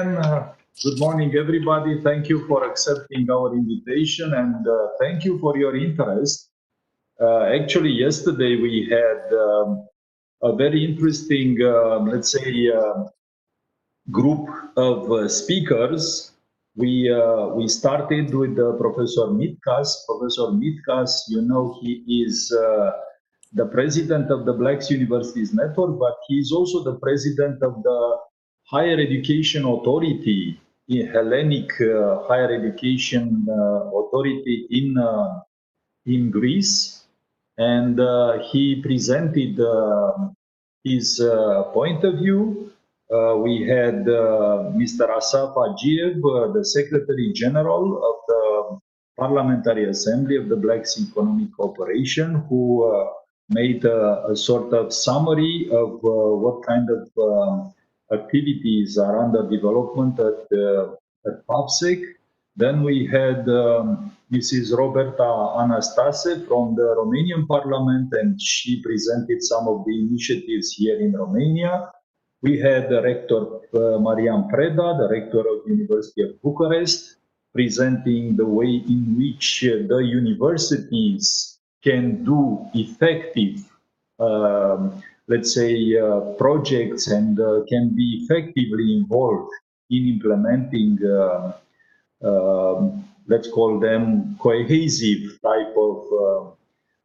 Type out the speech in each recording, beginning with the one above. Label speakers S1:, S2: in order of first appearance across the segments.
S1: Good morning, everybody. Thank you for accepting our invitation and thank you for your interest. Actually, yesterday we had a very interesting, let's say, group of speakers. We started with Professor Mitkas. Professor Mitkas, you know, he is the president of the Blacks Universities Network, but he is also the president of the Higher Education Authority, Hellenic Higher Education Authority in Greece, and he presented his point of view. We had Mr. Asaf Agiev, the Secretary General of the Parliamentary Assembly of the Black Sea Economic Cooperation, who made a sort of summary of what kind of activities are under development at PAPSEC. Then we had Mrs. Roberta Anastase from the Romanian Parliament, and she presented some of the initiatives here in Romania. We had the Rector Marian Preda, the Rector of the University of Bucharest, presenting the way in which the universities can do effective, let's say, projects and can be effectively involved in implementing, let's call them cohesive type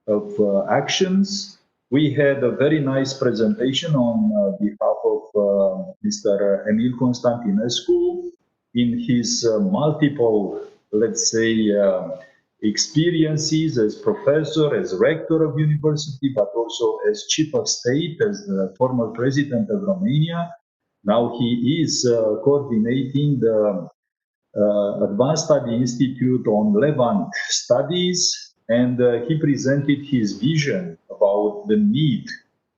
S1: of actions. We had a very nice presentation on behalf of Mr. Emil Constantinescu in his multiple, let's say, experiences as professor, as rector of university, but also as chief of state, as the former president of Romania. Now he is coordinating the Advanced Study Institute on Levant Studies, and he presented his vision about the need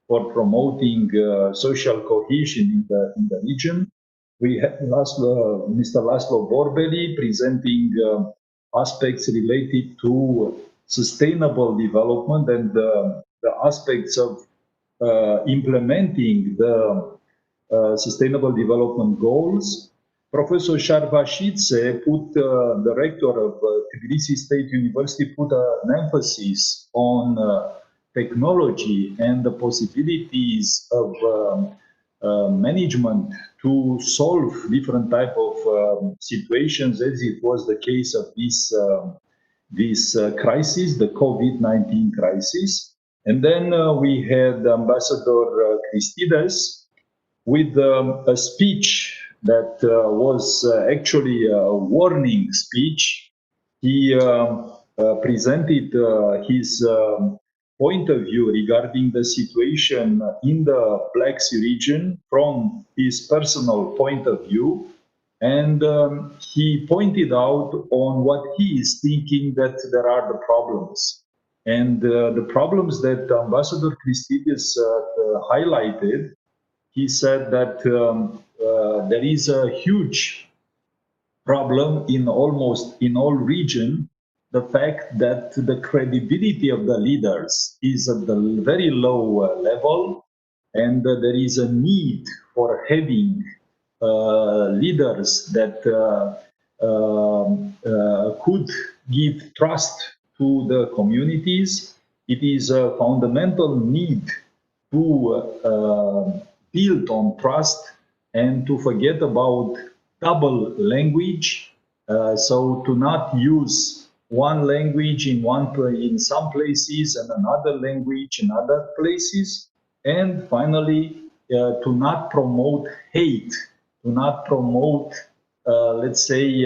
S1: for promoting social cohesion in the region. We had Mr. Laszlo Borbeli presenting aspects related to sustainable development and the aspects of implementing the sustainable development goals. Professor Sharvashidze, the rector of Tbilisi State University, put an emphasis on technology and the possibilities of management to solve different type of situations, as it was the case of this crisis, the COVID-19 crisis. And then we had Ambassador Christides with a speech that was actually a warning speech. He presented his point of view regarding the situation in the Black Sea region from his personal point of view. And he pointed out on what he is thinking that there are the problems. And the problems that Ambassador Christides highlighted, he said that there is a huge problem in almost in all region, the fact that the credibility of the leaders is at the very low level, and there is a need for having leaders that could give trust to the communities. It is a fundamental need to build on trust and to forget about double language, so to not use one language in some places and another language in other places, and finally to not promote hate, to not promote, let's say,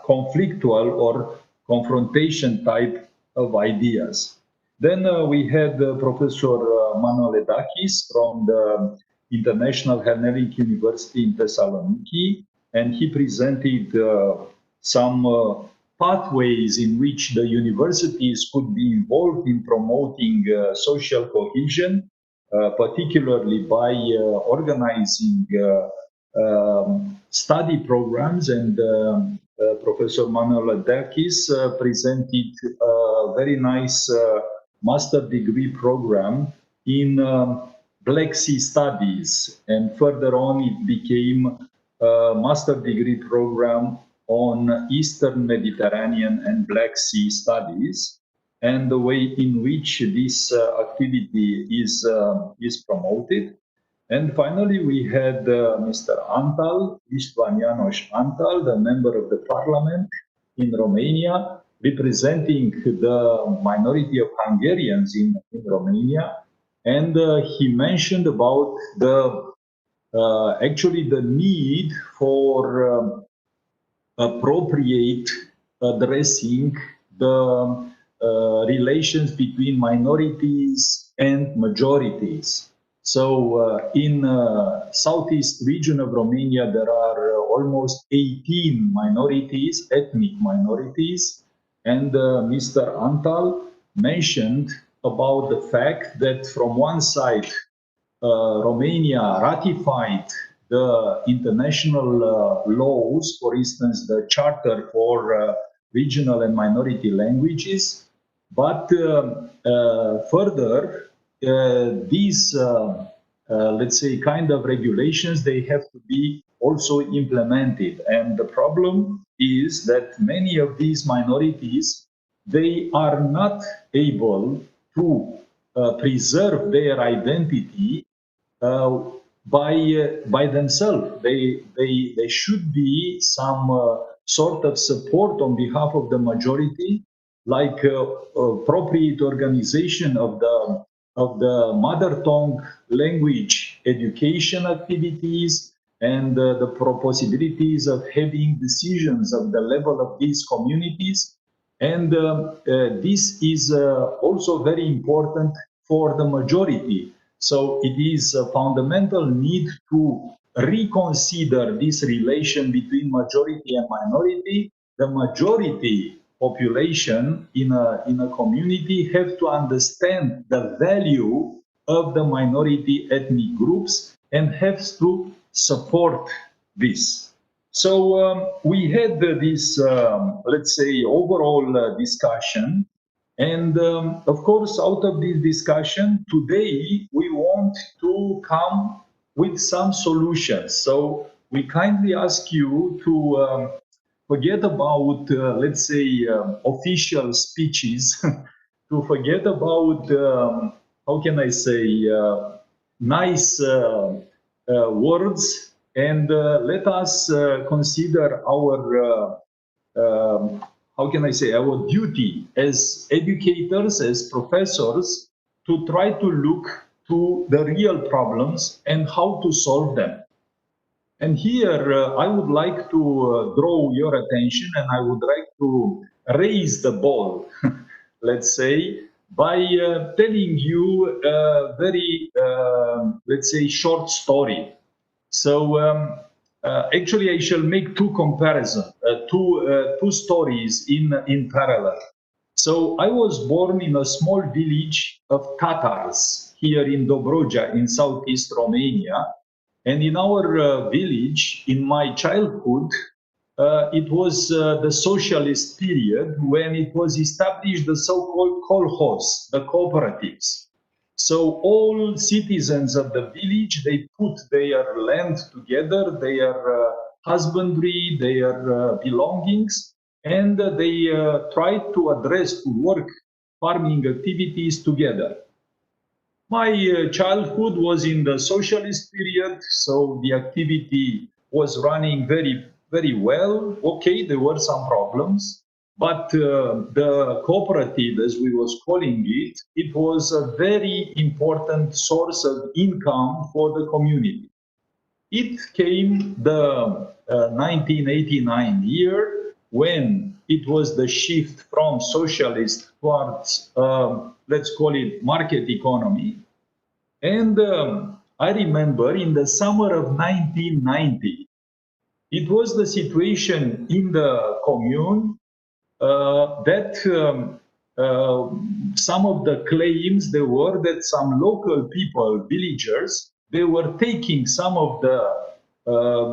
S1: conflictual or confrontation type of ideas. Then we had Professor Manoledakis from the International Hellenic University in Thessaloniki, and he presented some pathways in which the universities could be involved in promoting social cohesion, particularly by organizing study programs. And Professor Manoledakis presented a very nice master degree program in Black Sea Studies, and further on it became a master degree program on Eastern Mediterranean and Black Sea Studies, and the way in which this activity is promoted. And finally, we had Mr. Antal, Istvan János Antal, the member of the parliament in Romania, representing the minority of Hungarians in Romania. And he mentioned about the actually the need for appropriate addressing the relations between minorities and majorities. So in southeast region of Romania, there are almost 18 minorities, ethnic minorities, and Mr. Antal mentioned about the fact that from one side, Romania ratified the international laws, for instance, the Charter for Regional and Minority Languages, but further, these, let's say, kind of regulations, they have to be also implemented. And the problem is that many of these minorities, they are not able to preserve their identity uh, by themselves. They should be some sort of support on behalf of the majority, like appropriate organization of the mother tongue language education activities, and the possibilities of having decisions of the level of these communities. And this is also very important for the majority. So it is a fundamental need to reconsider this relation between majority and minority. The majority population in a community have to understand the value of the minority ethnic groups and has to support this. So we had this, let's say, overall discussion. And of course, out of this discussion, today we want to come with some solutions. So we kindly ask you to forget about, let's say, official speeches, to forget about, how can I say, nice words, and let us consider our how can I say, our duty as educators, as professors, to try to look to the real problems and how to solve them. And here I would like to draw your attention, and I would like to raise the ball, let's say, by telling you a very, let's say, short story. So actually, I shall make two comparisons, two stories in parallel. So I was born in a small village of Tatars here in Dobroja in southeast Romania. And in our village, in my childhood, it was the socialist period when it was established the so-called kolkhoz, the cooperatives. So all citizens of the village, they put their land together, their husbandry, their belongings, and they try to address, to work farming activities together. My childhood was in the socialist period, so the activity was running very, very well. Okay, there were some problems, but the cooperative, as we was calling it, it was a very important source of income for the community. It came the 1989 year when it was the shift from socialist towards, let's call it market economy. And I remember in the summer of 1990, it was the situation in the commune that some of the claims there were that some local people, villagers, they were taking some of the,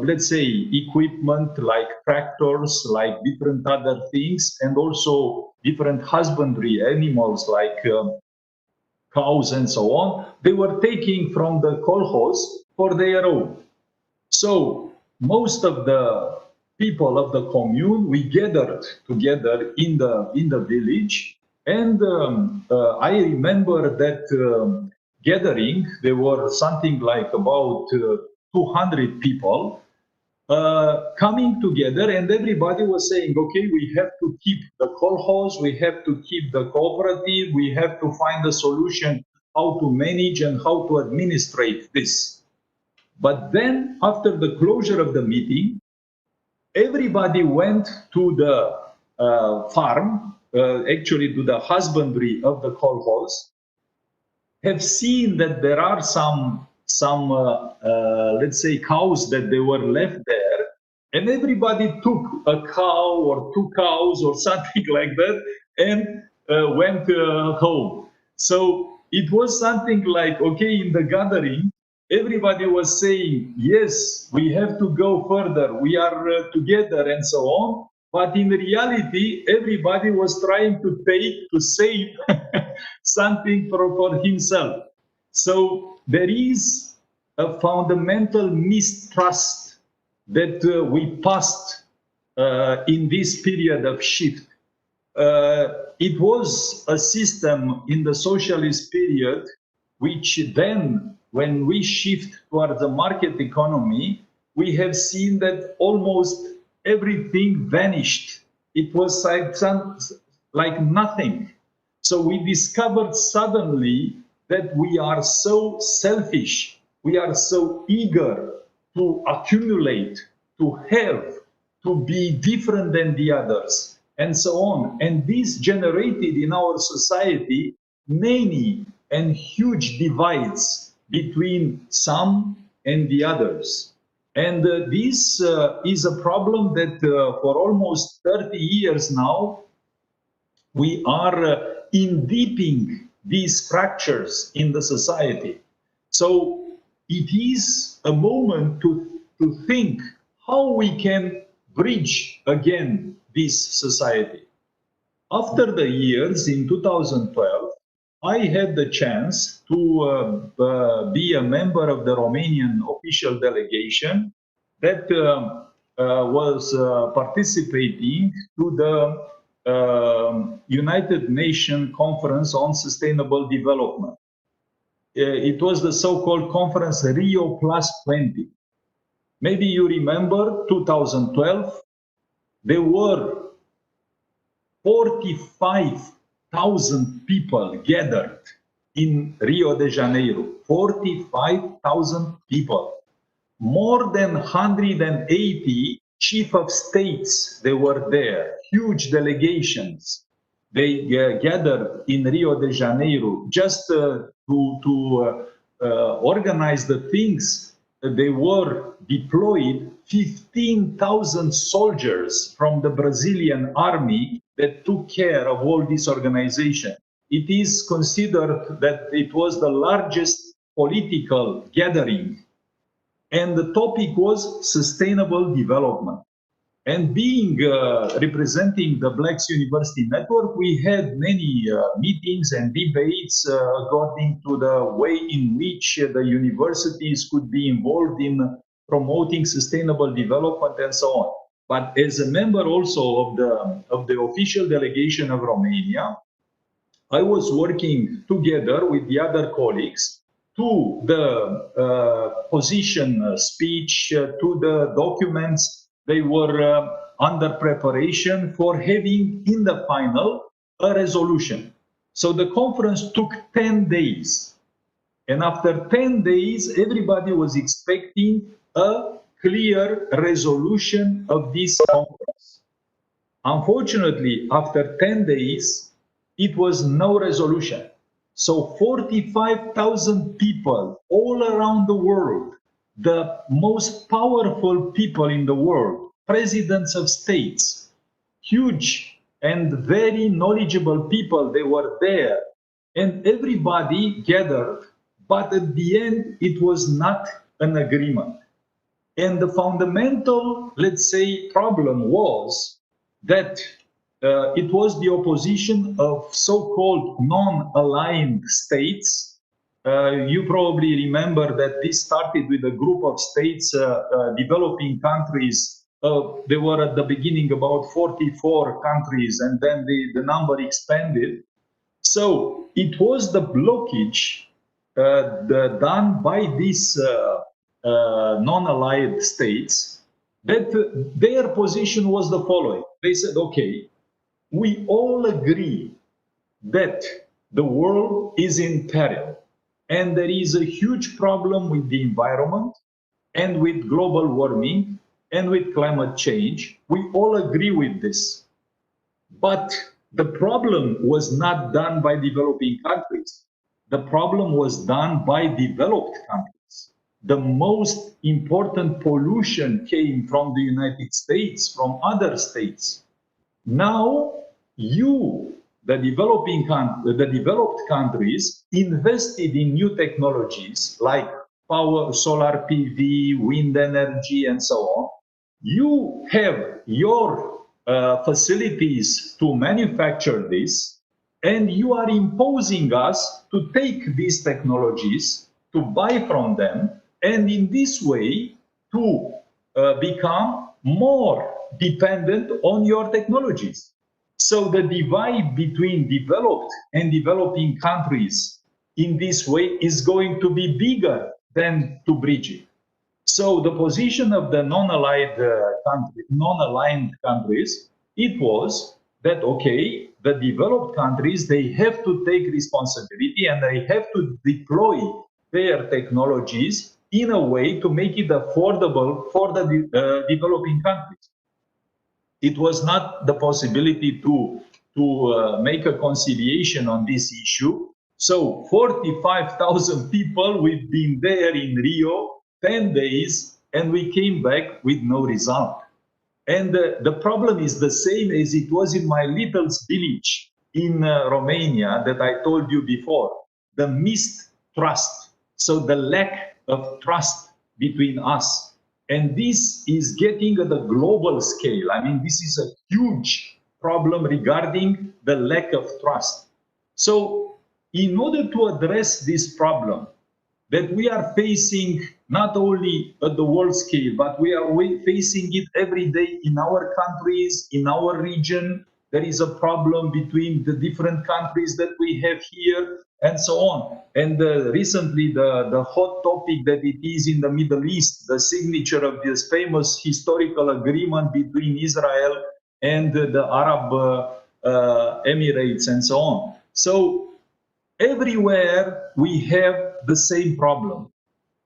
S1: let's say, equipment like tractors, like different other things, and also different husbandry animals like cows and so on, they were taking from the kolkhoz for their own. So most of the people of the commune, we gathered together in the village, and I remember that gathering. There were something like about 200 people coming together, and everybody was saying, okay, we have to keep the kolkhoz, we have to keep the cooperative, we have to find a solution how to manage and how to administrate this. But then, after the closure of the meeting, everybody went to the farm, actually to the husbandry of the kolkhoz, have seen that there are some let's say cows that they were left there, and everybody took a cow or two cows or something like that and went home. So it was something like, okay, in the gathering, everybody was saying, yes, we have to go further, we are together and so on. But in reality, everybody was trying to save something for himself. So there is a fundamental mistrust that we passed in this period of shift. It was a system in the socialist period, which then, when we shift towards the market economy, we have seen that almost everything vanished. It was like nothing. So we discovered suddenly that we are so selfish, we are so eager to accumulate, to have, to be different than the others, and so on. And this generated in our society many and huge divides between some and the others. And this is a problem that for almost 30 years now, we are in-deeping these fractures in the society. So it is a moment to think how we can bridge again this society. After the years in 2012, I had the chance to be a member of the Romanian official delegation that was participating to the United Nations Conference on Sustainable Development. It was the so-called conference Rio Plus 20. Maybe you remember 2012, there were 45,000 people gathered in Rio de Janeiro. 45,000 people. More than 180 chief of states, they were there, huge delegations. They gathered in Rio de Janeiro just to organize the things. They were deployed 15,000 soldiers from the Brazilian army that took care of all this organization. It is considered that it was the largest political gathering, and the topic was sustainable development. And being representing the Blacks University Network, we had many meetings and debates according to the way in which the universities could be involved in promoting sustainable development and so on. But as a member also of the official delegation of Romania, I was working together with the other colleagues to the position speech, to the documents. They were under preparation for having in the final a resolution. So the conference took 10 days. And after 10 days, everybody was expecting a clear resolution of this conference. Unfortunately, after 10 days, it was no resolution. So 45,000 people all around the world, the most powerful people in the world, presidents of states, huge and very knowledgeable people, they were there. And everybody gathered, but at the end, it was not an agreement. And the fundamental, let's say, problem was that it was the opposition of so-called non-aligned states. You probably remember that this started with a group of states, developing countries. There were at the beginning about 44 countries, and then the number expanded. So it was the blockage done by these non-allied states that their position was the following. They said, okay, we all agree that the world is in peril and there is a huge problem with the environment and with global warming and with climate change. We all agree with this. But the problem was not done by developing countries. The problem was done by developed countries. The most important pollution came from the United States, from other states. Now, the developed countries, invested in new technologies like power, solar PV, wind energy, and so on. You have your facilities to manufacture this, and you are imposing us to take these technologies, to buy from them, and in this way to become more dependent on your technologies. So the divide between developed and developing countries in this way is going to be bigger than to bridge it. So the position of the non-aligned countries, it was that, okay, the developed countries, they have to take responsibility and they have to deploy their technologies in a way to make it affordable for the developing countries. It was not the possibility to make a conciliation on this issue. So 45,000 people, we've been there in Rio 10 days, and we came back with no result. And the problem is the same as it was in my little village in Romania that I told you before, the mistrust. So the lack of trust between us. And this is getting at a global scale. I mean, this is a huge problem regarding the lack of trust. So in order to address this problem that we are facing not only at the world scale, but we are facing it every day in our countries, in our region. There is a problem between the different countries that we have here, and so on. And recently, the hot topic that it is in the Middle East, the signature of this famous historical agreement between Israel and the Arab Emirates, and so on. So everywhere we have the same problem.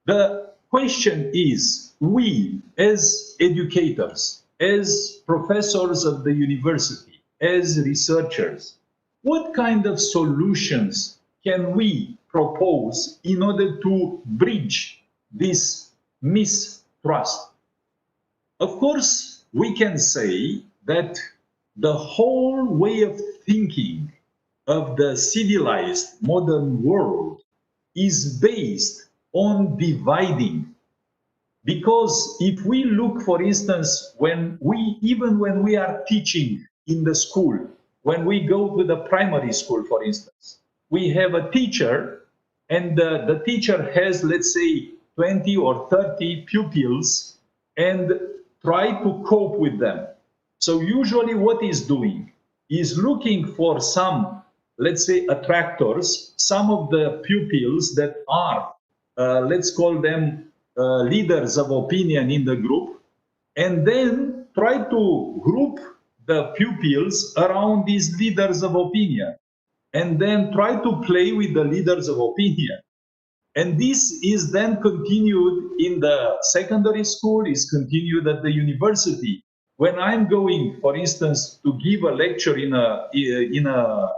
S1: The question is, we as educators, as professors of the university, as researchers, what kind of solutions can we propose in order to bridge this mistrust? Of course, we can say that the whole way of thinking of the civilized modern world is based on dividing. Because if we look, for instance, even when we are teaching in the school, when we go to the primary school, for instance, we have a teacher, and the teacher has, let's say, 20 or 30 pupils and try to cope with them. So usually what he's doing is looking for some, let's say, attractors, some of the pupils that are, let's call them leaders of opinion in the group, and then try to group the pupils around these leaders of opinion, and then try to play with the leaders of opinion. And this is then continued in the secondary school, is continued at the university. When I'm going, for instance, to give a lecture in a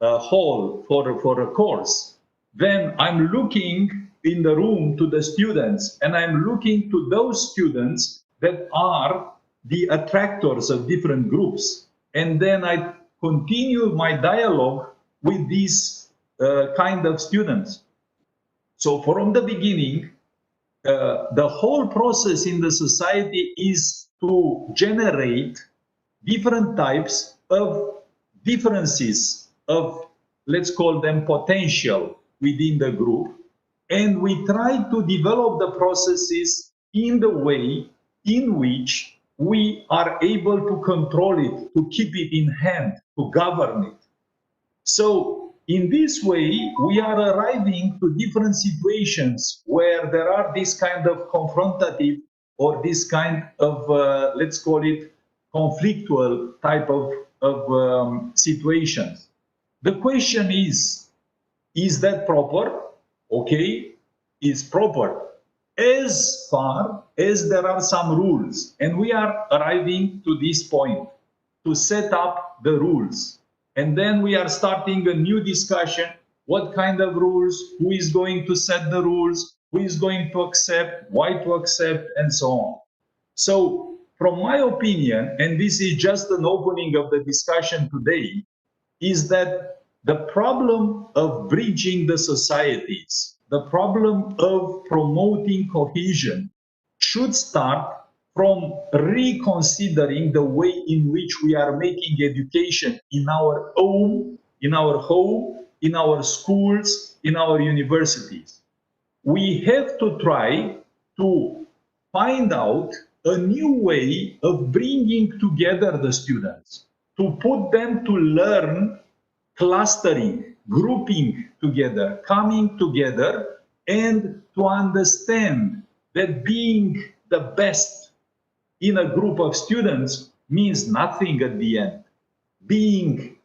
S1: hall for a course, then I'm looking in the room to the students, and I'm looking to those students that are the attractors of different groups. And then I continue my dialogue with these kind of students. So from the beginning, the whole process in the society is to generate different types of differences of, let's call them potential within the group, and we try to develop the processes in the way in which we are able to control it, to keep it in hand, to govern it. So in this way, we are arriving to different situations where there are this kind of confrontative or this kind of, let's call it, conflictual type of situations. The question is that proper? Okay, is proper as far as there are some rules. And we are arriving to this point to set up the rules. And then we are starting a new discussion. What kind of rules? Who is going to set the rules? Who is going to accept? Why to accept? And so on. So, from my opinion, and this is just an opening of the discussion today, is that the problem of bridging the societies, the problem of promoting cohesion, should start from reconsidering the way in which we are making education in our home, in our schools, in our universities. We have to try to find out a new way of bringing together the students, to put them to learn clustering, grouping together, coming together, and to understand that being the best in a group of students means nothing at the end. Being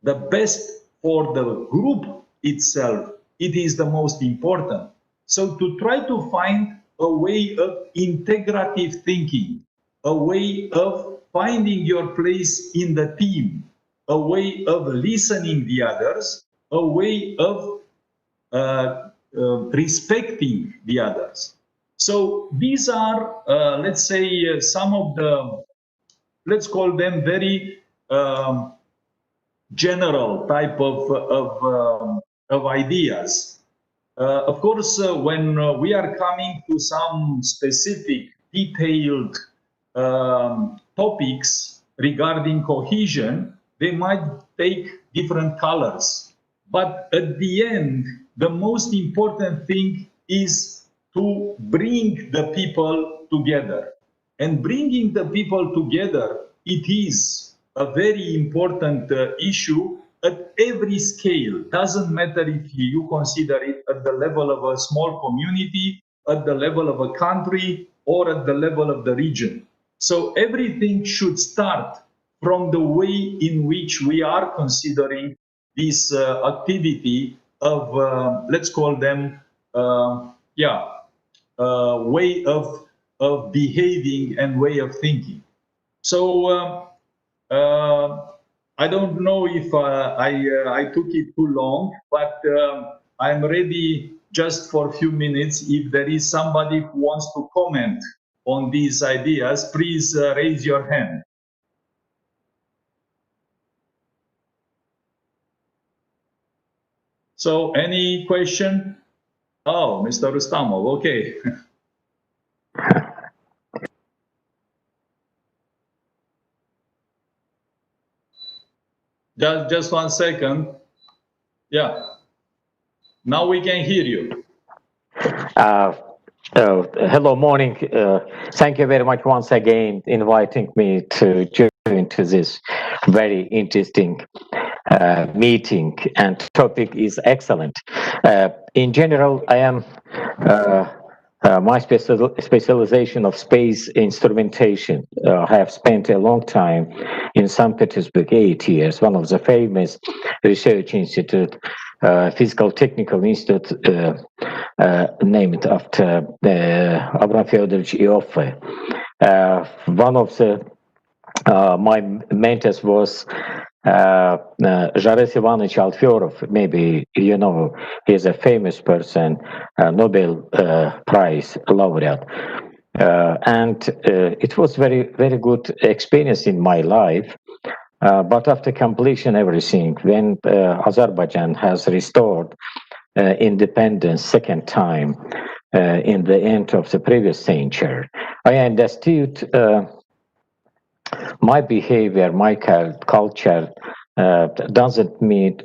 S1: the best for the group itself, it is the most important. So to try to find a way of integrative thinking, a way of finding your place in the team, a way of listening the others, a way of respecting the others. So these are, let's say, some of the, let's call them very general type of ideas. Of course, when we are coming to some specific, detailed topics regarding cohesion, they might take different colors. But at the end, the most important thing is to bring the people together. And bringing the people together, it is a very important issue at every scale. Doesn't matter if you consider it at the level of a small community, at the level of a country, or at the level of the region. So everything should start from the way in which we are considering this activity of, let's call them, way of behaving and way of thinking. So I don't know if I took it too long, but I'm ready just for a few minutes. If there is somebody who wants to comment on these ideas, please raise your hand. So any question? Oh, Mr. Rustamov, okay. Just 1 second. Yeah. Now we can hear you.
S2: Hello, morning. Thank you very much once again inviting me to join to this very interesting meeting, and topic is excellent. In general, I am my specialization of space instrumentation. I have spent a long time in St. Petersburg, 8 years, one of the famous research institute, Physical Technical Institute, named after Avram Fedorovich Ioffe. One of my mentors was Zhares Ivanovich Alfyorov. Maybe you know, he's a famous person, Nobel Prize laureate. And it was very good experience in my life. But after completion everything, when Azerbaijan has restored independence second time in the end of the previous century, I understood my behavior, my culture doesn't meet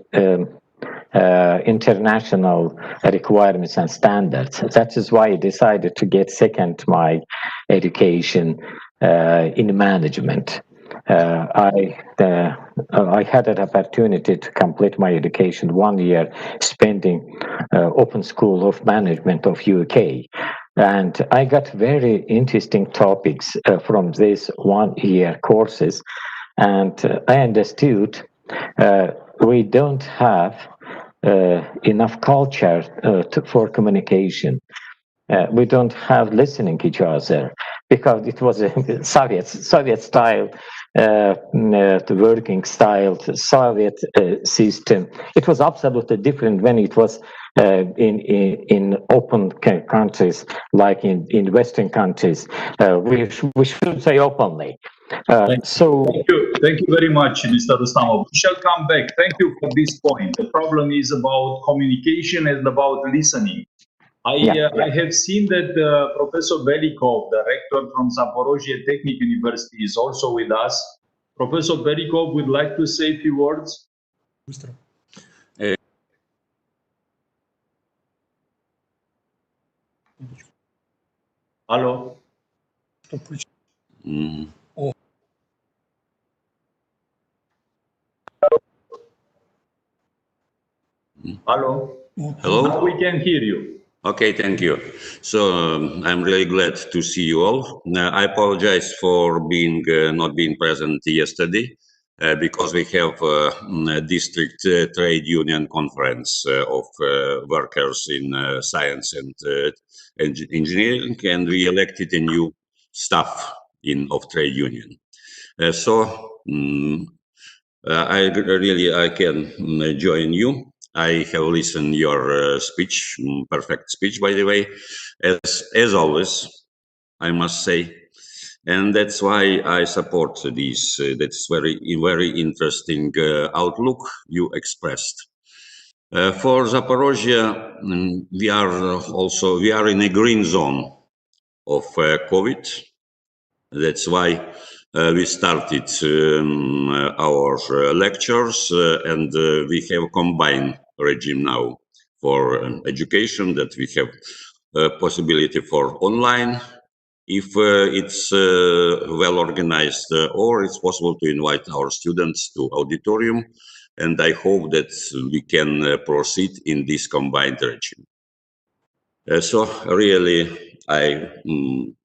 S2: international requirements and standards. That is why I decided to get second my education in management. I had an opportunity to complete my education 1 year spending Open School of Management of UK. And I got very interesting topics from these 1 year courses. And I understood we don't have enough culture for communication. We don't have listening each other because it was a Soviet style, the working style, the Soviet system. It was absolutely different when it was in open countries like in Western countries. We should say openly.
S1: Thank you very much, Mr. Rustamov. We shall come back. Thank you for this point. The problem is about communication and about listening. I have seen that Professor Belikov, the rector from Zaporozhye Technical University, is also with us. Professor Belikov would like to say a few words. Hello. Hello.
S3: Hello.
S1: Now we can hear you.
S3: Okay, thank you. So I'm really glad to see you all. I apologize for not being present yesterday because we have a district trade union conference of workers in science and engineering, and we elected a new staff of trade union. I can join you. I have listened your speech, perfect speech, by the way, as always, I must say, and that's why I support this. That's very interesting outlook you expressed. For Zaporozhye, we are in a green zone of COVID. That's why we started our lectures and we have combined regime now for education, that we have possibility for online if it's well organized, or it's possible to invite our students to auditorium, and I hope that we can proceed in this combined regime. So really I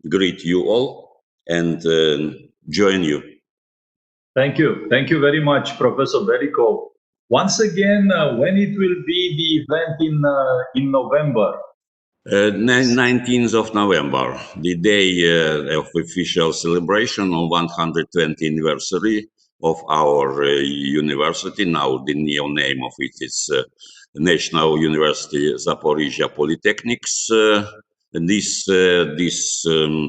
S3: greet you all and join you.
S1: Thank you. Thank you very much, Professor Belikov. Once again, when it will be the event in November?
S3: 19th of November, the day of official celebration on 120th anniversary of our university. Now the new name of it is National University Zaporizhzhia Polytechnics. This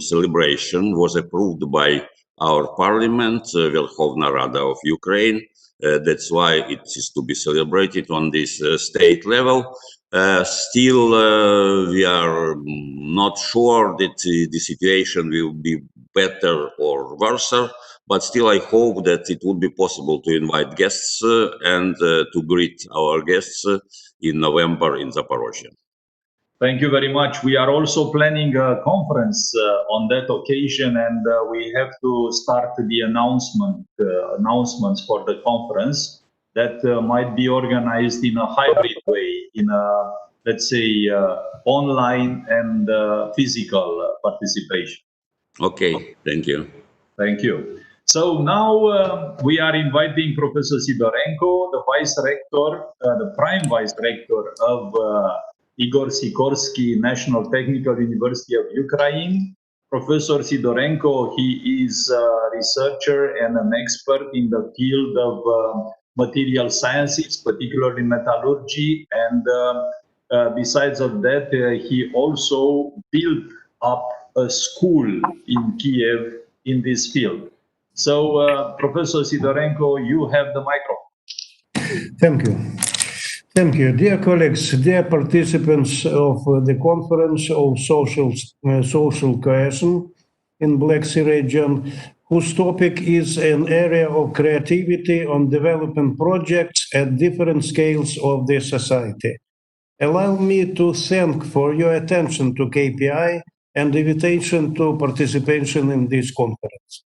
S3: celebration was approved by our parliament, Verkhovna Rada of Ukraine. That's why it is to be celebrated on this state level. Still, we are not sure that the situation will be better or worse, but still I hope that it will be possible to invite guests and to greet our guests in November in Zaporozhye.
S1: Thank you very much. We are also planning a conference on that occasion, and we have to start the announcements for the conference that might be organized in a hybrid way, in a, let's say, online and physical participation.
S3: Okay, thank you.
S1: Thank you. So now we are inviting Professor Sidorenko, the Vice Rector, the Prime Vice Rector of Igor Sikorsky National Technical University of Ukraine. Professor Sidorenko, he is a researcher and an expert in the field of material sciences, particularly metallurgy, and besides of that, he also built up a school in Kiev in this field. So, Professor Sidorenko, you have the microphone.
S4: Thank you. Thank you. Dear colleagues, dear participants of the Conference on Social Cohesion in Black Sea region, whose topic is an area of creativity on development projects at different scales of the society. Allow me to thank for your attention to KPI and invitation to participation in this conference.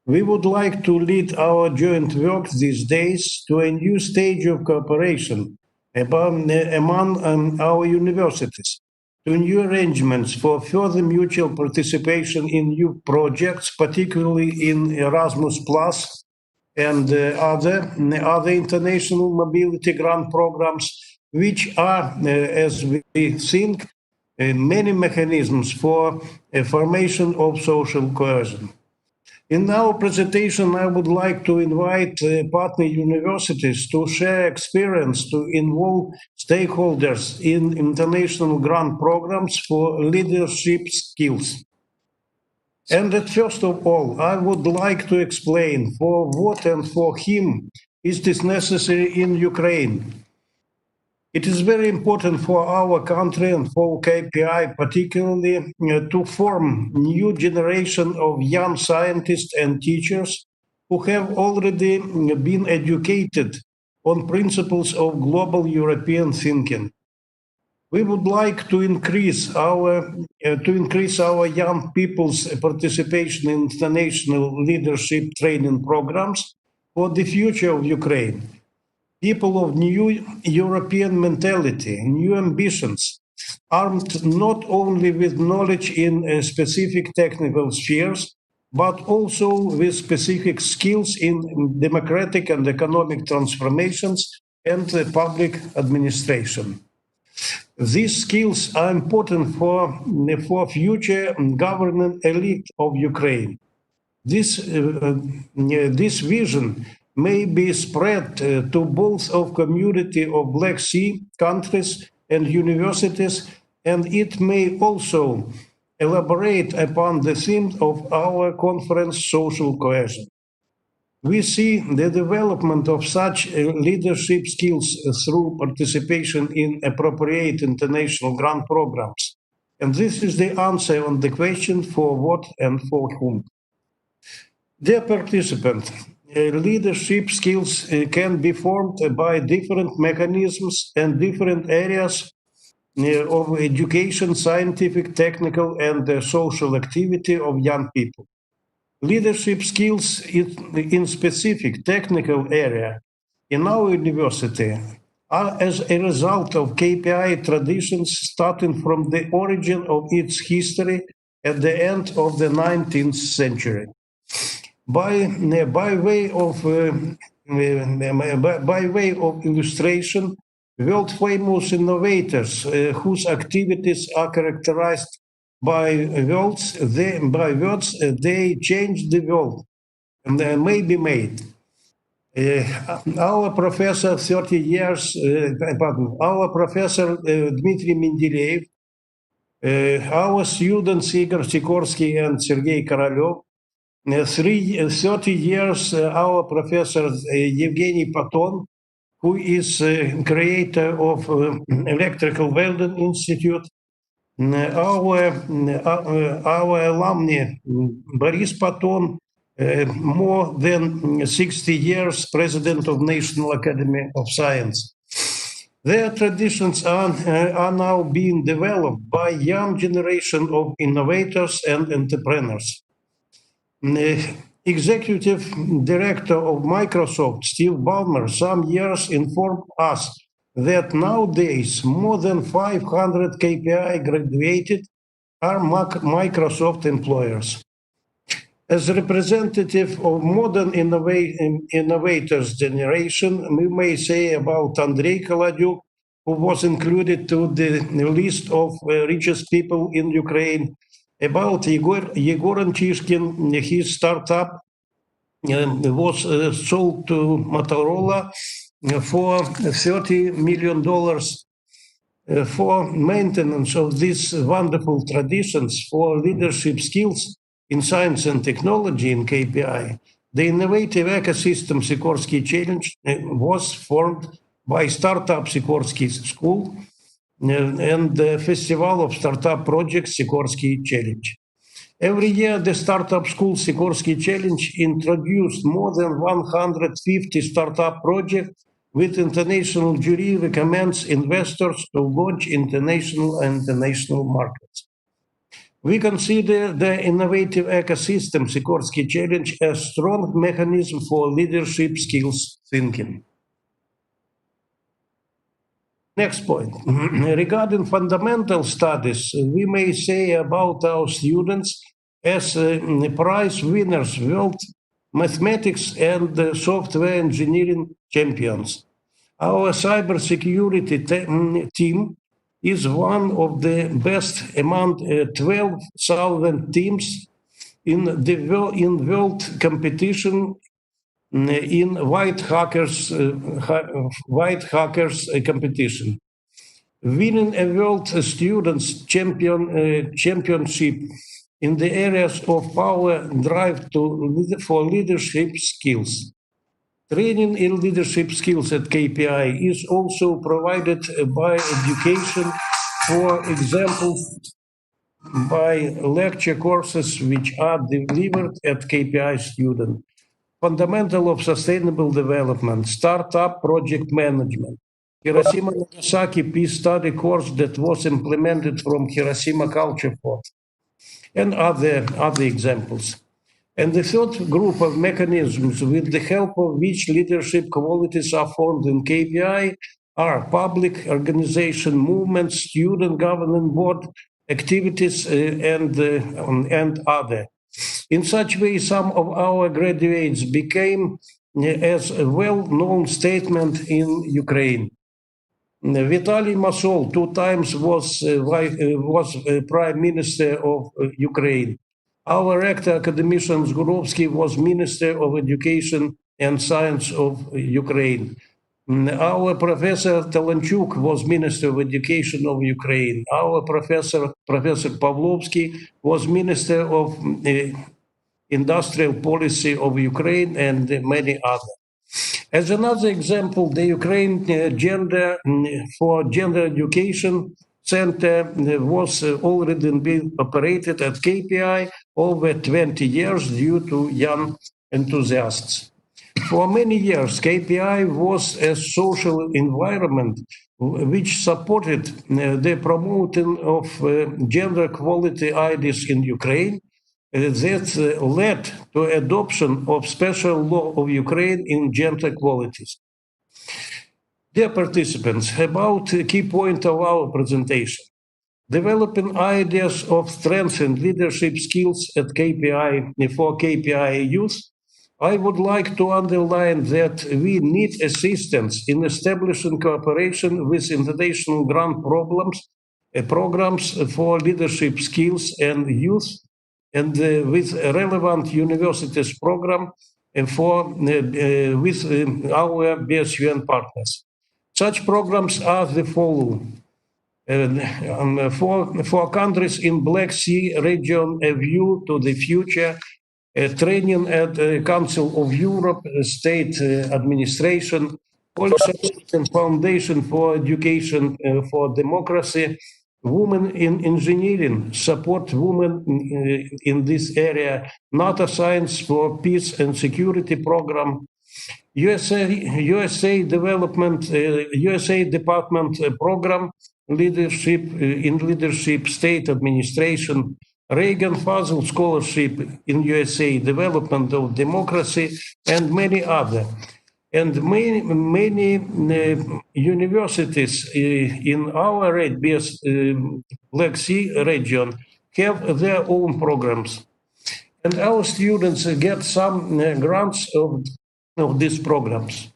S4: We would like to lead our joint work these days to a new stage of cooperation among our universities, to new arrangements for further mutual participation in new projects, particularly in Erasmus Plus and other international mobility grant programs, which are, as we think, many mechanisms for a formation of social cohesion. In our presentation, I would like to invite partner universities to share experience to involve stakeholders in international grant programs for leadership skills. And that first of all, I would like to explain for what and for whom is this necessary in Ukraine. It is very important for our country and for KPI particularly to form new generation of young scientists and teachers who have already been educated on principles of global European thinking. We would like to increase our young people's participation in international leadership training programs for the future of Ukraine. People of new European mentality, new ambitions, armed not only with knowledge in specific technical spheres, but also with specific skills in democratic and economic transformations and public administration. These skills are important for future governing elite of Ukraine. This vision may be spread to both of community of Black Sea countries and universities, and it may also elaborate upon the theme of our conference, social cohesion. We see the development of such leadership skills through participation in appropriate international grant programs. And this is the answer on the question for what and for whom. Dear participant, leadership skills can be formed by different mechanisms and different areas of education, scientific, technical, and social activity of young people. Leadership skills in specific technical area in our university are as a result of KPI traditions starting from the origin of its history at the end of the 19th century. By way of illustration, world-famous innovators whose activities are characterized by words, they change the world and they may be made. Our professor, 30 years, our professor Dmitry Mendeleev, our students Igor Sikorsky and Sergei Korolev, 30 years, our professor Evgeny Paton, who is creator of Electrical Welding Institute, our alumni Boris Paton, more than 60 years president of National Academy of Science. Their traditions are now being developed by young generation of innovators and entrepreneurs. Executive director of Microsoft, Steve Ballmer, some years informed us that nowadays more than 500 KPI graduated are Microsoft employers. As representative of modern innovators generation, we may say about Andrei Kolodyuk, who was included to the list of richest people in Ukraine, about Yegor Antishkin. His startup was sold to Motorola for $30 million. For maintenance of these wonderful traditions, for leadership skills in science and technology in KPI, the innovative ecosystem Sikorsky Challenge was formed by Startup Sikorsky School and the Festival of Startup Projects Sikorsky Challenge. Every year, the Startup School Sikorsky Challenge introduced more than 150 startup projects with international jury recommends investors to launch international and national markets. We consider the innovative ecosystem Sikorsky Challenge a strong mechanism for leadership skills thinking. Next point. Regarding fundamental studies, we may say about our students as prize winners, world mathematics and software engineering champions. Our cybersecurity team is one of the best among 12,000 teams in world competition in white hackers competition. Winning a world students championship in the areas of power drive for leadership skills. Training in leadership skills at KPI is also provided by education, for example, by lecture courses which are delivered at KPI student. Fundamental of Sustainable Development, Startup Project Management, Hiroshima Nagasaki Peace Study course that was implemented from Hiroshima Culture Fort, and other examples. And the third group of mechanisms with the help of which leadership qualities are formed in KPI are public organization movements, student governing board activities, and other. In such way, some of our graduates became as a well-known statement in Ukraine. Vitaly Masol 2 times was Prime Minister of Ukraine. Our rector, academician Zgurovsky, was Minister of Education and Science of Ukraine. Our Professor Talanchuk was Minister of Education of Ukraine. Our Professor Pavlovsky was Minister of Industrial Policy of Ukraine, and many others. As another example, the Ukraine Gender Education Center was already being operated at KPI over 20 years due to young enthusiasts. For many years, KPI was a social environment which supported the promoting of gender equality ideas in Ukraine that led to adoption of special law of Ukraine in gender equalities. Dear participants, about a key point of our presentation. Developing ideas of strength and leadership skills at KPI for KPI youth, I would like to underline that we need assistance in establishing cooperation with international grant programs for leadership skills and youth, and with relevant universities program and with our BSUN partners. Such programs are the following. For countries in Black Sea region, a view to the future, training at the Council of Europe, State Administration, also Foundation for Education for Democracy, Women in Engineering, support women in this area, NATO Science for Peace and Security Program, USA Department Program, Leadership in Leadership State Administration, Reagan Fazil Scholarship in USA, Development of Democracy, and many other. And many universities in our Black Sea region have their own programs. And our students get some grants of these programs.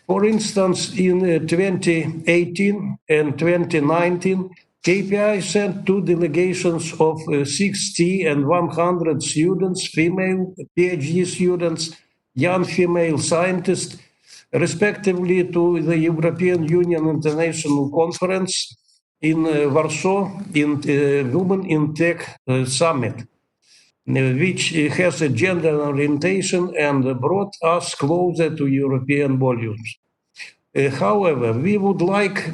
S4: For instance, in 2018 and 2019, KPI sent 2 delegations of 60 and 100 students, female PhD students, young female scientists, respectively, to the European Union International Conference in Warsaw in Women in Tech Summit, which has a gender orientation and brought us closer to European volumes. However, we would like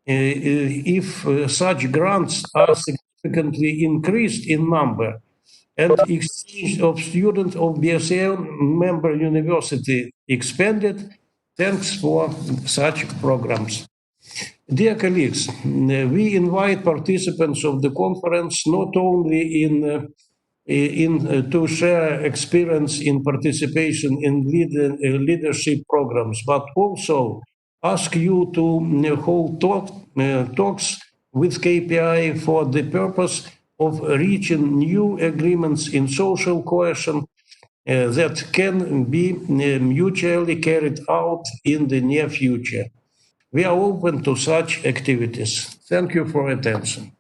S4: if such grants are significantly increased in number, and exchange of students of BSL member university expanded. Thanks for such programs. Dear colleagues, we invite participants of the conference not only to share experience in participation in leadership programs, but also ask you to hold talks with KPI for the purpose of reaching new agreements in social cohesion that can be mutually carried out in the near future. We are open to such activities. Thank you for attention.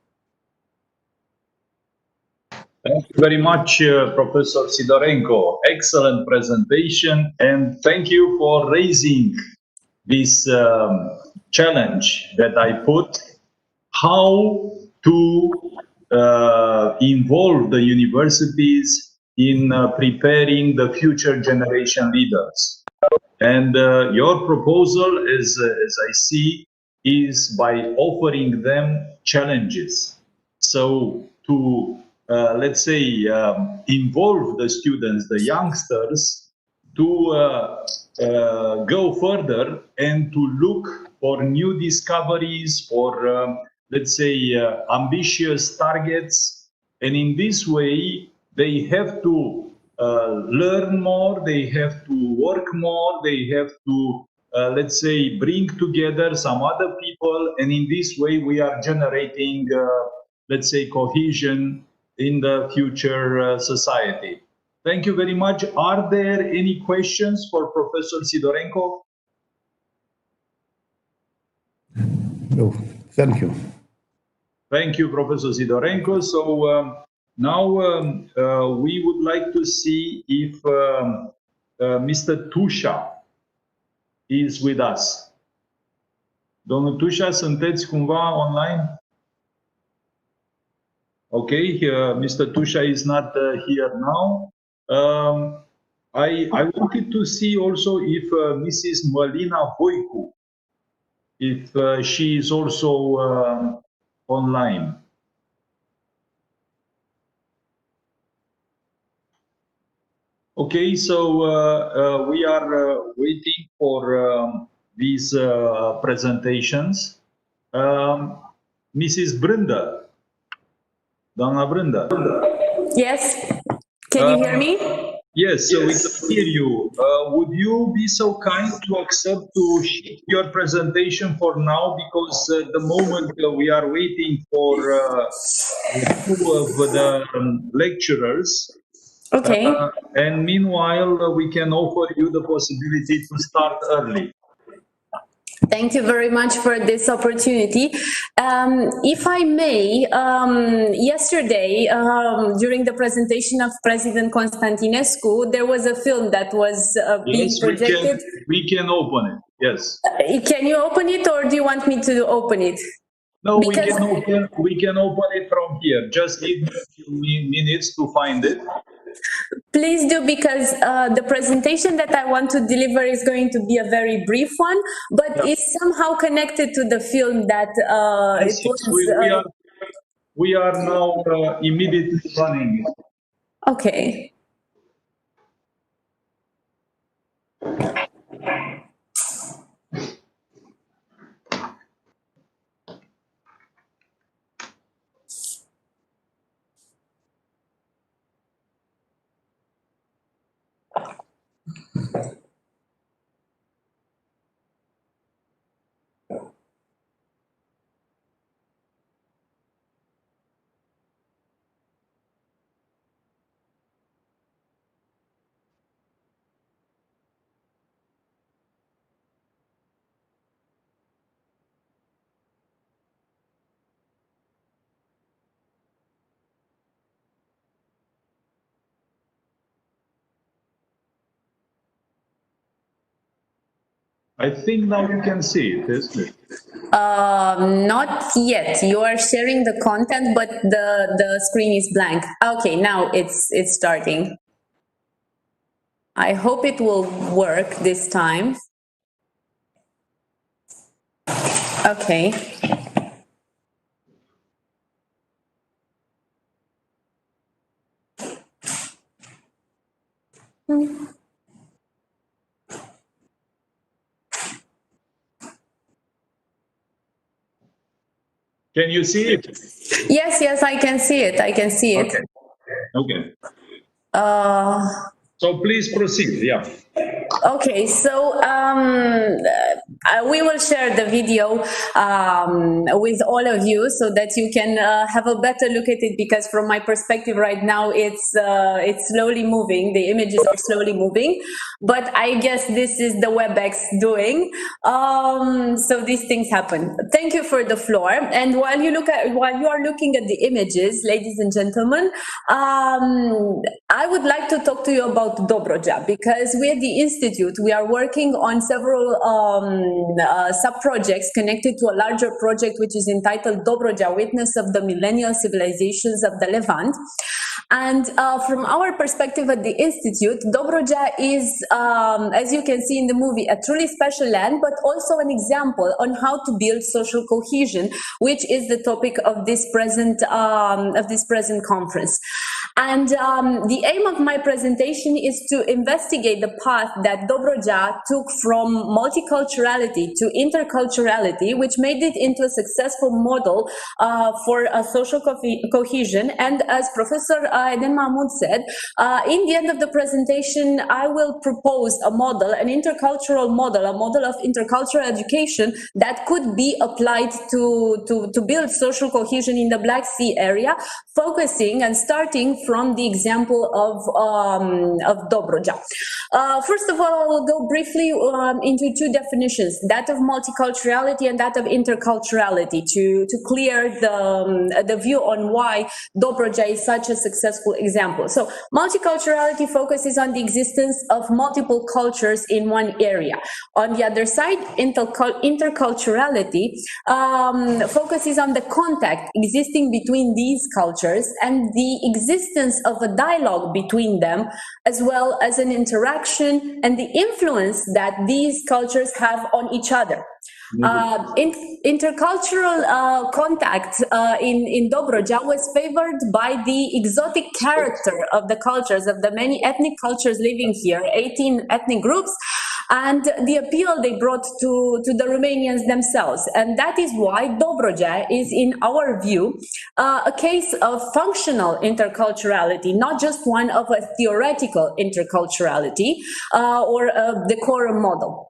S1: Thank you very much, Professor Sidorenko. Excellent presentation, and thank you for raising this challenge that I put, how to involve the universities in preparing the future generation leaders. And your proposal, as I see, is by offering them challenges. So to, let's say, involve the students, the youngsters, to go further and to look for new discoveries, for, let's say, ambitious targets. And in this way, they have to learn more, they have to work more, they have to, let's say, bring together some other people. And in this way, we are generating, let's say, cohesion in the future society. Thank you very much. Are there any questions for Professor Sidorenko?
S4: No, thank you.
S1: Thank you, Professor Sidorenko. So now we would like to see if Mr. Tusha is with us. Domnul Tusha, sunteți cumva online? Okay, Mr. Tusha is not here now. I wanted to see also if Mrs. Malina Voicu, if she is also online. Okay, so we are waiting for these presentations. Mrs. Brenda, Donna Brenda.
S5: Yes, can you hear me?
S1: Yes, so we can hear you. Would you be so kind to accept to shift your presentation for now, because at the moment we are waiting for two of the lecturers.
S5: Okay.
S1: And meanwhile, we can offer you the possibility to start early.
S5: Thank you very much for this opportunity. If I may, yesterday, during the presentation of President Constantinescu, there was a film that was being projected.
S1: We can open it, yes.
S5: Can you open it, or do you want me to open it?
S1: No, we can open it from here. Just give me a few minutes to find it.
S5: Please do, because the presentation that I want to deliver is going to be a very brief one, but it's somehow connected to the film that it was.
S1: We are now immediately running it.
S5: Okay.
S1: I think now you can see it, isn't it?
S5: Not yet. You are sharing the content, but the screen is blank. Okay, now it's starting. I hope it will work this time. Okay.
S1: Can you see it?
S5: Yes, yes, I can see it. I can see it.
S1: Okay. Okay.
S5: Uh,
S1: So please proceed. Yeah.
S5: Okay, so we will share the video with all of you so that you can have a better look at it, because from my perspective right now it's slowly moving. The images are slowly moving, but I guess this is the WebEx doing. So these things happen. Thank you for the floor. And while you are looking at the images, ladies and gentlemen, I would like to talk to you about Dobroja, because we at the Institute, we are working on several sub-projects connected to a larger project which is entitled Dobroja, Witness of the Millennial Civilizations of the Levant. And from our perspective at the Institute, Dobroja is, as you can see in the movie, a truly special land, but also an example on how to build social cohesion, which is the topic of this present conference. And the aim of my presentation is to investigate the path that Dobroja took from multiculturality to interculturality, which made it into a successful model for social cohesion. And as Professor Eden Mahmoud said, in the end of the presentation, I will propose a model, an intercultural model, a model of intercultural education that could be applied to build social cohesion in the Black Sea area, focusing and starting from the example of Dobroja. First of all, I will go briefly into two definitions, that of multiculturality and that of interculturality, to clear the view on why Dobroja is such a successful example. So multiculturality focuses on the existence of multiple cultures in one area. On the other side, interculturality focuses on the contact existing between these cultures and the existence of a dialogue between them, as well as an interaction and the influence that these cultures have on each other. Intercultural contact in Dobroja was favored by the exotic character of the cultures, of the many ethnic cultures living here, 18 ethnic groups, and the appeal they brought to the Romanians themselves. And that is why Dobroja is, in our view, a case of functional interculturality, not just one of a theoretical interculturality or a decorum model.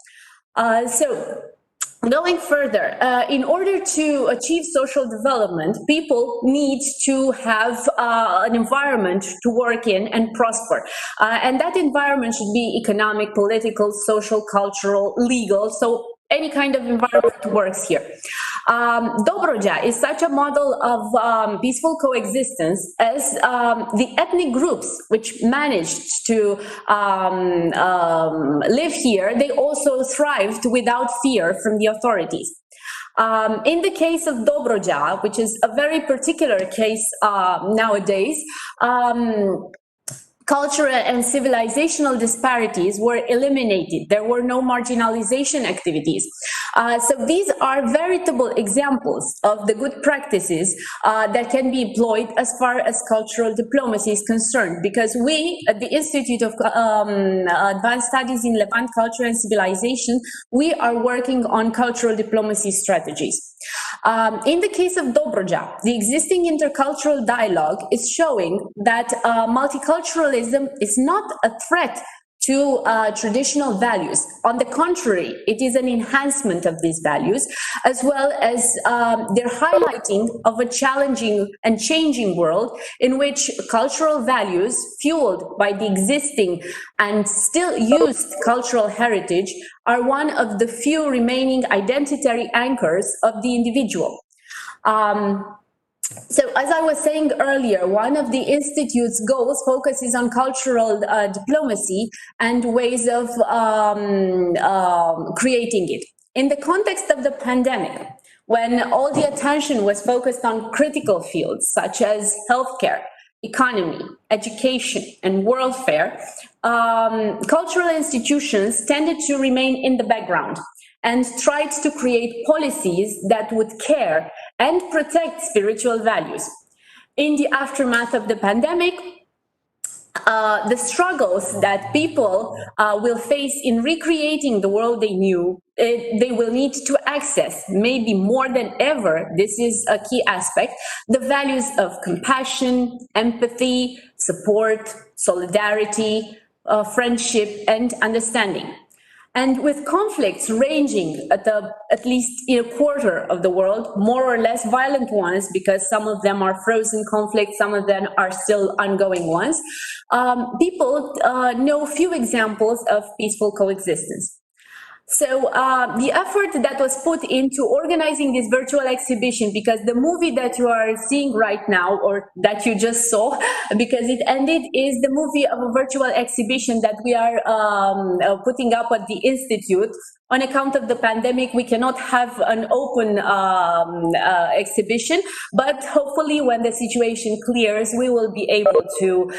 S5: Going further, in order to achieve social development, people need to have an environment to work in and prosper. And that environment should be economic, political, social, cultural, legal, so any kind of environment works here. Dobroja is such a model of peaceful coexistence as the ethnic groups which managed to live here, they also thrived without fear from the authorities. In the case of Dobroja, which is a very particular case nowadays, cultural and civilizational disparities were eliminated. There were no marginalization activities. So these are veritable examples of the good practices that can be employed as far as cultural diplomacy is concerned, because we at the Institute of Advanced Studies in Levant Culture and Civilization, we are working on cultural diplomacy strategies. In the case of Dobroja, the existing intercultural dialogue is showing that multiculturalism is not a threat to traditional values. On the contrary, it is an enhancement of these values, as well as their highlighting of a challenging and changing world in which cultural values, fueled by the existing and still used cultural heritage, are one of the few remaining identitary anchors of the individual. So as I was saying earlier, one of the Institute's goals focuses on cultural diplomacy and ways of creating it. In the context of the pandemic, when all the attention was focused on critical fields such as healthcare, economy, education, and welfare, cultural institutions tended to remain in the background and tried to create policies that would care and protect spiritual values. In the aftermath of the pandemic, the struggles that people will face in recreating the world they knew, they will need to access, maybe more than ever, this is a key aspect, the values of compassion, empathy, support, solidarity, friendship, and understanding. And with conflicts ranging at least in a quarter of the world, more or less violent ones, because some of them are frozen conflicts, some of them are still ongoing ones, people know few examples of peaceful coexistence. So the effort that was put into organizing this virtual exhibition, because the movie that you are seeing right now, or that you just saw, because it ended, is the movie of a virtual exhibition that we are putting up at the Institute. On account of the pandemic, we cannot have an open exhibition, but hopefully when the situation clears, we will be able to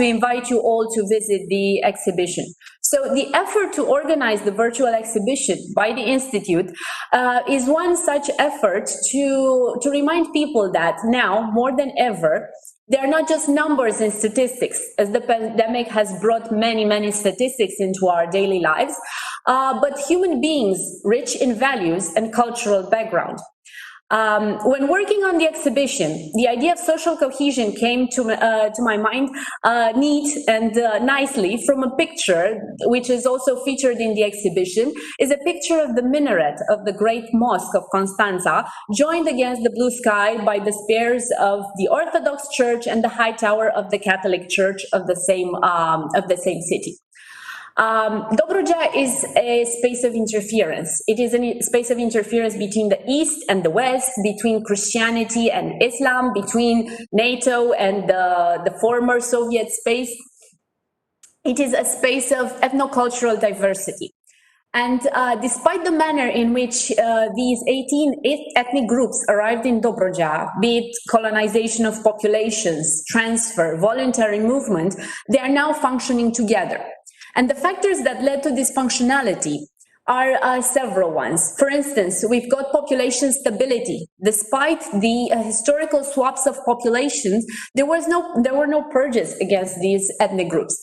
S5: invite you all to visit the exhibition. So the effort to organize the virtual exhibition by the Institute is one such effort to remind people that now, more than ever, they are not just numbers and statistics, as the pandemic has brought many, many statistics into our daily lives, but human beings rich in values and cultural background. When working on the exhibition, the idea of social cohesion came to my mind neat and nicely from a picture, which is also featured in the exhibition, is a picture of the minaret of the great mosque of Constanța, joined against the blue sky by the spires of the Orthodox Church and the high tower of the Catholic Church of the same city. Dobruja is a space of interference. It is a space of interference between the East and the West, between Christianity and Islam, between NATO and the former Soviet space. It is a space of ethnocultural diversity. And despite the manner in which these 18 ethnic groups arrived in Dobruja, be it colonization of populations, transfer, voluntary movement, they are now functioning together. And the factors that led to this functionality are several ones. For instance, we've got population stability. Despite the historical swaps of populations, there were no purges against these ethnic groups.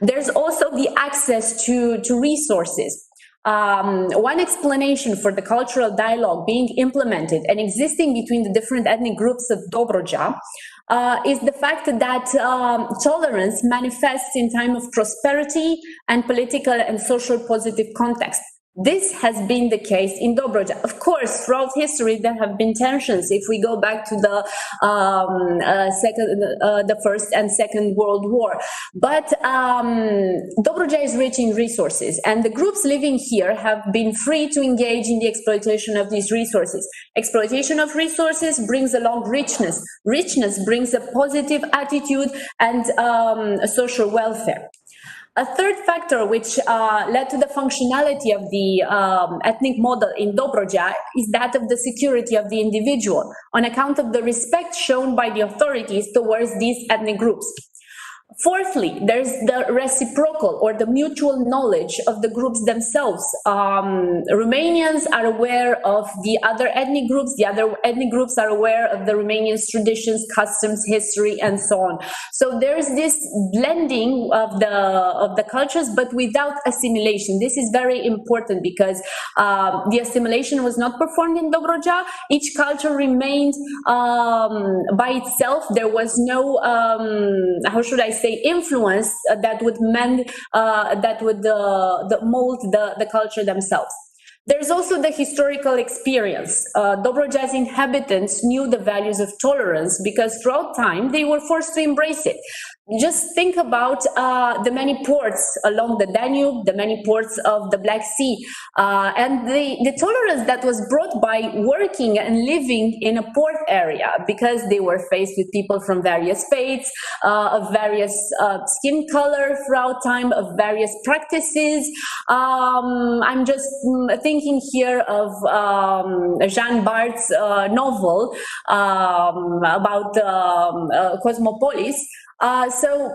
S5: There's also the access to resources. One explanation for the cultural dialogue being implemented and existing between the different ethnic groups of Dobruja is the fact that tolerance manifests in time of prosperity and political and social positive context. This has been the case in Dobruja. Of course, throughout history, there have been tensions. If we go back to the First and Second World War, but Dobruja is rich in resources, and the groups living here have been free to engage in the exploitation of these resources. Exploitation of resources brings along richness. Richness brings a positive attitude and social welfare. A third factor which led to the functionality of the ethnic model in Dobruja is that of the security of the individual, on account of the respect shown by the authorities towards these ethnic groups. Fourthly, there's the reciprocal or the mutual knowledge of the groups themselves. Romanians are aware of the other ethnic groups are aware of the Romanians' traditions, customs, history, and so on. So there's this blending of the cultures, but without assimilation. This is very important because the assimilation was not performed in Dobruja. Each culture remained by itself. There was no, how should I say, influence that would mold the culture themselves. There's also the historical experience. Dobruja's inhabitants knew the values of tolerance because throughout time they were forced to embrace it. Just think about the many ports along the Danube, the many ports of the Black Sea, and the tolerance that was brought by working and living in a port area, because they were faced with people from various faiths, of various skin color throughout time, of various practices. I'm just thinking here of Jean Barthes' novel about Cosmopolis. So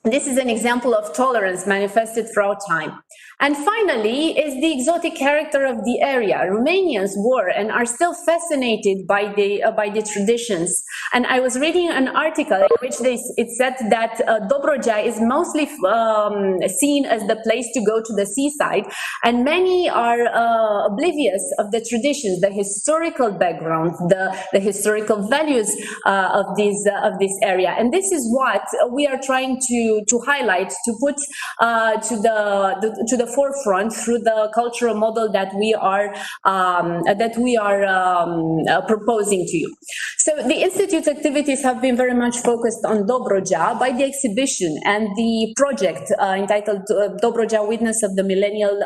S5: this is an example of tolerance manifested throughout time. And finally is the exotic character of the area. Romanians were and are still fascinated by the traditions. And I was reading an article in which it said that Dobrogea is mostly seen as the place to go to the seaside, and many are oblivious of the traditions, the historical background, the historical values of this area. And this is what we are trying to highlight, to put to the forefront through the cultural model that we are proposing to you. So the Institute's activities have been very much focused on Dobrogea by the exhibition and the project entitled Dobrogea, Witness of the Millennial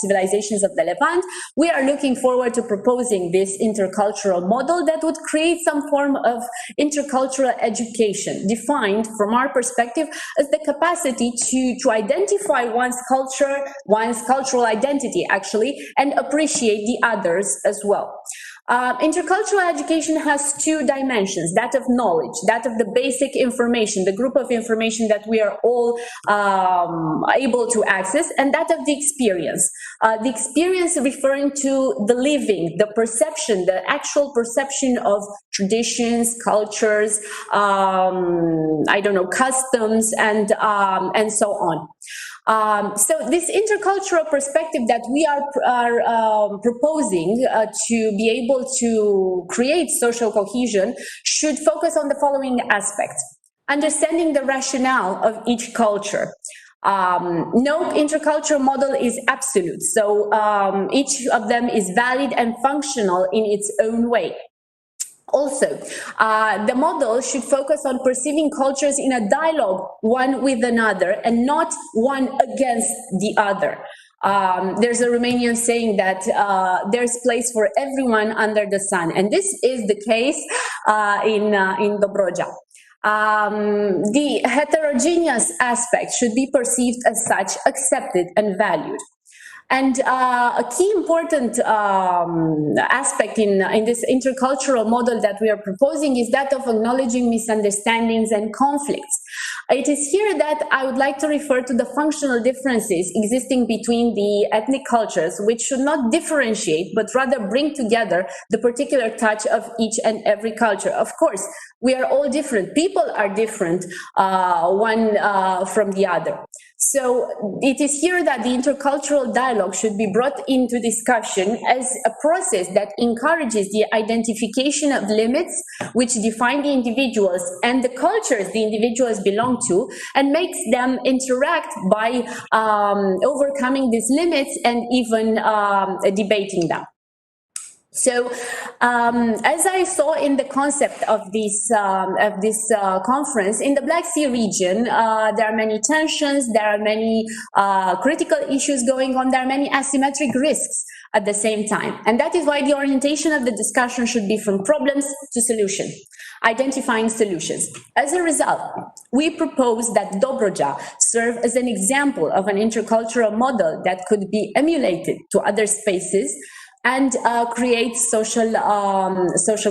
S5: Civilizations of the Levant. We are looking forward to proposing this intercultural model that would create some form of intercultural education, defined from our perspective as the capacity to identify one's culture, one's cultural identity actually, and appreciate the others as well. Intercultural education has two dimensions, that of knowledge, that of the basic information, the group of information that we are all able to access, and that of the experience. The experience referring to the living, the perception, the actual perception of traditions, cultures, customs, and so on. So this intercultural perspective that we are proposing to be able to create social cohesion should focus on the following aspects: understanding the rationale of each culture. No intercultural model is absolute, so each of them is valid and functional in its own way. Also, the model should focus on perceiving cultures in a dialogue one with another and not one against the other. There's a Romanian saying that there's place for everyone under the sun, and this is the case in Dobrogea. The heterogeneous aspect should be perceived as such, accepted and valued. And a key important aspect in this intercultural model that we are proposing is that of acknowledging misunderstandings and conflicts. It is here that I would like to refer to the functional differences existing between the ethnic cultures, which should not differentiate, but rather bring together the particular touch of each and every culture. Of course, we are all different. People are different one from the other. So it is here that the intercultural dialogue should be brought into discussion as a process that encourages the identification of limits which define the individuals and the cultures the individuals belong to, and makes them interact by overcoming these limits and even debating them. So, as I saw in the concept of this conference, in the Black Sea region, there are many tensions, there are many critical issues going on, there are many asymmetric risks at the same time. And that is why the orientation of the discussion should be from problems to solution, identifying solutions. As a result, we propose that Dobrogea serve as an example of an intercultural model that could be emulated to other spaces and create social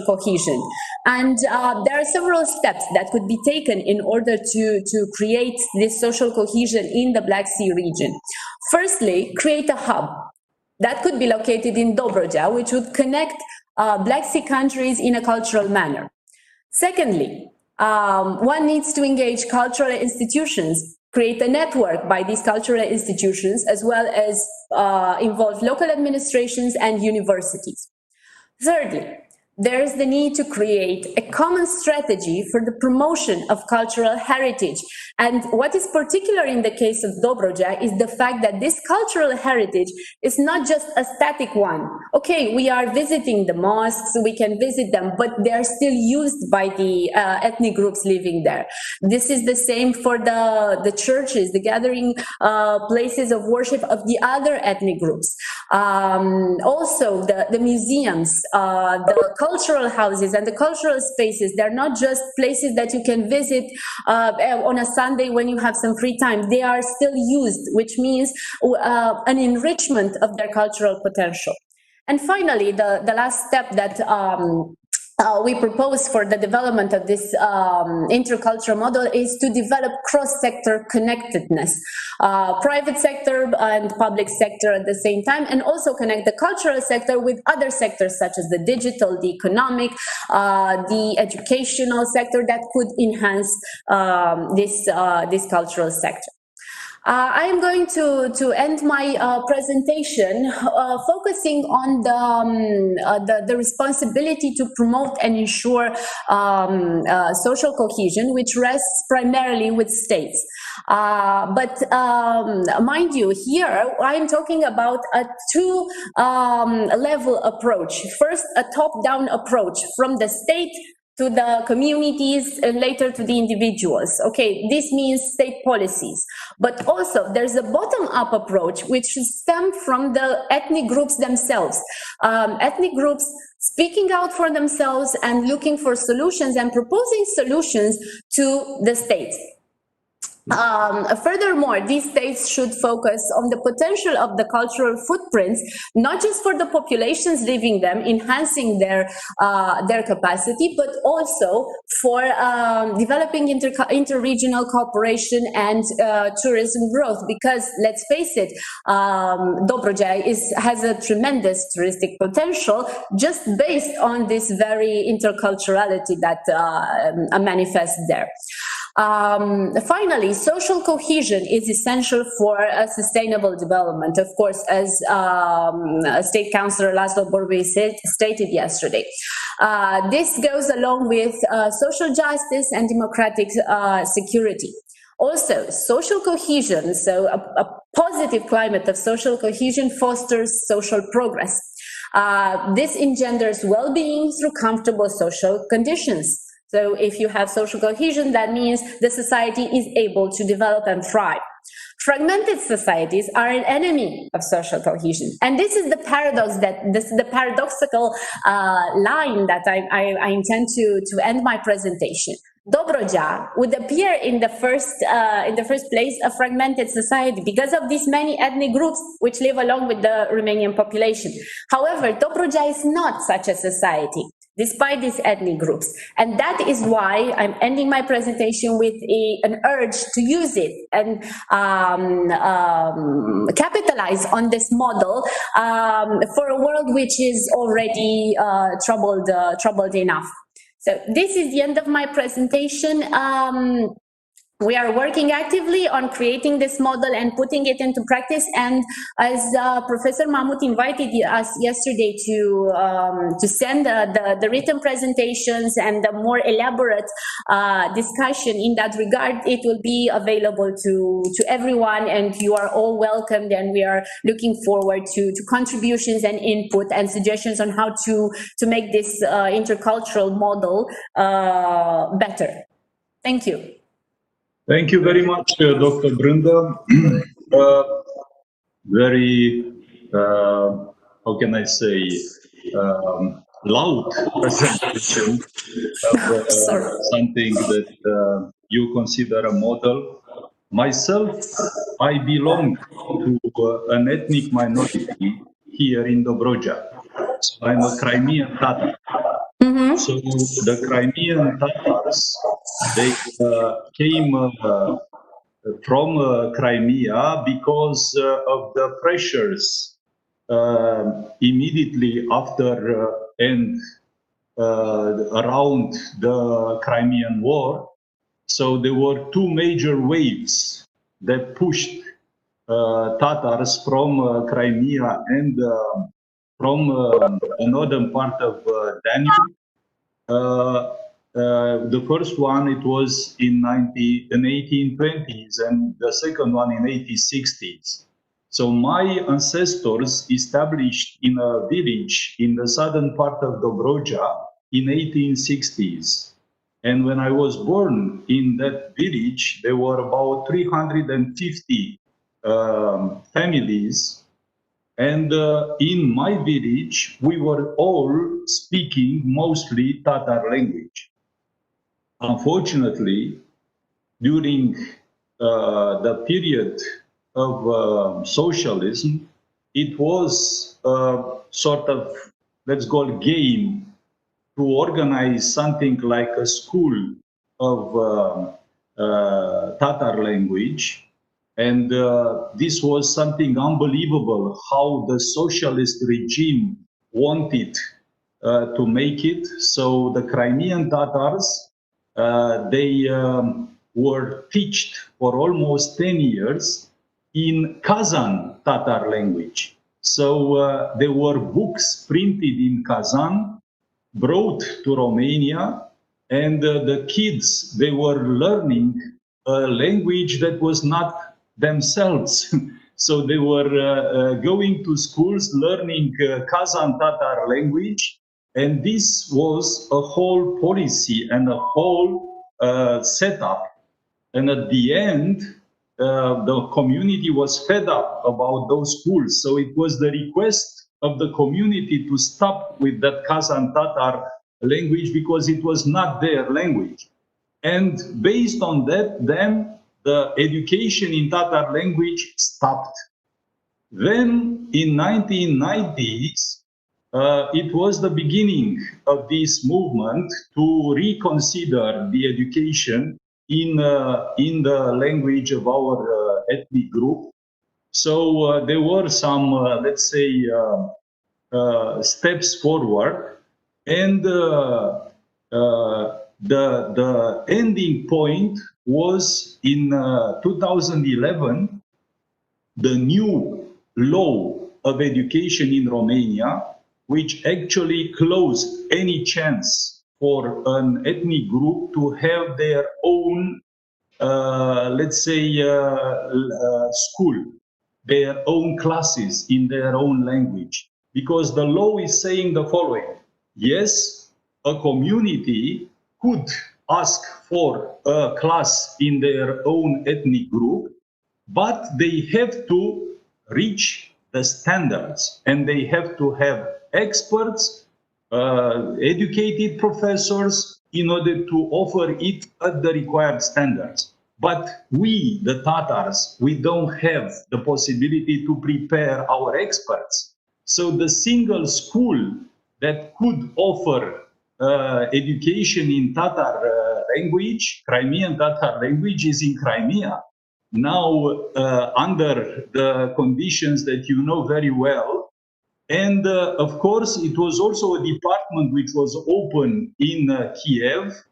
S5: cohesion. And there are several steps that could be taken in order to create this social cohesion in the Black Sea region. Firstly, create a hub that could be located in Dobrogea, which would connect Black Sea countries in a cultural manner. Secondly, one needs to engage cultural institutions, create a network by these cultural institutions, as well as involve local administrations and universities. Thirdly, there is the need to create a common strategy for the promotion of cultural heritage. And what is particular in the case of Dobrogea is the fact that this cultural heritage is not just a static one. Okay, we are visiting the mosques, we can visit them, but they are still used by the ethnic groups living there. This is the same for the churches, the gathering places of worship of the other ethnic groups. Also, the museums, the cultural houses and the cultural spaces, they're not just places that you can visit on a Sunday when you have some free time. They are still used, which means an enrichment of their cultural potential. And finally, the last step that we propose for the development of this intercultural model is to develop cross-sector connectedness, private sector and public sector at the same time, and also connect the cultural sector with other sectors such as the digital, the economic, the educational sector that could enhance this cultural sector. I am going to end my presentation focusing on the responsibility to promote and ensure social cohesion, which rests primarily with states. But mind you, here I am talking about a two-level approach. First, a top-down approach from the state to the communities and later to the individuals. Okay, this means state policies. But also there's a bottom-up approach which stems from the ethnic groups themselves. Ethnic groups speaking out for themselves and looking for solutions and proposing solutions to the state. Furthermore, these states should focus on the potential of the cultural footprints, not just for the populations living them, enhancing their capacity, but also for developing interregional cooperation and tourism growth. Because let's face it, Dobroja has a tremendous touristic potential just based on this very interculturality that manifests there. Finally, social cohesion is essential for a sustainable development, of course, as State Councillor Laszlo Borbély stated yesterday. This goes along with social justice and democratic security. Also, social cohesion, so a positive climate of social cohesion fosters social progress. This engenders well-being through comfortable social conditions. So if you have social cohesion, that means the society is able to develop and thrive. Fragmented societies are an enemy of social cohesion. And this is the paradox this is the paradoxical line that I intend to end my presentation. Dobroja would appear in the first place a fragmented society because of these many ethnic groups which live along with the Romanian population. However, Dobroja is not such a society, despite these ethnic groups. And that is why I'm ending my presentation with an urge to use it and capitalize on this model for a world which is already troubled enough. So this is the end of my presentation. We are working actively on creating this model and putting it into practice. And as Professor Mahmut invited us yesterday to send the written presentations and the more elaborate discussion in that regard, it will be available to everyone, and you are all welcomed. And we are looking forward to contributions and input and suggestions on how to make this intercultural model better. Thank you.
S1: Thank you very much, Dr. Brânda. Very, how can I say, loud presentation of something that you consider a model. Myself, I belong to an ethnic minority here in Dobroja. So I'm a Crimean Tatar. So the Crimean Tatars, they came from Crimea because of the pressures immediately after and around the Crimean War. So there were two major waves that pushed Tatars from Crimea and from the northern part of Danube. The first one, it was in 1820s, and the second one in 1860s. So my ancestors established in a village in the southern part of Dobroja in 1860s. And when I was born in that village, there were about 350 families. And in my village, we were all speaking mostly Tatar language. Unfortunately, during the period of socialism, it was sort of, let's call, game to organize something like a school of Tatar language. And this was something unbelievable, how the socialist regime wanted to make it. So the Crimean Tatars, they were taught for almost 10 years in Kazan Tatar language. So there were books printed in Kazan, brought to Romania, and the kids, they were learning a language that was not themselves. So they were going to schools learning Kazan Tatar language, and this was a whole policy and a whole setup. And at the end, the community was fed up about those schools. So it was the request of the community to stop with that Kazan Tatar language because it was not their language. And based on that, then the education in Tatar language stopped. Then in 1990s, it was the beginning of this movement to reconsider the education in the language of our ethnic group. So there were some, let's say, steps forward, and the ending point was in 2011, the new law of education in Romania, which actually closed any chance for an ethnic group to have their own, let's say, school, their own classes in their own language. Because the law is saying the following: yes, a community could ask for a class in their own ethnic group, but they have to reach the standards, and they have to have experts, educated professors, in order to offer it at the required standards. But we, the Tatars, we don't have the possibility to prepare our experts. So the single school that could offer education in Tatar language, Crimean Tatar language, is in Crimea. Now, under the conditions that you know very well. And of course, it was also a department which was open in Kiev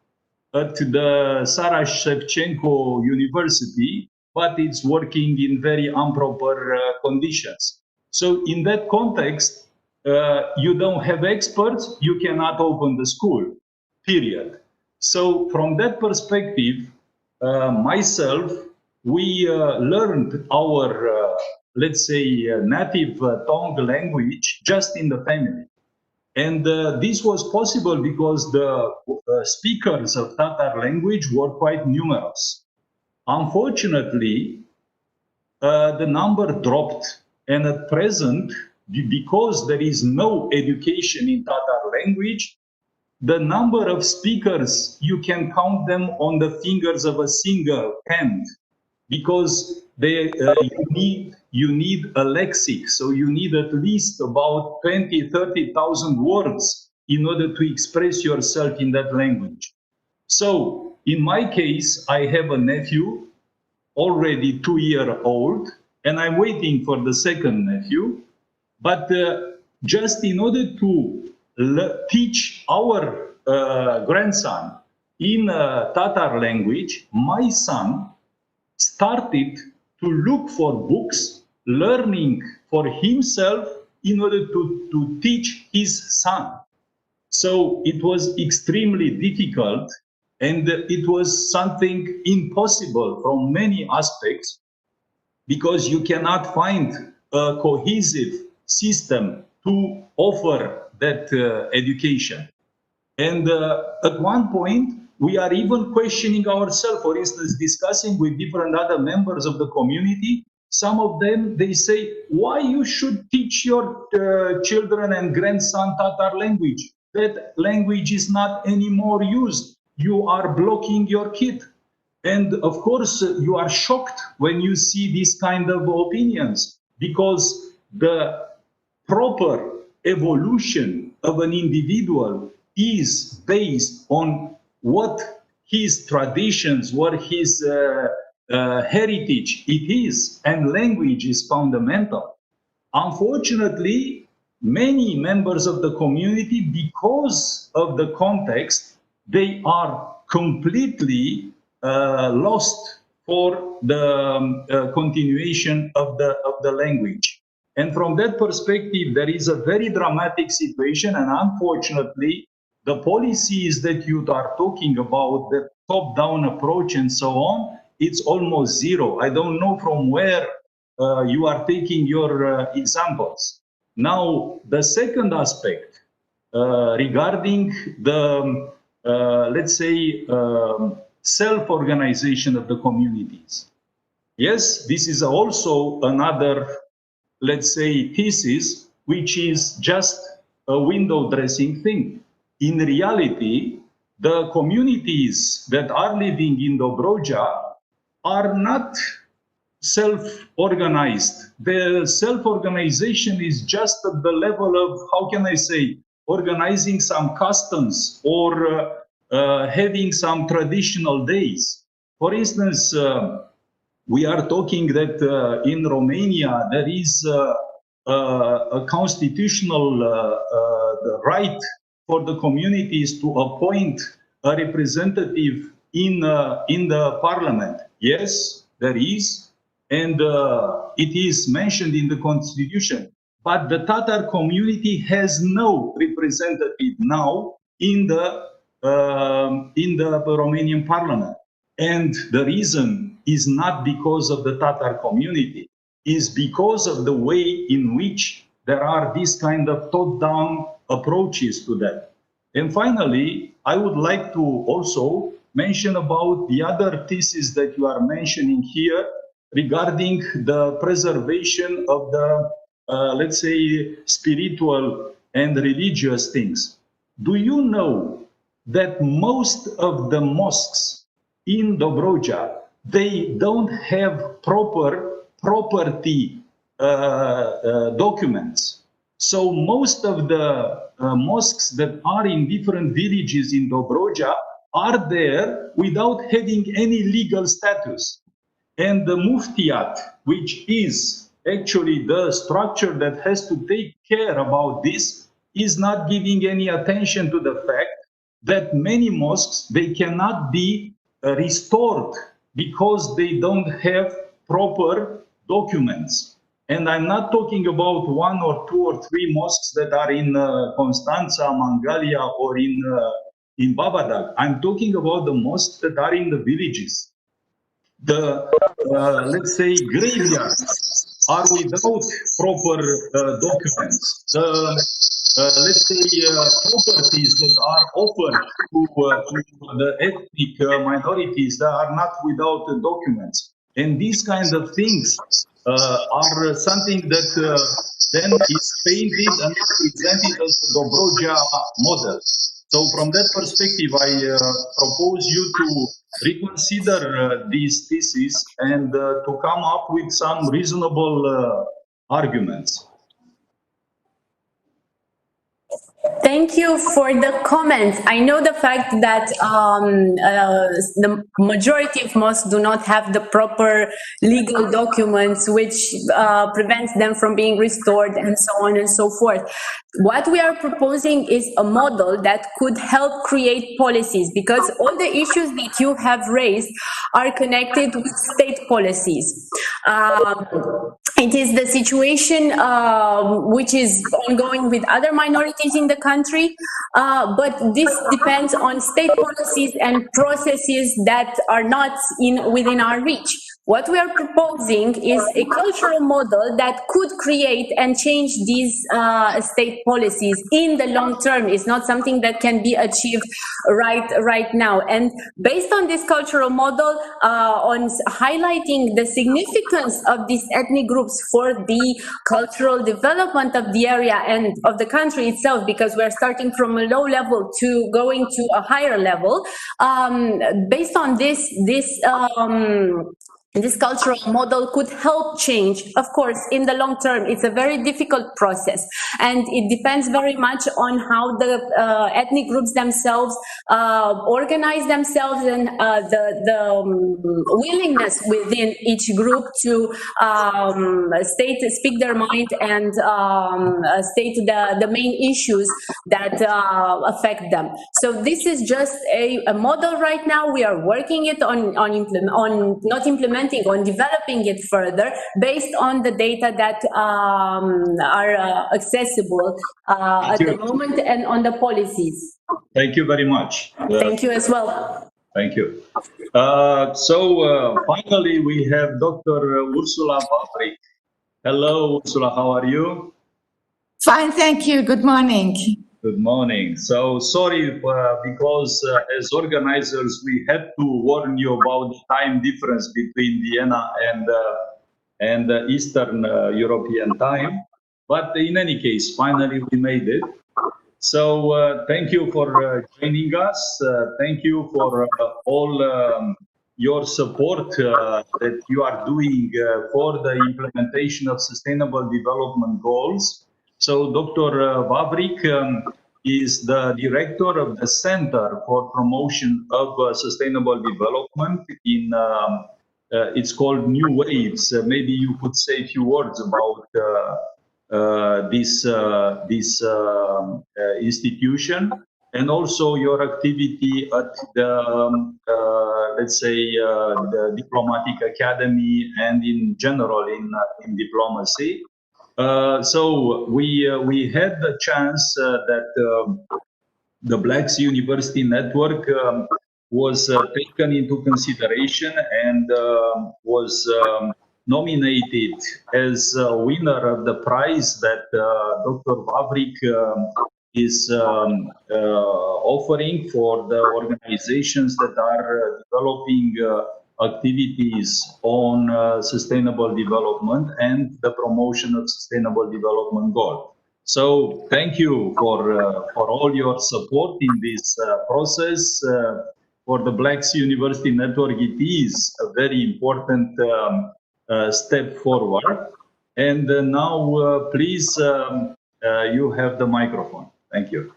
S1: at the Sarash Shevchenko University, but it's working in very improper conditions. So in that context, you don't have experts, you cannot open the school, period. So from that perspective, myself, we learned our, let's say, native tongue language just in the family. And this was possible because the speakers of Tatar language were quite numerous. Unfortunately, the number dropped. And at present, because there is no education in Tatar language, the number of speakers, you can count them on the fingers of a single hand, because you need a lexic, so you need at least about 20,000-30,000 words in order to express yourself in that language. So in my case, I have a nephew, already 2-year-old, and I'm waiting for the second nephew. But just in order to teach our grandson in Tatar language, my son started to look for books, learning for himself in order to teach his son. So it was extremely difficult, and it was something impossible from many aspects, because you cannot find a cohesive system to offer that education. And at one point, we are even questioning ourselves, for instance, discussing with different other members of the community. Some of them, they say, why you should teach your children and grandson Tatar language? That language is not anymore used. You are blocking your kid. And of course, you are shocked when you see these kind of opinions, because the proper evolution of an individual is based on what his traditions, what his heritage it is, and language is fundamental. Unfortunately, many members of the community, because of the context, they are completely lost for the continuation of the language. And from that perspective, there is a very dramatic situation, and unfortunately, the policies that you are talking about, the top-down approach and so on, it's almost zero. I don't know from where you are taking your examples. Now, the second aspect regarding the, let's say, self-organization of the communities. Yes, this is also another, let's say, thesis, which is just a window dressing thing. In reality, the communities that are living in Dobroja are not self-organized. The self-organization is just at the level of, how can I say, organizing some customs or having some traditional days. For instance, we are talking that in Romania there is a constitutional right for the communities to appoint a representative in the parliament. Yes, there is, and it is mentioned in the constitution. But the Tatar community has no representative now in the Romanian parliament. And the reason is not because of the Tatar community, is because of the way in which there are these kind of top-down approaches to that. And finally, I would like to also mention about the other thesis that you are mentioning here regarding the preservation of the, let's say, spiritual and religious things. Do you know that most of the mosques in Dobroja, they don't have proper property documents? So most of the mosques that are in different villages in Dobroja are there without having any legal status. And the Muftiat, which is actually the structure that has to take care about this, is not giving any attention to the fact that many mosques, they cannot be restored because they don't have proper documents. And I'm not talking about one or two or three mosques that are in Constanța, Mangalia, or in Babadag. I'm talking about the mosques that are in the villages. The, let's say, graveyards are without proper documents. The, let's say, properties that are offered to the ethnic minorities that are not without documents. And these kind of things are something that then is painted and presented as the Dobroja model. So from that perspective, I propose you to reconsider these theses and to come up with some reasonable arguments.
S5: Thank you for the comments. I know the fact that the majority of mosques do not have the proper legal documents, which prevents them from being restored and so on and so forth. What we are proposing is a model that could help create policies, because all the issues that you have raised are connected with state policies. It is the situation which is ongoing with other minorities in the country, but this depends on state policies and processes that are not within our reach. What we are proposing is a cultural model that could create and change these state policies in the long term. It's not something that can be achieved right now. And based on this cultural model, on highlighting the significance of these ethnic groups for the cultural development of the area and of the country itself, because we're starting from a low level to going to a higher level, based on this this cultural model could help change. Of course, in the long term, it's a very difficult process, and it depends very much on how the ethnic groups themselves organize themselves, and the willingness within each group to speak their mind and state the main issues that affect them. So this is just a model right now. We are working it on developing it further based on the data that are accessible at the moment and on the policies.
S1: Thank you very much.
S5: Thank you as well.
S1: Thank you. Finally, we have Dr. Ursula Vavrik. Hello, Ursula, how are you?
S6: Fine, thank you. Good morning.
S1: Good morning. So sorry, because as organizers, we had to warn you about the time difference between Vienna and Eastern European time. But in any case, finally we made it. So thank you for joining us. Thank you for all your support that you are doing for the implementation of Sustainable Development Goals. So Dr. Vavrik is the director of the Center for Promotion of Sustainable Development in, it's called New Waves. Maybe you could say a few words about this institution, and also your activity at the, let's say, the Diplomatic Academy and in general in diplomacy. So we had the chance that the Black Sea University Network was taken into consideration and was nominated as a winner of the prize that Dr. Vavrik is offering for the organizations that are developing activities on sustainable development and the promotion of sustainable development goals. So thank you for all your support in this process. For the Black Sea University Network, it is a very important step forward. And now, please, you have the microphone. Thank you.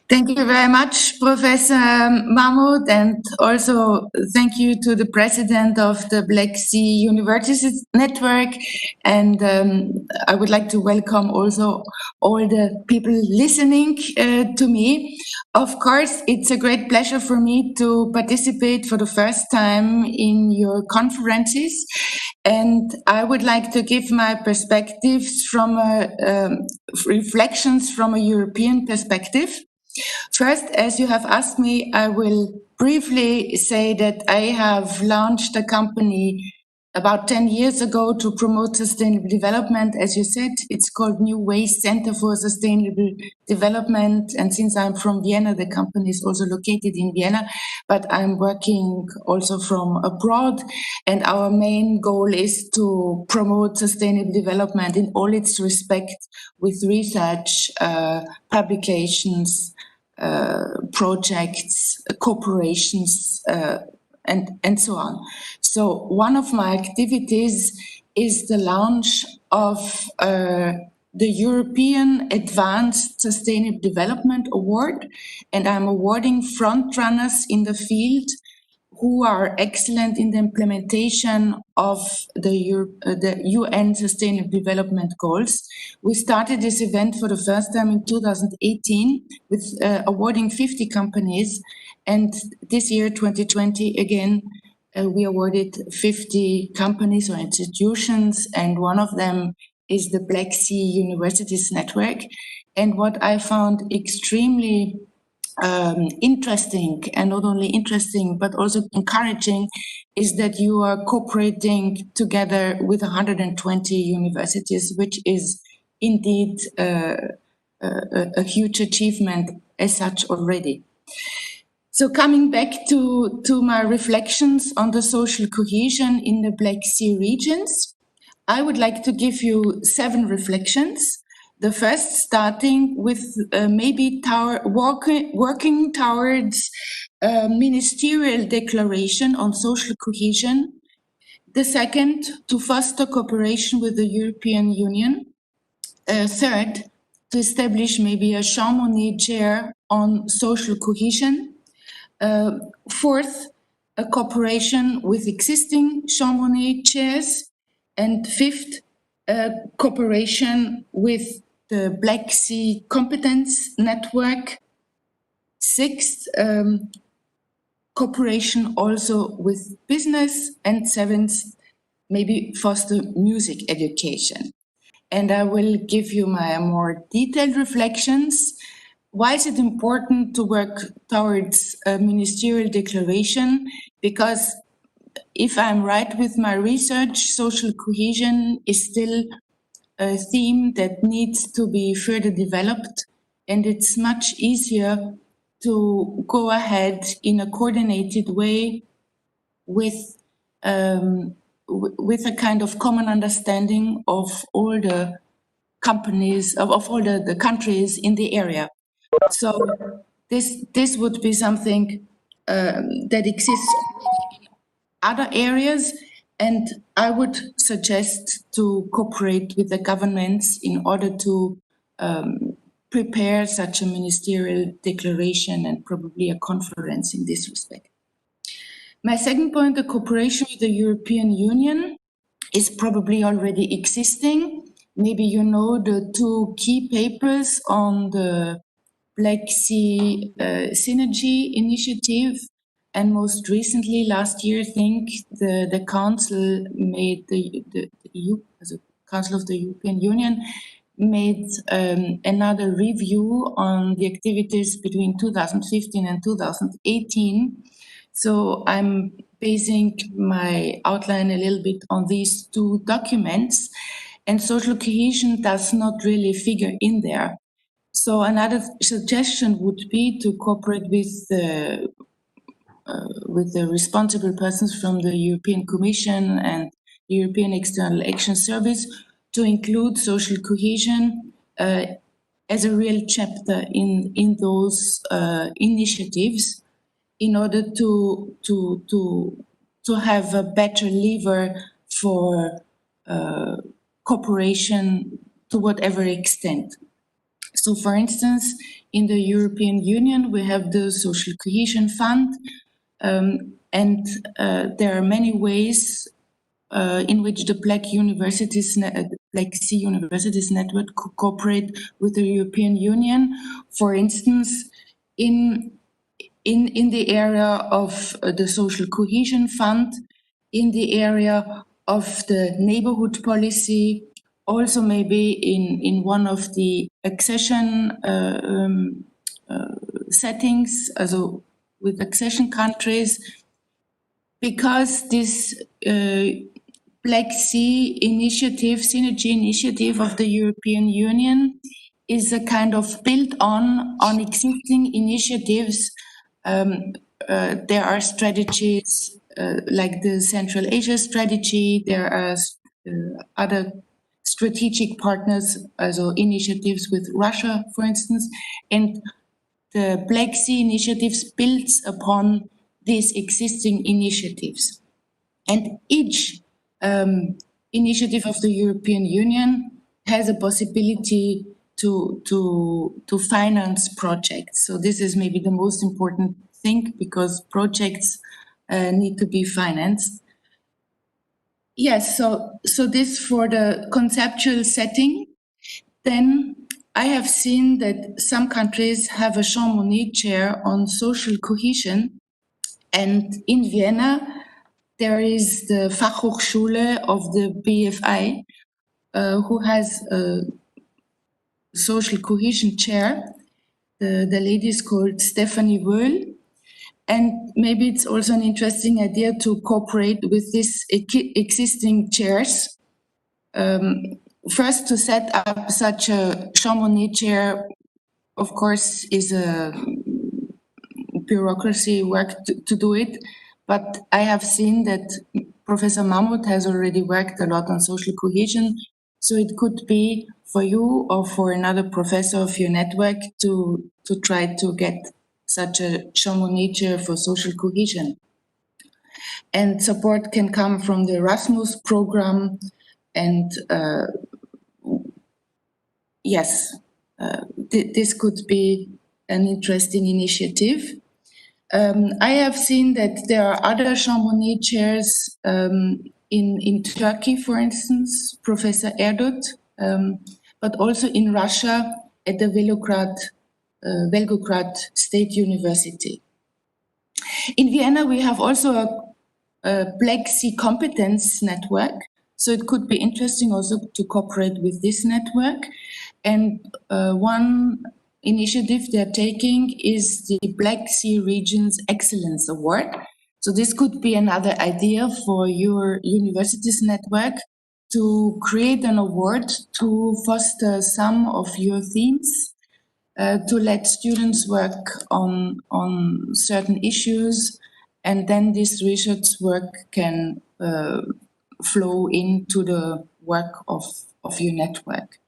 S6: Thank you very much, Professor Mahmoud, and also thank you to the president of the Black Sea University Network. And I would like to welcome also all the people listening to me. Of course, it's a great pleasure for me to participate for the first time in your conferences. And I would like to give my perspectives from reflections from a European perspective. First, as you have asked me, I will briefly say that I have launched a company about 10 years ago to promote sustainable development. As you said, it's called New Ways Center for Sustainable Development. And since I'm from Vienna, the company is also located in Vienna, but I'm working also from abroad. And our main goal is to promote sustainable development in all its respect with research, publications, projects, corporations, and so on. So one of my activities is the launch of the European Advanced Sustainable Development Award, and I'm awarding frontrunners in the field who are excellent in the implementation of the UN Sustainable Development Goals. We started this event for the first time in 2018 with awarding 50 companies. And this year, 2020, again, we awarded 50 companies or institutions, and one of them is the Black Sea Universities Network. And what I found extremely interesting, and not only interesting, but also encouraging, is that you are cooperating together with 120 universities, which is indeed a huge achievement as such already. So coming back to my reflections on the social cohesion in the Black Sea regions, I would like to give you 7 reflections. The first starting with maybe working towards a ministerial declaration on social cohesion The second, to foster cooperation with the European Union. Third, to establish maybe a Jean Monnet chair on social cohesion. Fourth, a cooperation with existing Jean Monnet chairs. And fifth, cooperation with the Black Sea Competence Network. Sixth, cooperation also with business. And seventh, maybe foster music education. And I will give you my more detailed reflections. Why is it important to work towards a ministerial declaration? Because if I'm right with my research, social cohesion is still a theme that needs to be further developed, and it's much easier to go ahead in a coordinated way with with a kind of common understanding of all the companies, of all the countries in the area. So this would be something that exists in other areas, and I would suggest to cooperate with the governments in order to prepare such a ministerial declaration and probably a conference in this respect. My second point, the cooperation with the European Union is probably already existing. Maybe you know the two key papers on the Black Sea Synergy Initiative. And most recently, last year, I think the Council made the EU, as a Council of the European Union, made another review on the activities between 2015 and 2018. So I'm basing my outline a little bit on these two documents, and social cohesion does not really figure in there. So another suggestion would be to cooperate with the responsible persons from the European Commission and the European External Action Service to include social cohesion as a real chapter in those initiatives, in order to have a better lever for cooperation to whatever extent. So, for instance, in the European Union, we have the Social Cohesion Fund, and there are many ways in which the Black Sea Universities Network cooperate with the European Union. For instance, in the area of the Social Cohesion Fund, in the area of the neighborhood policy, also maybe in one of the accession settings, also with accession countries, because this Black Sea initiative, synergy initiative of the European Union is a kind of built on existing initiatives. There are strategies like the Central Asia strategy. There are other strategic partners, also initiatives with Russia, for instance, and the Black Sea initiatives builds upon these existing initiatives. And each initiative of the European Union has a possibility to finance projects. So this is maybe the most important thing, because projects need to be financed. Yes, so this for the conceptual setting. Then I have seen that some countries have a Jean Monnet chair on social cohesion, and in Vienna there is the Fachhochschule of the BFI, who has a social cohesion chair. The lady is called Stephanie Wöhl. And maybe it's also an interesting idea to cooperate with these existing chairs. First, to set up such a Jean Monnet chair, of course, is a bureaucracy work to do it. But I have seen that Professor Mahmoud has already worked a lot on social cohesion. So it could be for you or for another professor of your network to try to get such a Jean Monnet chair for social cohesion. and support can come from the Erasmus program. And yes, this could be an interesting initiative. I have seen that there are other Chamonix chairs in Turkey, for instance, Professor Erdut, but also in Russia at the Volgograd State University. In Vienna, we have also a Black Sea competence network, so it could be interesting also to cooperate with this network. And one initiative they're taking is the Black Sea Region's Excellence Award. So this could be another idea for your university's network to create an award to foster some of your themes, to let students work on certain issues, and then this research work can flow into the work of your network.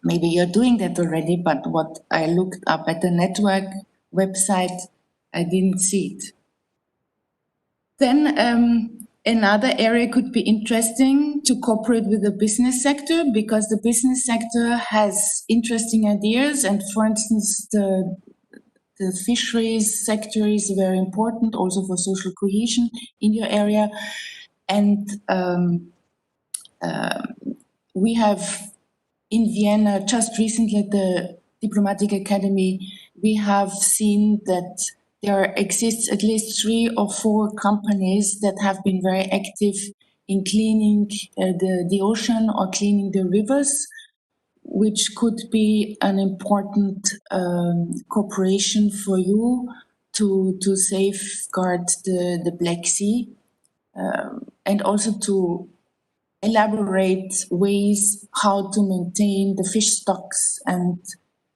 S6: Maybe you're doing that already, but what I looked up at the network website, I didn't see it. Then another area could be interesting to cooperate with the business sector, because the business sector has interesting ideas. And for instance, the fisheries sector is very important also for social cohesion in your area. And we have in Vienna, just recently at the Diplomatic Academy, we have seen that there exists at least 3 or 4 companies that have been very active in cleaning the ocean or cleaning the rivers, which could be an important cooperation for you to safeguard the Black Sea, and also to elaborate ways how to maintain the fish stocks. And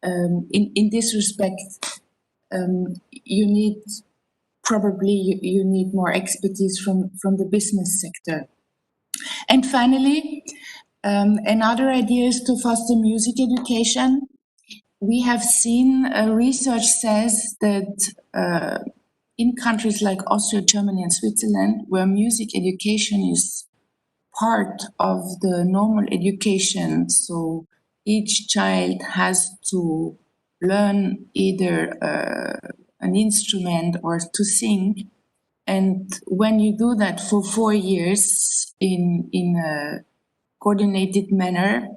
S6: in this respect, you need more expertise from the business sector. And finally, another idea is to foster music education. We have seen research says that in countries like Austria, Germany, and Switzerland, where music education is part of the normal education, so each child has to learn either an instrument or to sing. And when you do that for 4 years in a coordinated manner,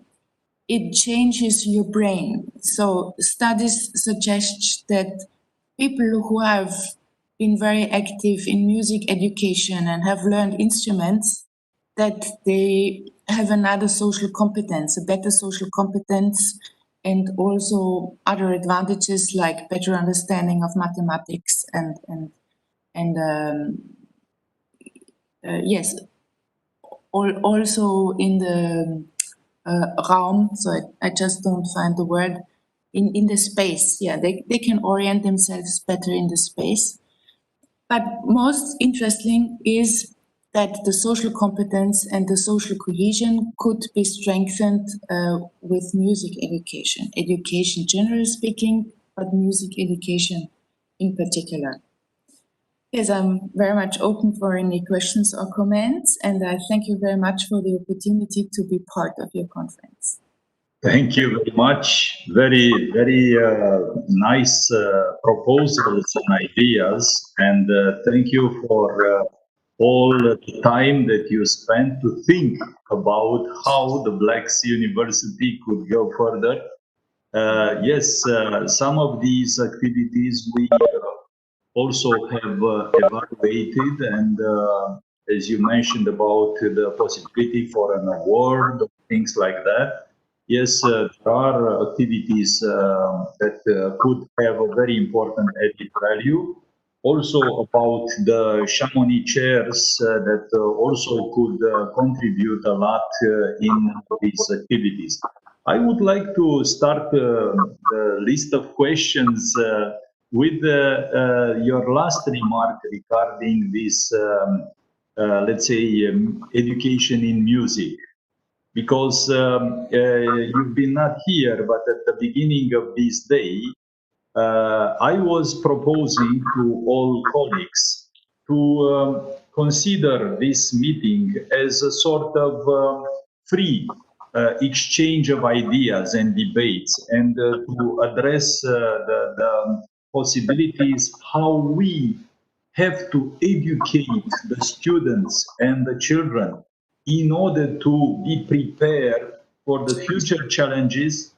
S6: it changes your brain. So studies suggest that people who have been very active in music education and have learned instruments, that they have another social competence, a better social competence, and also other advantages like better understanding of mathematics and yes, also in the Raum, so I just don't find the word, in the space. Yeah, they can orient themselves better in the space. But most interesting is that the social competence and the social cohesion could be strengthened with music education generally speaking, but music education in particular. Yes, I'm very much open for any questions or comments, and I thank you very much for the opportunity to be part of your conference.
S1: Thank you very much. Very, very nice proposals and ideas. And thank you for all the time that you spent to think about how the Black Sea University could go further. Yes, some of these activities we also have evaluated, and as you mentioned about the possibility for an award, things like that. Yes, there are activities that could have a very important added value. Also about the Chamonix chairs that also could contribute a lot in these activities. I would like to start the list of questions with your last remark regarding this, let's say, education in music. Because you've been not here, but at the beginning of this day, I was proposing to all colleagues to consider this meeting as a sort of free exchange of ideas and debates, and to address the possibilities how we have to educate the students and the children in order to be prepared for the future challenges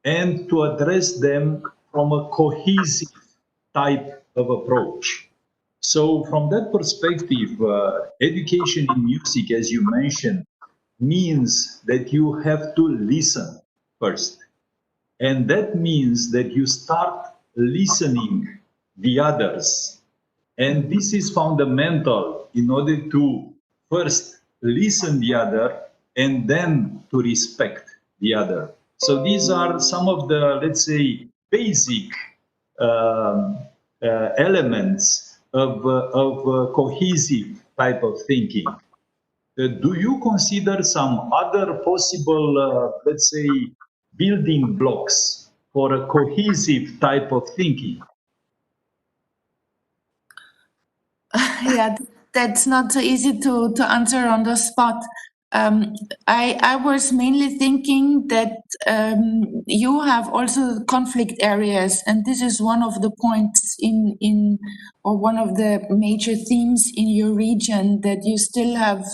S1: and to address them from a cohesive type of approach. So from that perspective, education in music, as you mentioned, means that you have to listen first. And that means that you start listening the others. And this is fundamental in order to first listen the other and then to respect the other. So these are some of the, let's say, basic elements of cohesive type of thinking. Do you consider some other possible, let's say, building blocks for a cohesive type of thinking?
S6: Yeah, that's not so easy to answer on the spot. I was mainly thinking that you have also conflict areas, and this is one of the points in or one of the major themes in your region, that you still have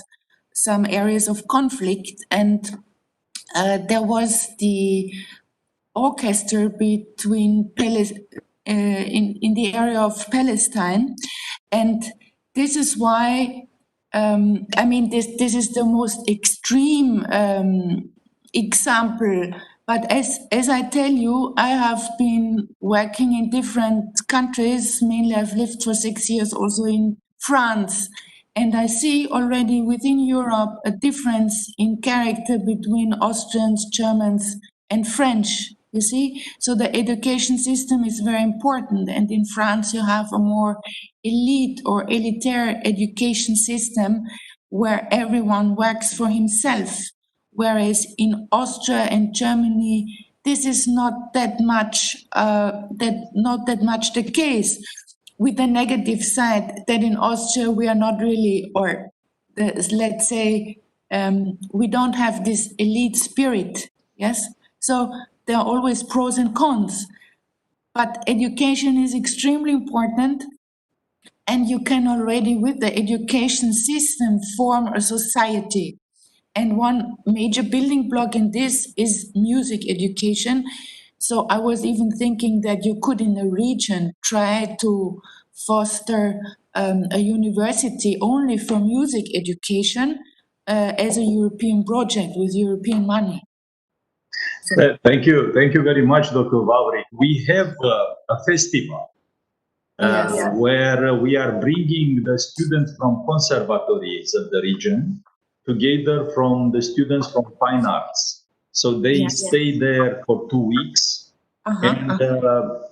S6: some areas of conflict. And there was the orchestra between in the area of Palestine, and this is why I mean this is the most extreme example. But as I tell you, I have been working in different countries. Mainly, I've lived for 6 years also in France. And I see already within Europe a difference in character between Austrians, Germans, and French. You see? So the education system is very important. And in France, you have a more elite or elitaire education system where everyone works for himself. Whereas in Austria and Germany, this is not that much the case. With the negative side, that in Austria we are not really, or let's say, we don't have this elite spirit. Yes, so there are always pros and cons, but education is extremely important, and you can already with the education system form a society. And one major building block in this is music education. So I was even thinking that you could, in a region, try to foster a university only for music education as a European project with European money.
S1: Thank you very much, Dr. Vavrik. We have a festival where we are bringing the students from conservatories of the region together from the students from fine arts. So they stay there for 2 weeks, and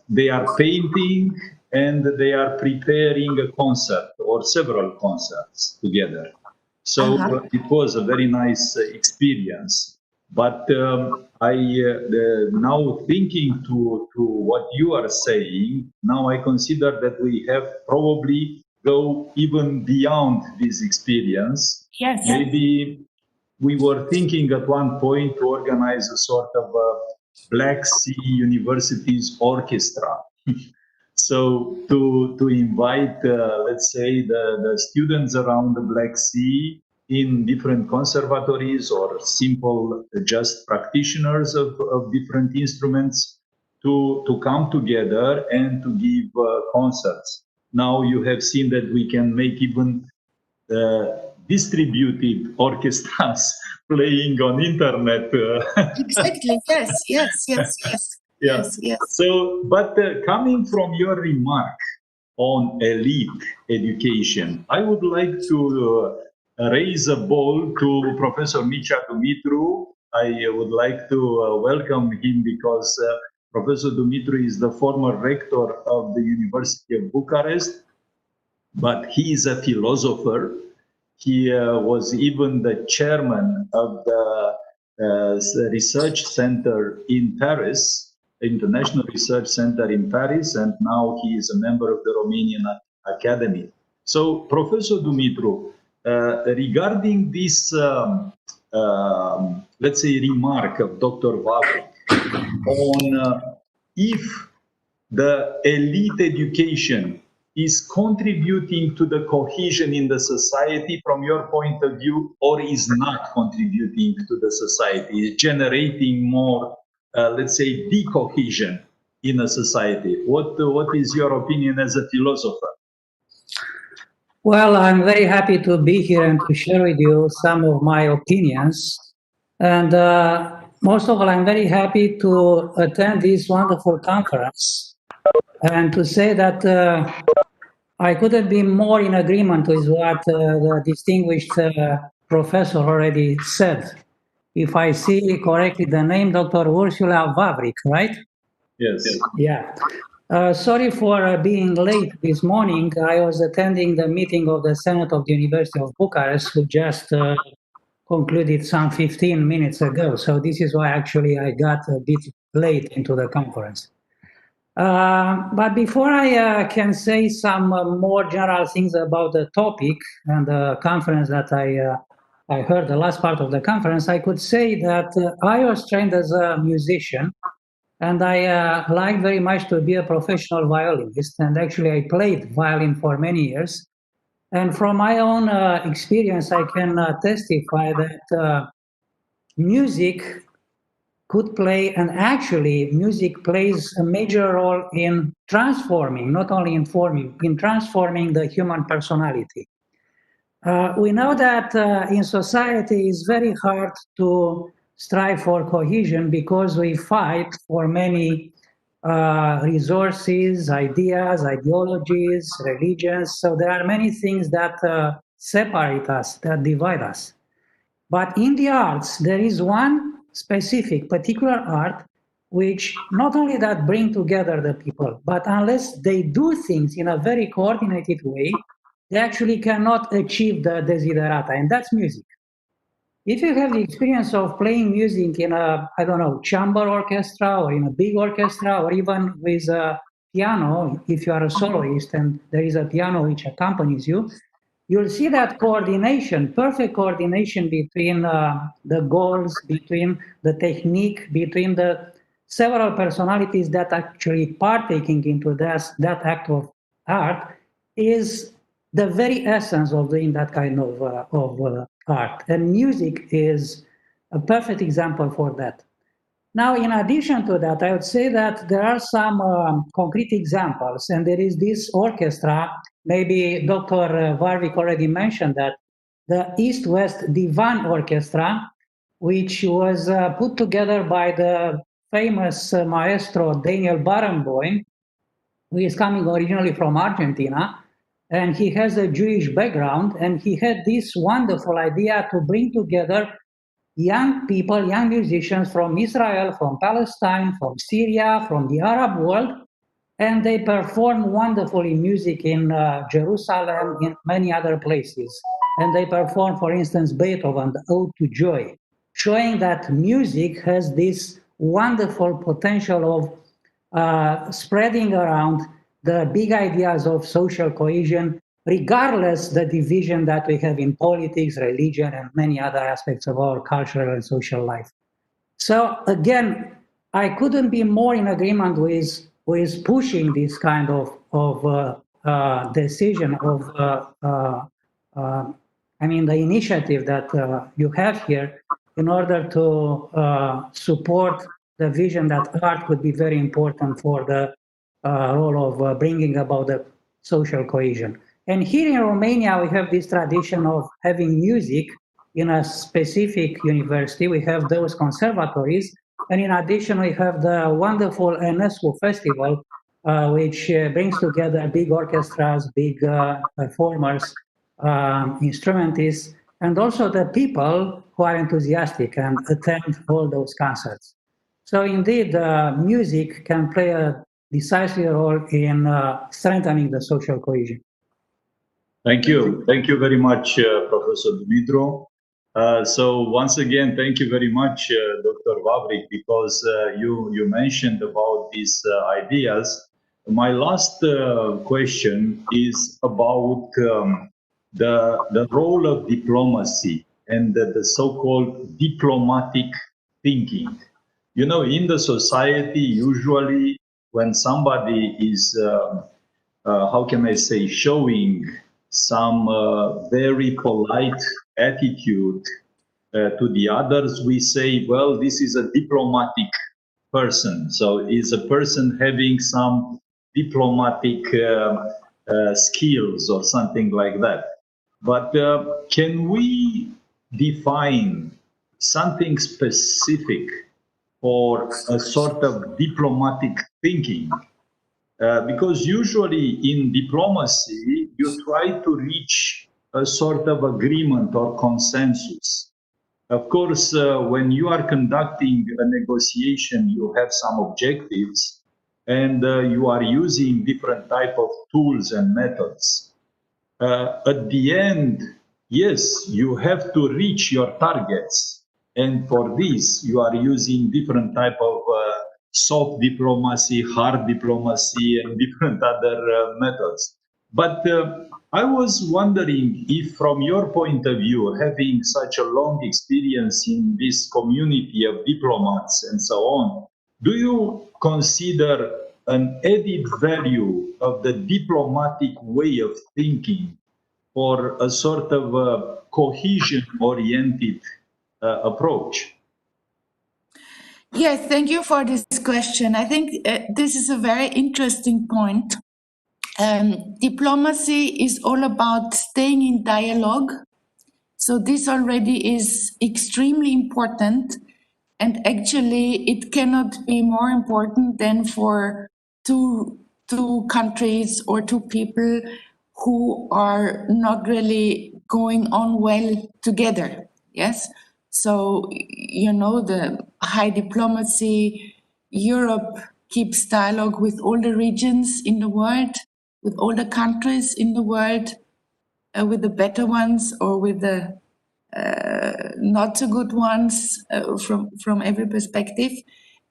S1: they are painting and they are preparing a concert or several concerts together. So it was a very nice experience. But I now thinking to what you are saying, now I consider that we have probably go even beyond this experience.
S6: Yes.
S1: Maybe we were thinking at one point to organize a sort of a Black Sea Universities orchestra. So to invite, let's say, the students around the Black Sea in different conservatories or simple just practitioners of different instruments to come together and to give concerts. Now you have seen that we can make even distributed orchestras playing on internet.
S6: Exactly. Yes. Yes.
S1: So, but coming from your remark on elite education, I would like to raise a ball to Professor Mircea Dumitru. I would like to welcome him because Professor Dumitru is the former rector of the University of Bucharest, but he is a philosopher. He was even the chairman of the research center in Paris, International Research Center in Paris, and now he is a member of the Romanian Academy. So, Professor Dumitru, regarding this, let's say, remark of Dr. Vavrik on if the elite education is contributing to the cohesion in the society from your point of view, or is not contributing to the society, is generating more, let's say, decohesion in a society. What is your opinion as a philosopher?
S7: Well, I'm very happy to be here and to share with you some of my opinions. And most of all, I'm very happy to attend this wonderful conference and to say that I couldn't be more in agreement with what the distinguished professor already said. If I see correctly the name, Dr. Ursula Vavrik, right?
S1: Yes.
S7: Yeah. Sorry for being late this morning. I was attending the meeting of the Senate of the University of Bucharest, who just concluded some 15 minutes ago. So this is why actually I got a bit late into the conference. But before I can say some more general things about the topic and the conference that I heard, the last part of the conference, I could say that I was trained as a musician, and I like very much to be a professional violinist. And actually, I played violin for many years. And from my own experience, I can testify that music could play, and actually music plays a major role in transforming, not only informing, in transforming the human personality. We know that in society it's very hard to strive for cohesion because we fight for many resources, ideas, ideologies, religions. So there are many things that separate us, that divide us. But in the arts, there is one specific, particular art, which not only that bring together the people, but unless they do things in a very coordinated way, they actually cannot achieve the desiderata, and that's music. If you have the experience of playing music in a, I don't know, chamber orchestra or in a big orchestra, or even with a piano, if you are a soloist and there is a piano which accompanies you, you'll see that coordination, perfect coordination between the goals, between the technique, between the several personalities that actually partaking into that act of art is the very essence of doing that kind of art. And music is a perfect example for that. Now, in addition to that, I would say that there are some concrete examples, and there is this orchestra. Maybe Dr. Varvik already mentioned that, the East-West Divan Orchestra, which was put together by the famous maestro Daniel Barenboim, who is coming originally from Argentina, and he has a Jewish background, and he had this wonderful idea to bring together young people, young musicians from Israel, from Palestine, from Syria, from the Arab world, and they perform wonderfully music in Jerusalem, in many other places. And they perform, for instance, Beethoven, the Ode to Joy, showing that music has this wonderful potential of spreading around the big ideas of social cohesion, regardless the division that we have in politics, religion, and many other aspects of our cultural and social life. So again, I couldn't be more in agreement with pushing this kind of decision of, I mean, the initiative that you have here in order to support the vision that art could be very important for the role of bringing about the social cohesion. And here in Romania, we have this tradition of having music in a specific university. We have those conservatories. And in addition, we have the wonderful UNESCO festival, which brings together big orchestras, big performers, instrumentists, and also the people who are enthusiastic and attend all those concerts. So indeed, music can play a decisive role in strengthening the social cohesion.
S1: Thank you. Thank you very much, Professor Dumitru. So once again, thank you very much, Dr. Vavrik, because you mentioned about these ideas. my last question is about the role of diplomacy and the so-called diplomatic thinking. You know, in the society, usually when somebody is, how can I say, showing some very polite attitude to the others, we say, well, this is a diplomatic person. So is a person having some diplomatic skills or something like that. But can we define something specific for a sort of diplomatic thinking? Because usually in diplomacy, you try to reach a sort of agreement or consensus. Of course, when you are conducting a negotiation, you have some objectives and you are using different type of tools and methods. At the end, yes, you have to reach your targets. And for this, you are using different type of soft diplomacy, hard diplomacy, and different other methods. But I was wondering if, from your point of view, having such a long experience in this community of diplomats and so on, do you consider an added value of the diplomatic way of thinking for a sort of cohesion-oriented approach?
S6: Yes, thank you for this question. I think this is a very interesting point. Diplomacy is all about staying in dialogue. So this already is extremely important. And actually, it cannot be more important than for two countries or two people who are not really going on well together. Yes. So, you know, the high diplomacy, Europe keeps dialogue with all the regions in the world, with all the countries in the world, with the better ones or with the not so good ones from every perspective.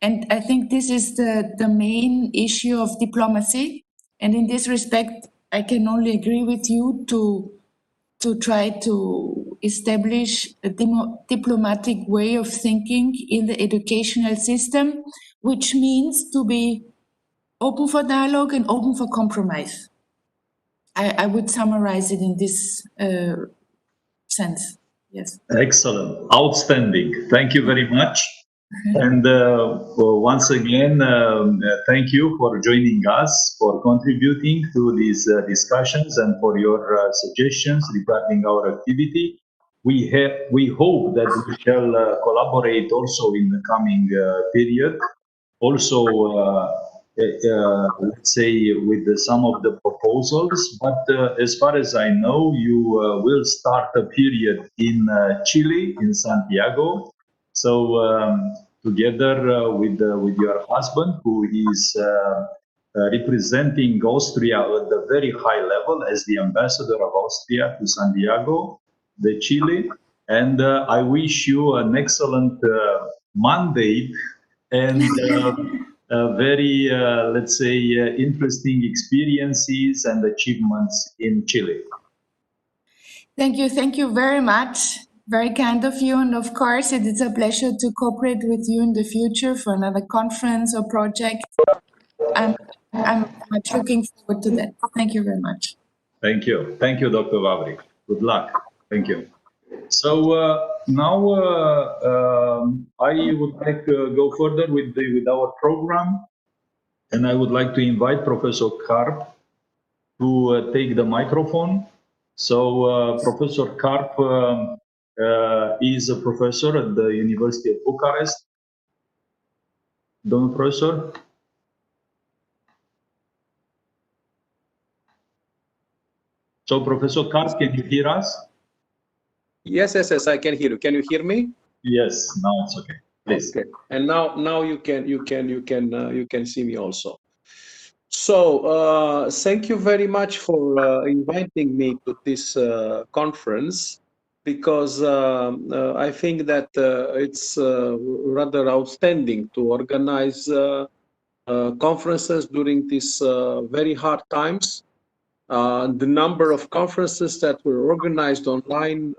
S6: And I think this is the main issue of diplomacy. And in this respect, I can only agree with you to try to establish a diplomatic way of thinking in the educational system, which means to be open for dialogue and open for compromise. I would summarize it in this sense. Yes.
S1: Excellent. Outstanding. Thank you very much. And well, once again, thank you for joining us, for contributing to these discussions and for your suggestions regarding our activity. We hope that we shall collaborate also in the coming period. Also, let's say with some of the proposals, but as far as I know, you will start a period in Chile, in Santiago. So together with your husband, who is representing Austria at the very high level as the ambassador of Austria to Santiago, the Chile. And I wish you an excellent mandate and very, let's say, interesting experiences and achievements in Chile.
S6: Thank you very much. Very kind of you, and of course, it is a pleasure to cooperate with you in the future for another conference or project. I'm much looking forward to that. Thank you very much.
S1: Thank you, Dr. Vavrik. Good luck. Thank you. So now I would like to go further with our program, and I would like to invite Professor Karp to take the microphone. So Professor Karp is a professor at the University of Bucharest. Domnul Professor? So Professor Karp, can you hear us?
S8: Yes, I can hear you. Can you hear me?
S1: Yes, now it's okay. Please.
S8: Okay. And now you can see me also. So thank you very much for inviting me to this conference, because I think that it's rather outstanding to organize conferences during these very hard times. The number of conferences that were organized online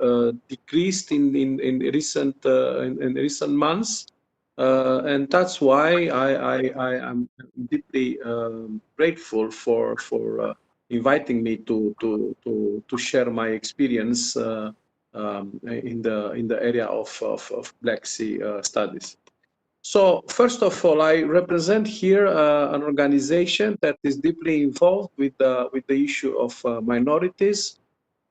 S8: decreased in recent months, and that's why I am deeply grateful for inviting me to share my experience in the area of Black Sea studies. So first of all, I represent here an organization that is deeply involved with the issue of minorities.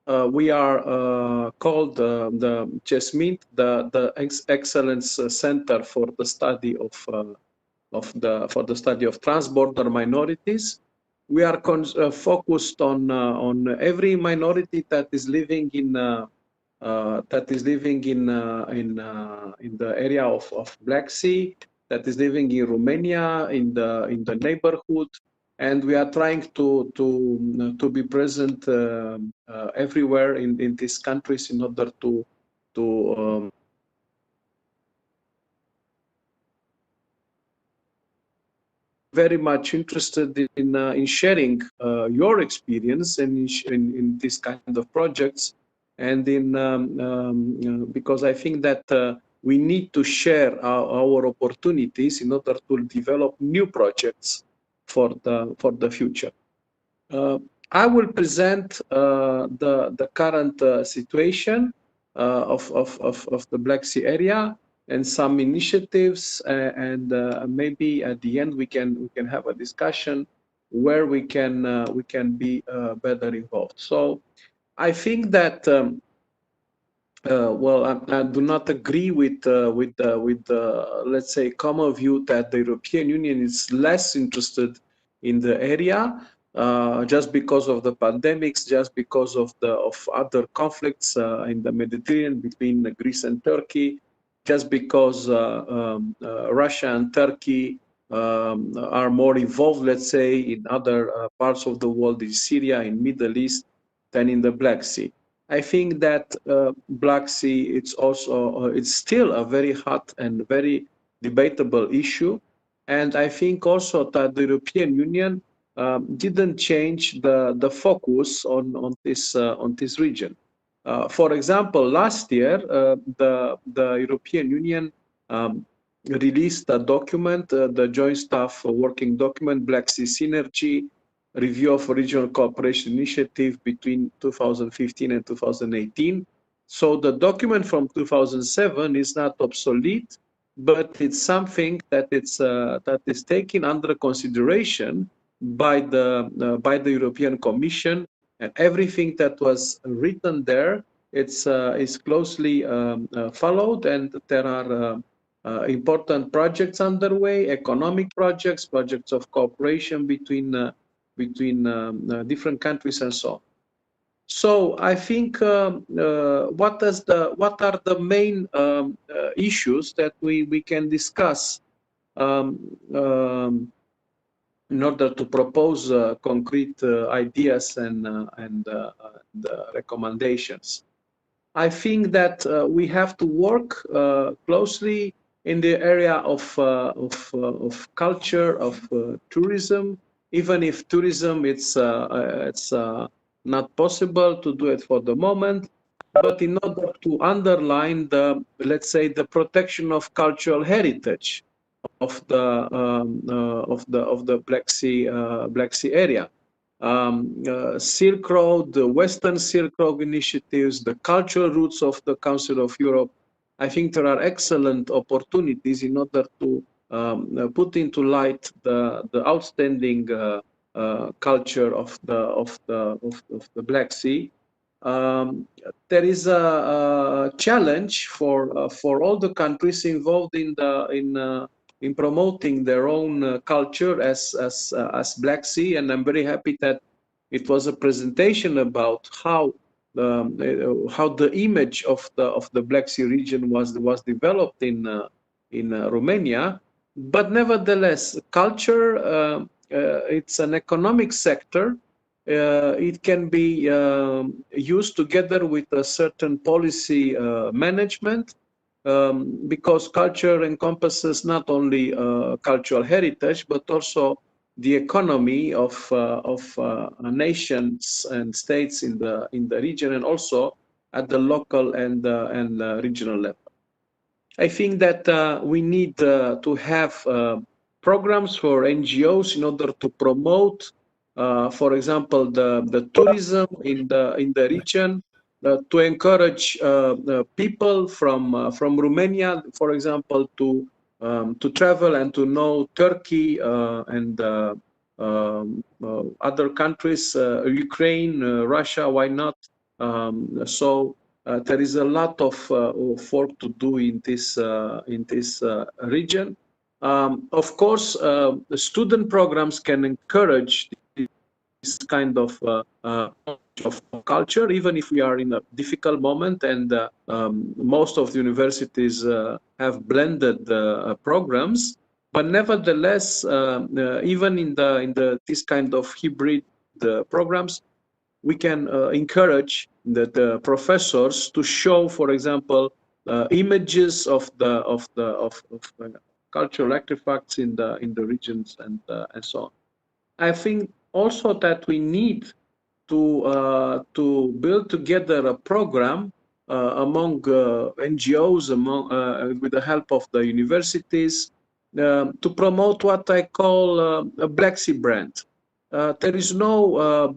S8: We are called the CESMINT, the Excellence Center for the study of transborder minorities. We are focused on every minority that is living in the area of Black Sea, that is living in Romania, in the neighborhood, and we are trying to be present everywhere in these countries in order to very much interested in sharing your experience in this kind of projects, and because I think that we need to share our opportunities in order to develop new projects for the future. I will present the current situation of the Black Sea area and some initiatives, and maybe at the end we can have a discussion where we can be better involved. So I think that well, I do not agree with let's say common view that the European Union is less interested in the area just because of the pandemics, just because of other conflicts in the Mediterranean between Greece and Turkey, just because Russia and Turkey are more involved, let's say, in other parts of the world, in Syria, in Middle East, than in the Black Sea. I think that Black Sea, it's still a very hot and very debatable issue, and I think also that the European Union didn't change the focus on this region. For example, last year the European Union released a document, the Joint Staff Working Document, Black Sea Synergy, Review of Regional Cooperation Initiative between 2015 and 2018. So the document from 2007 is not obsolete, but it's something that is taken under consideration by the European Commission, and everything that was written there is closely followed, and there are important projects underway, economic projects of cooperation between different countries and so on. So I think what are the main issues that we can discuss in order to propose concrete ideas and recommendations. I think that we have to work closely in the area of culture, of tourism. Even if tourism it's not possible to do it for the moment, but in order to underline let's say the protection of cultural heritage of the Black Sea area. Silk Road, the Western Silk Road initiatives, the cultural roots of the Council of Europe. I think there are excellent opportunities in order to put into light the outstanding culture of the Black Sea. There is a challenge for all the countries involved in promoting their own culture as Black Sea, and I'm very happy that it was a presentation about how the image of the Black Sea region was developed in Romania. But nevertheless, culture it's an economic sector. It can be used together with a certain policy management. because culture encompasses not only cultural heritage, but also the economy of nations and states in the region, and also at the local and regional level. I think that we need to have programs for NGOs in order to promote, for example, the tourism in the region, to encourage people from Romania, for example, to travel and to know Turkey and other countries, Ukraine, Russia, why not? So there is a lot of work to do in this region. Of course, the student programs can encourage this kind of culture, even if we are in a difficult moment, and most of the universities have blended programs. But nevertheless, even in this kind of hybrid programs, we can encourage the professors to show, for example, images of cultural artifacts in the regions and so on. I think also that we need to build together a program among NGOs, with the help of the universities, to promote what I call a Black Sea brand. There is no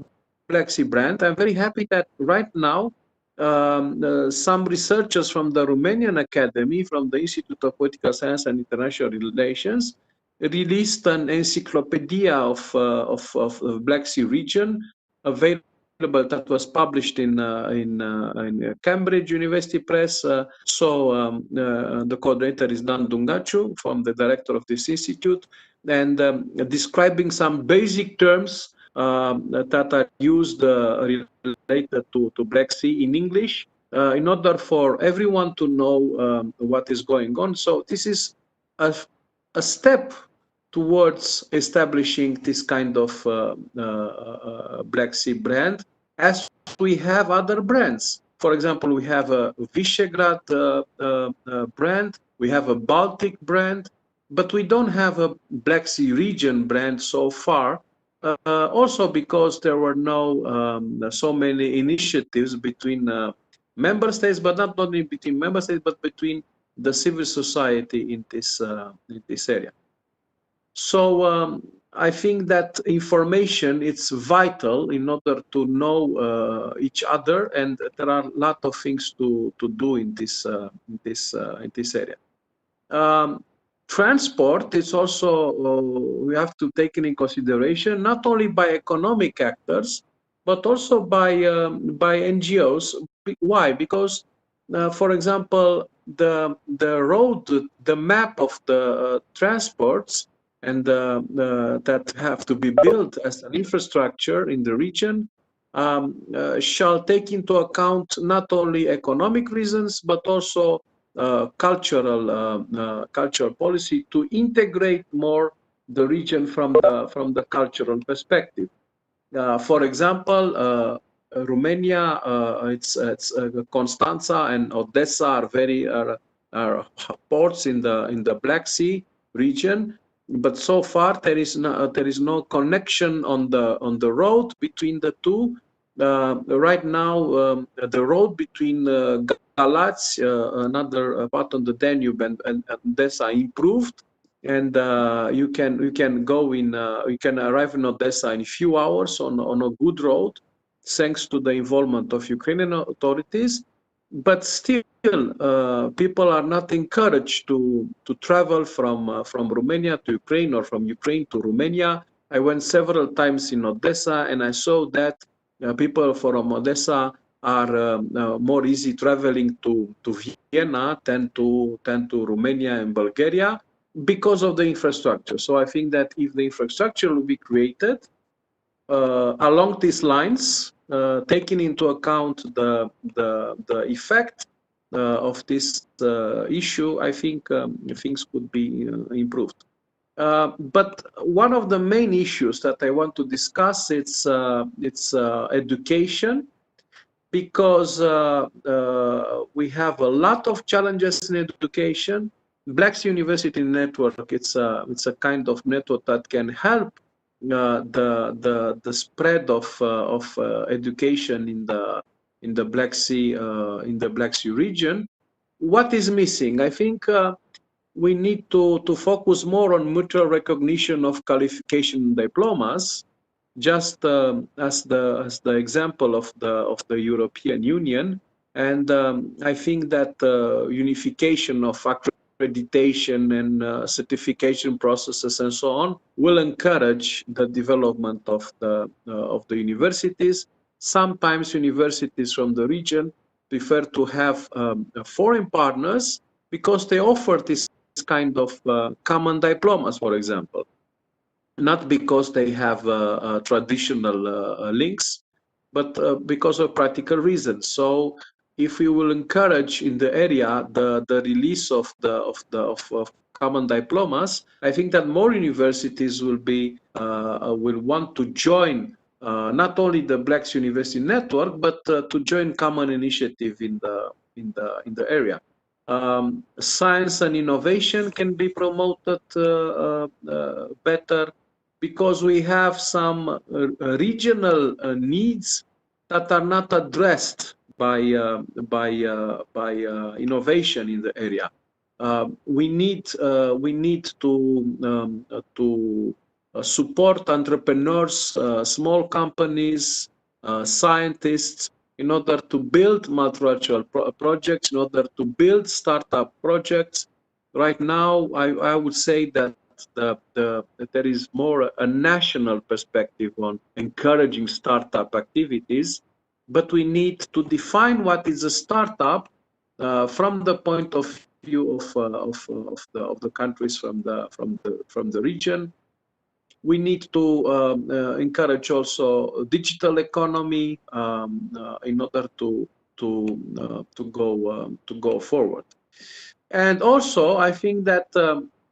S8: Black Sea brand. I'm very happy that right now some researchers from the Romanian Academy, from the Institute of Political Science and International Relations, released an encyclopedia of Black Sea region, available, that was published in Cambridge University Press. The coordinator is Dan Dungaciu, from the director of this institute, and describing some basic terms that are used related to Black Sea in English, in order for everyone to know what is going on. So this is a step towards establishing this kind of Black Sea brand, as we have other brands. For example, we have a Visegrad brand, we have a Baltic brand, but we don't have a Black Sea region brand so far. Also because there were no so many initiatives between member states, but not only between member states, but between the civil society in this area. So I think that information is vital in order to know each other, and there are a lot of things to do in this area. Transport is also, we have to take in consideration, not only by economic actors, but also by NGOs. Why? Because, for example, the road, the map of the transports, and that have to be built as an infrastructure in the region, shall take into account not only economic reasons, but also cultural policy to integrate more the region from the cultural perspective. For example, Romania, it's Constanța and Odessa are very ports in the Black Sea region, but so far there is no connection on the road between the two. Right now, the road between Galați, another part on the Danube, and Odessa improved, and you can go in, you can arrive in Odessa in a few hours on a good road, thanks to the involvement of Ukrainian authorities. But still, people are not encouraged to travel from Romania to Ukraine, or from Ukraine to Romania. I went several times in Odessa, and I saw that people from Odessa are more easy traveling to Vienna than to Romania and Bulgaria, because of the infrastructure. So I think that if the infrastructure will be created along these lines, taking into account the effect of this issue, I think things could be improved. But one of the main issues that I want to discuss, it's education. because we have a lot of challenges in education. Black Sea University Network, it's a kind of network that can help the spread of education in the Black Sea region. What is missing? I think we need to focus more on mutual recognition of qualification diplomas, just as the example of the European Union. And I think that unification of accreditation and certification processes and so on will encourage the development of the universities. Sometimes universities from the region prefer to have foreign partners because they offer this kind of common diplomas, for example, not because they have traditional links, but because of practical reasons. So if we will encourage in the area the release of common diplomas, I think that more universities will want to join not only the Black Sea University Network, but to join common initiative in the area. Science and innovation can be promoted better, because we have some regional needs that are not addressed by innovation in the area. We need to support entrepreneurs, small companies, scientists, in order to build multilateral projects, in order to build startup projects. Right now, I would say that there is more a national perspective on encouraging startup activities, but we need to define what is a startup from the point of view of the countries from the region. We need to encourage also digital economy in order to go forward. And also, I think that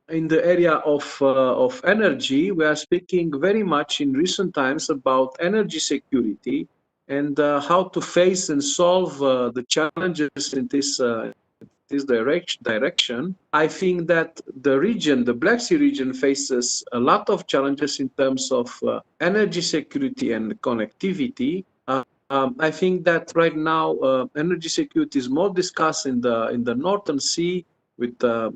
S8: in the area of energy, we are speaking very much in recent times about energy security and how to face and solve the challenges in this direction. I think that the region, the Black Sea region, faces a lot of challenges in terms of energy security and connectivity. I think that right now energy security is more discussed in the Northern Sea, with the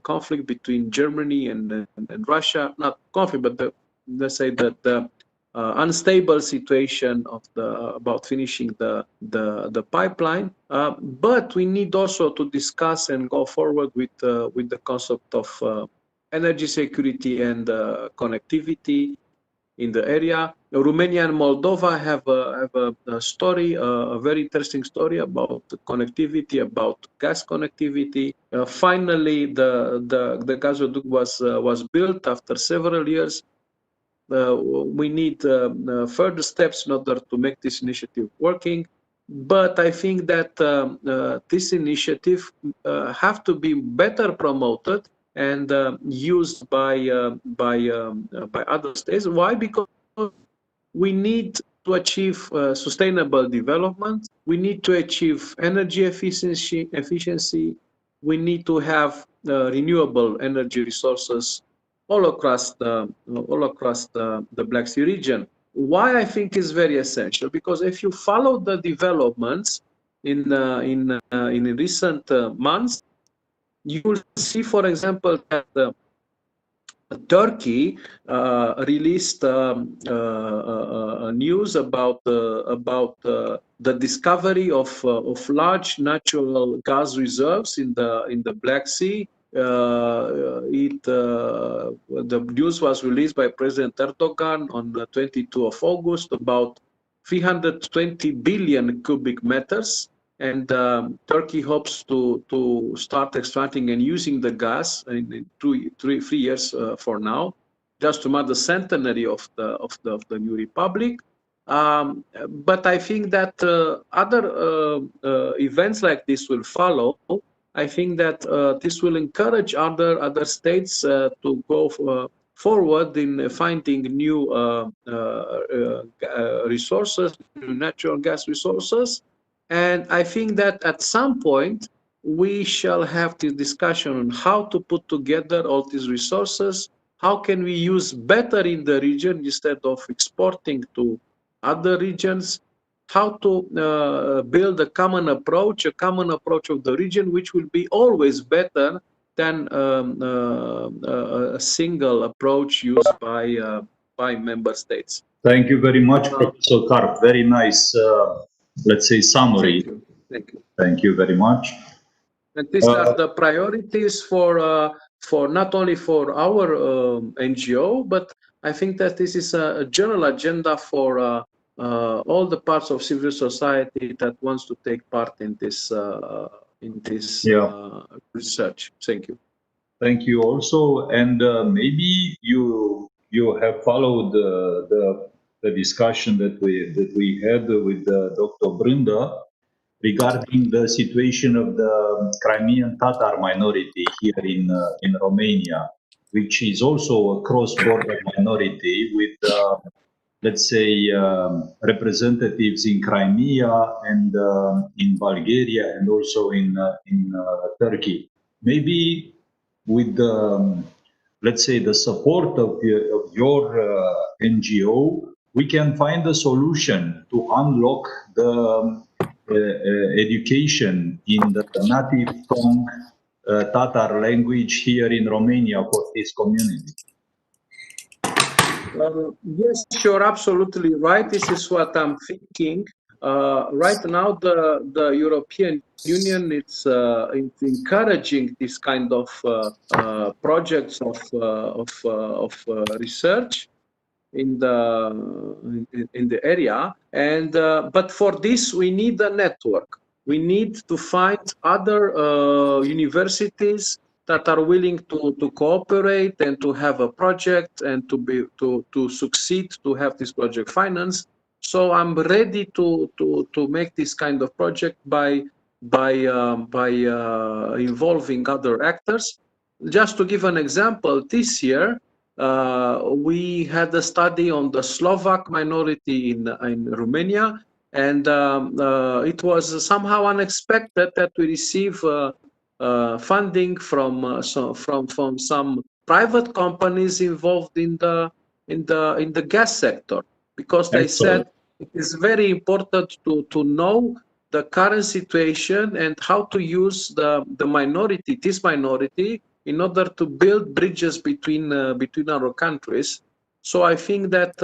S8: conflict between Germany and Russia. Not conflict, but let's say that the unstable situation of about finishing the pipeline. But we need also to discuss and go forward with the concept of energy security and connectivity in the area. Romania and Moldova have a story, a very interesting story about the connectivity, about gas connectivity. Finally, the gasoduct was built after several years. We need further steps in order to make this initiative working. But I think that this initiative have to be better promoted and used by other states. Why? Because we need to achieve sustainable development. We need to achieve energy efficiency. We need to have renewable energy resources all across the Black Sea region. Why I think is very essential, because if you follow the developments in recent months, you will see, for example, that Turkey released news about the discovery of large natural gas reserves in the Black Sea. The news was released by President Erdogan on the 22 of August, about 320 billion cubic meters. And Turkey hopes to start extracting and using the gas in 3 years for now, just to mark the centenary of the new republic. But I think that other events like this will follow. I think that this will encourage other states to go forward in finding new resources, new natural gas resources. And I think that at some point, we shall have this discussion on how to put together all these resources, how can we use better in the region instead of exporting to other regions, how to build a common approach of the region, which will be always better than a single approach used by member states.
S1: Thank you very much, Professor Karp. Very nice, let's say, summary.
S8: Thank you. Thank you.
S1: Thank you very much.
S8: And these are the priorities for not only for our NGO, but I think that this is a general agenda for all the parts of civil society that wants to take part in this research. Thank you.
S1: Thank you also, and maybe you have followed the discussion that we had with Dr. Brânda regarding the situation of the Crimean Tatar minority here in Romania, which is also a cross-border minority with, let's say, representatives in Crimea and in Bulgaria and also in Turkey. Maybe with the, let's say, the support of your NGO, we can find a solution to unlock the education in the native tongue Tatar language here in Romania for this community.
S8: Yes, you're absolutely right. This is what I'm thinking. Right now, the European Union is encouraging this kind of projects of research in the area, and but for this we need a network. We need to find other universities that are willing to cooperate and to have a project and to succeed to have this project financed. So I'm ready to make this kind of project by involving other actors. Just to give an example, this year we had a study on the Slovak minority in Romania, and it was somehow unexpected that we receive funding from some private companies involved in the gas sector, because they said it is very important to know the current situation and how to use this minority in order to build bridges between our countries. So I think that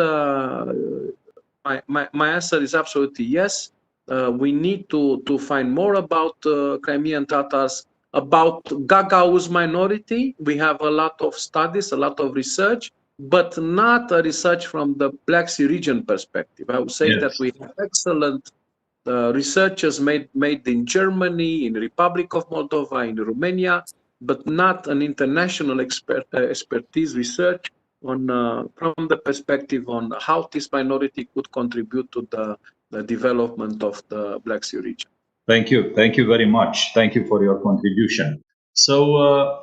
S8: my answer is absolutely yes. We need to find more about Crimean Tatars, about Gagauz minority. We have a lot of studies, a lot of research, but not a research from the Black Sea region perspective. I would say that we have excellent researchers made in Germany, in the Republic of Moldova, in Romania, but not an international expertise research on from the perspective on how this minority could contribute to the development of the Black Sea region.
S1: Thank you very much. Thank you for your contribution. So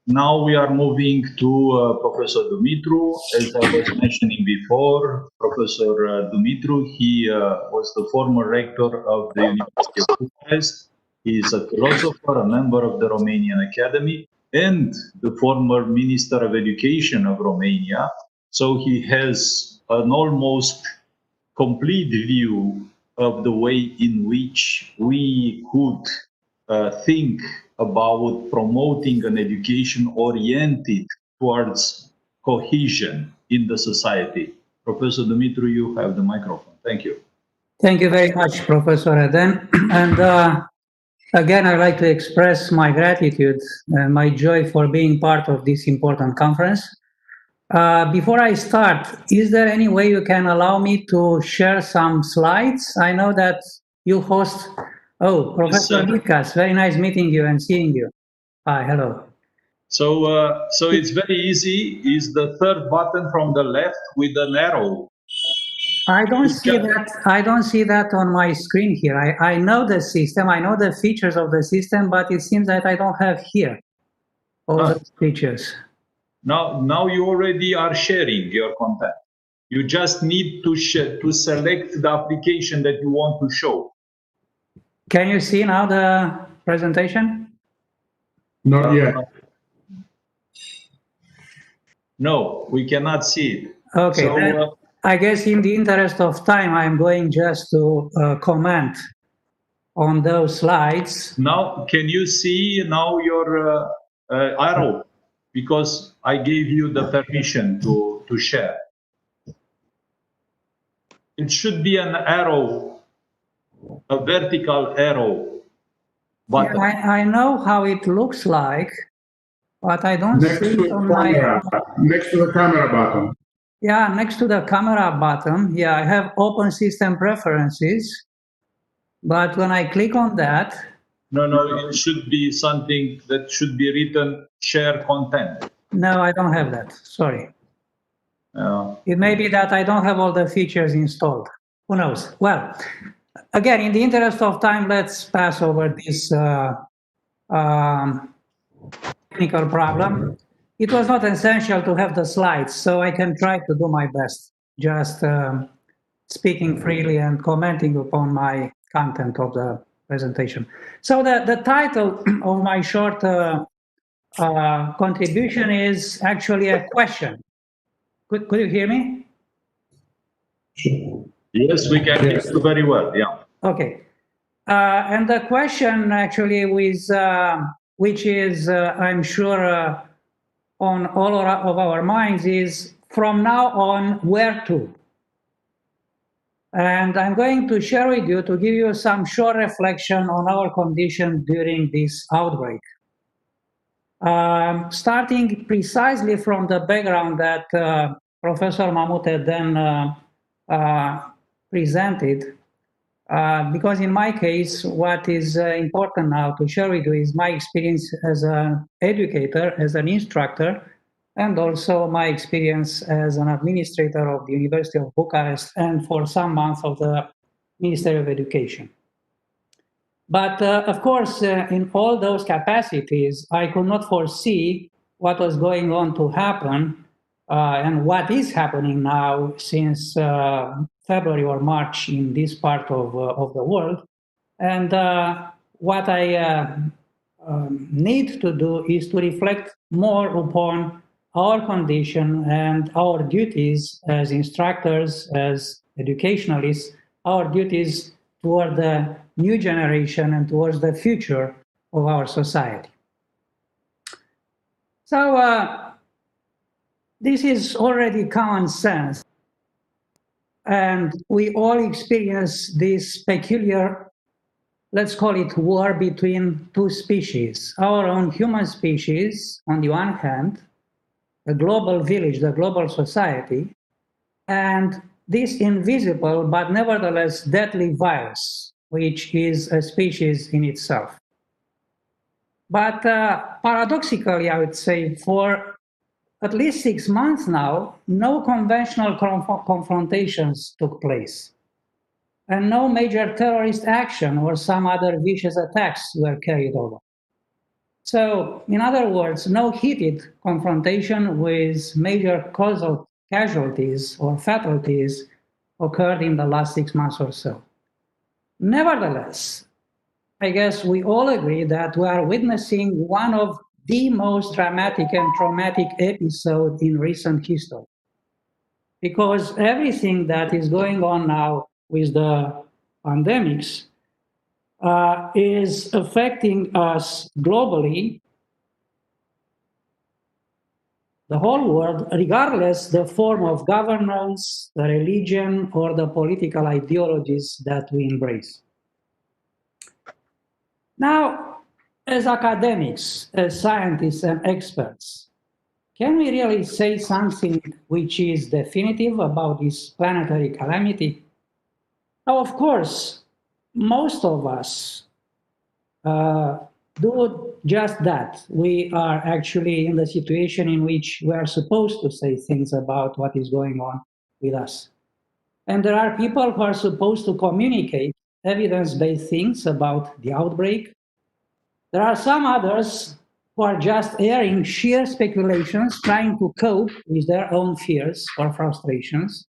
S1: now we are moving to Professor Dumitru. As I was mentioning before, Professor Dumitru, he was the former rector of the University of Bucharest. He is a philosopher, a member of the Romanian Academy, and the former Minister of Education of Romania. So he has an almost complete view of the way in which we could think about promoting an education oriented towards cohesion in the society. Professor Dumitru, you have the microphone. Thank you.
S7: Thank you very much, Professor Eden. And again, I'd like to express my gratitude and my joy for being part of this important conference. Before I start, is there any way you can allow me to share some slides? I know that you host. Oh, Professor Mikas, very nice meeting you and seeing you. Hi, hello.
S1: So it's very easy. Is the third button from the left with an arrow?
S7: I don't see that. I don't see that on my screen here. I know the system. I know the features of the system, but it seems that I don't have here all the features.
S1: Now you already are sharing your content. You just need to select the application that you want to show.
S7: Can you see now the presentation?
S9: Not yet.
S1: No, we cannot see it.
S7: Okay,
S1: So,
S7: I guess in the interest of time, I'm going just to comment on those slides.
S1: now, can you see now your arrow? Because I gave you the permission to share. It should be an arrow, a vertical arrow button.
S7: Yeah, I know how it looks like, but I don't
S9: Next
S7: see
S9: to
S7: it
S9: the
S7: on
S9: camera, next to the camera button.
S7: Yeah, next to the camera button. Yeah, I have open system preferences, but when I click on that,
S1: No, it should be something that should be written share content.
S7: no, I don't have that. Sorry. It may be that I don't have all the features installed. Who knows? Well, again, in the interest of time, let's pass over this technical problem. It was not essential to have the slides, so I can try to do my best, just speaking freely and commenting upon my content of the presentation. So the title of my short contribution is actually a question. Could you hear me?
S1: Yes, we can hear you very well. Yeah.
S7: Okay. And the question actually which is, I'm sure, on all of our minds is, from now on, where to? And I'm going to share with you to give you some short reflection on our condition during this outbreak. Starting precisely from the background that Professor Mamute then presented, because in my case, what is important now to share with you is my experience as an educator, as an instructor, and also my experience as an administrator of the University of Bucharest and for some months of the Ministry of Education. But of course, in all those capacities, I could not foresee what was going on to happen and what is happening now since February or March in this part of the world. And what I need to do is to reflect more upon our condition and our duties as instructors, as educationalists, our duties toward the new generation and towards the future of our society. So this is already common sense. And we all experience this peculiar, let's call it, war between two species. Our own human species, on the one hand, the global village, the global society, and this invisible but nevertheless deadly virus, which is a species in itself. But paradoxically, I would say, for at least 6 months now, no conventional confrontations took place. And no major terrorist action or some other vicious attacks were carried over. So, in other words, no heated confrontation with major causal casualties or fatalities occurred in the last 6 months or so. Nevertheless, I guess we all agree that we are witnessing one of the most dramatic and traumatic episodes in recent history. Because everything that is going on now with the pandemics is affecting us globally, the whole world, regardless the form of governance, the religion, or the political ideologies that we embrace. Now, as academics, as scientists and experts, can we really say something which is definitive about this planetary calamity? Now, of course, most of us do just that. We are actually in the situation in which we are supposed to say things about what is going on with us. And there are people who are supposed to communicate evidence-based things about the outbreak. There are some others who who are just airing sheer speculations, trying to cope with their own fears or frustrations,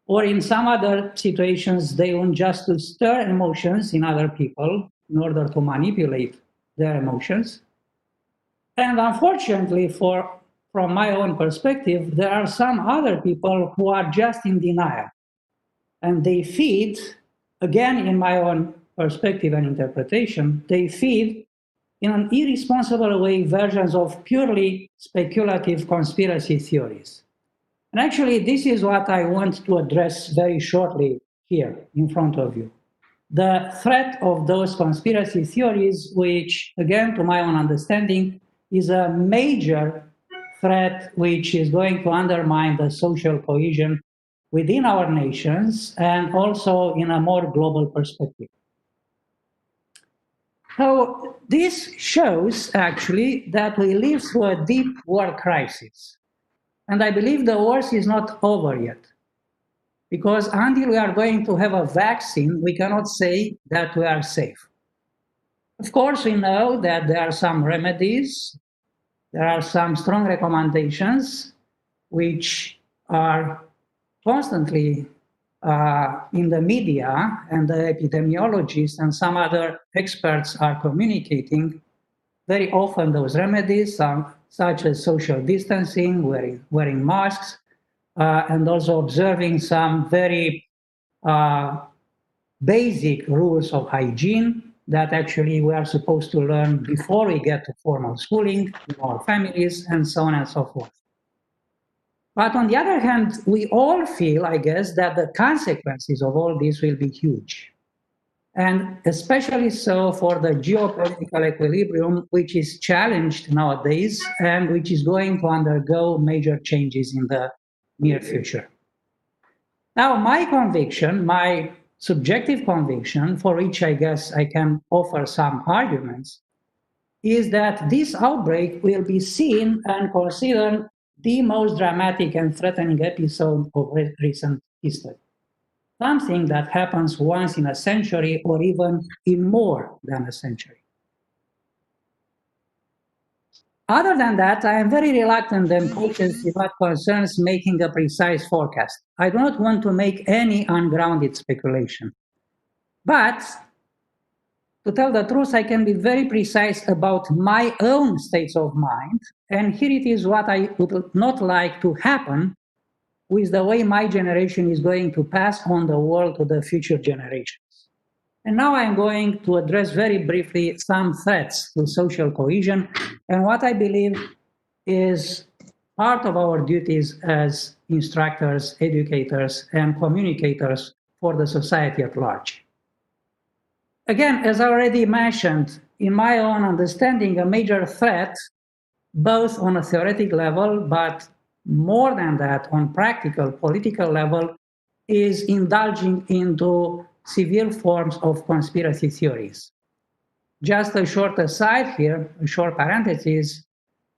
S7: or in some other situations, they want just to stir emotions in other people in order to manipulate their emotions. And unfortunately, from my own perspective, there are some other people who are just in denial. And they feed, again, in my own perspective and interpretation, they feed in an irresponsible way versions of purely speculative conspiracy theories. And actually, this is what I want to address very shortly here in front of you. The threat of those conspiracy theories, which, again, to my own understanding, is a major threat which is going to undermine the social cohesion within our nations and also in a more global perspective. So this shows actually that we live through a deep world crisis. And I believe the worst is not over yet. Because until we are going to have a vaccine, we cannot say that we are safe. Of course, we know that there are some remedies, there are some strong recommendations which are constantly in the media, and the epidemiologists and some other experts are communicating very often those remedies, such as social distancing, wearing masks, and also observing some very basic rules of hygiene that actually we are supposed to learn before we get to formal schooling in our families, and so on and so forth. But on the other hand, we all feel, I guess, that the consequences of all this will be huge. And especially so for the geopolitical equilibrium, which is challenged nowadays and which is going to undergo major changes in the near future. Now, my conviction, my subjective conviction, for which I guess I can offer some arguments, is that this outbreak will be seen and considered the most dramatic and threatening episode of recent history. Something that happens once in a century or even in more than a century. Other than that, I am very reluctant and cautious in what concerns making a precise forecast. I do not want to make any ungrounded speculation. But to tell the truth, I can be very precise about my own states of mind, and here it is what I would not like to happen with the way my generation is going to pass on the world to the future generations. And now I'm going to address very briefly some threats to social cohesion and what I believe is part of our duties as instructors, educators, and communicators for the society at large. Again, as I already mentioned, in my own understanding, a major threat, both on a theoretic level, but more than that, on practical, political level, is indulging into severe forms of conspiracy theories. Just a short aside here, a short parenthesis.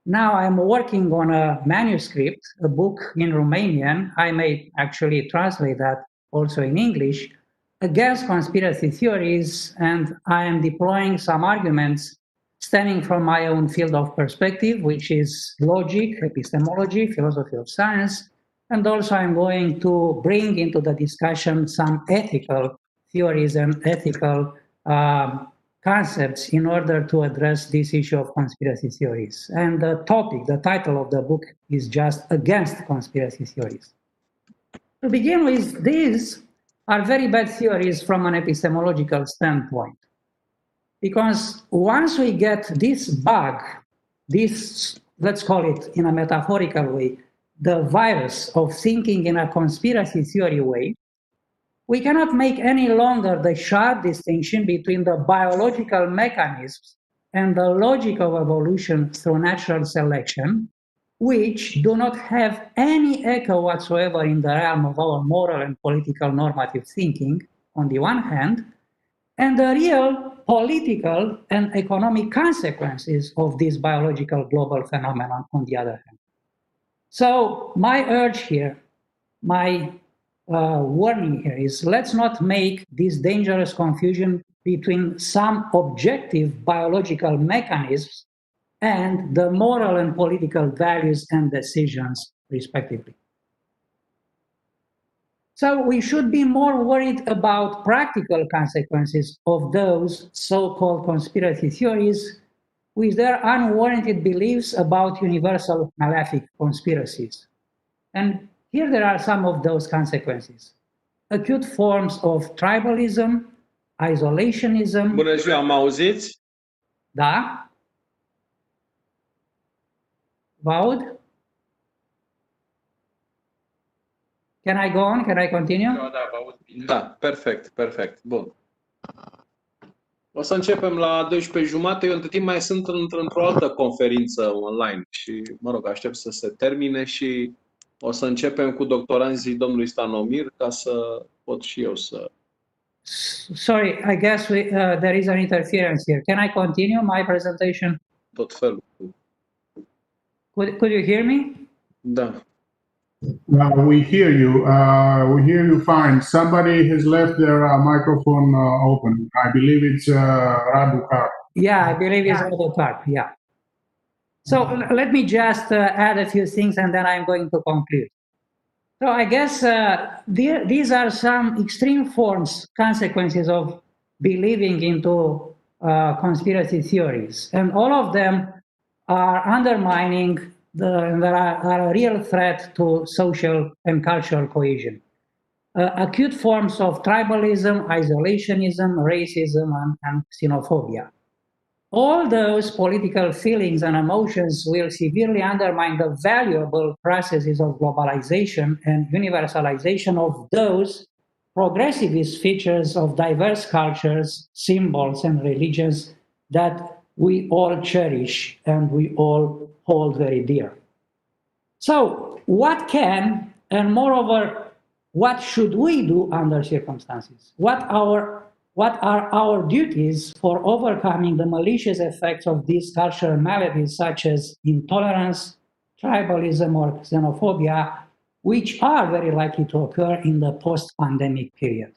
S7: Now I'm working on a manuscript, a book in Romanian. I may actually translate that also in English, against conspiracy theories, and I am deploying some arguments stemming from my own field of perspective, which is logic, epistemology, philosophy of science, and also I'm going to bring into the discussion some ethical theories and ethical concepts in order to address this issue of conspiracy theories. And the topic, the title of the book is just Against Conspiracy Theories. To begin with, these are very bad theories from an epistemological standpoint. Because once we get this bug, this, let's call it in a metaphorical way, the virus of thinking in a conspiracy theory way, we cannot make any longer the sharp distinction between the biological mechanisms and the logic of evolution through natural selection, which do not have any echo whatsoever in the realm of our moral and political normative thinking, on the one hand, and the real political and economic consequences of this biological global phenomenon, on the other hand. So my urge here, my warning here is, let's not make this dangerous confusion between some objective biological mechanisms and the moral and political values and decisions, respectively. So we should be more worried about practical consequences of those so-called conspiracy theories with their unwarranted beliefs about universal malefic conspiracies. And here there are some of those consequences. Acute forms of tribalism, isolationism.
S8: Bună ziua, mă auziți?
S7: Da? Vă aud? Can I go on? Can I continue?
S8: Da, perfect, perfect. Bun. O să începem la 12:30. Eu între timp mai sunt într-o altă conferință online și, mă rog, aștept să se termine și o să începem cu doctoranzii domnului Stanomir ca să pot și eu să...
S7: Sorry, I guess there is an interference here. Can I continue my presentation?
S8: Tot felul.
S7: Could you hear me?
S8: Da.
S9: We hear you. We hear you fine. Somebody has left their microphone open. I believe it's Radu Karp.
S7: Yeah, I believe it's Radu Karp. Yeah. So let me just add a few things and then I'm going to conclude. So I guess these are some extreme forms, consequences of believing into conspiracy theories. And all of them are undermining that are a real threat to social and cultural cohesion. Acute forms of tribalism, isolationism, racism, and xenophobia. All those political feelings and emotions will severely undermine the valuable processes of globalization and universalization of those progressivist features of diverse cultures, symbols, and religions that we all cherish and we all hold very dear. So, what can, and moreover, what should we do under circumstances? What are our duties for overcoming the malicious effects of these cultural maladies, such as intolerance, tribalism, or xenophobia, which are very likely to occur in the post-pandemic period?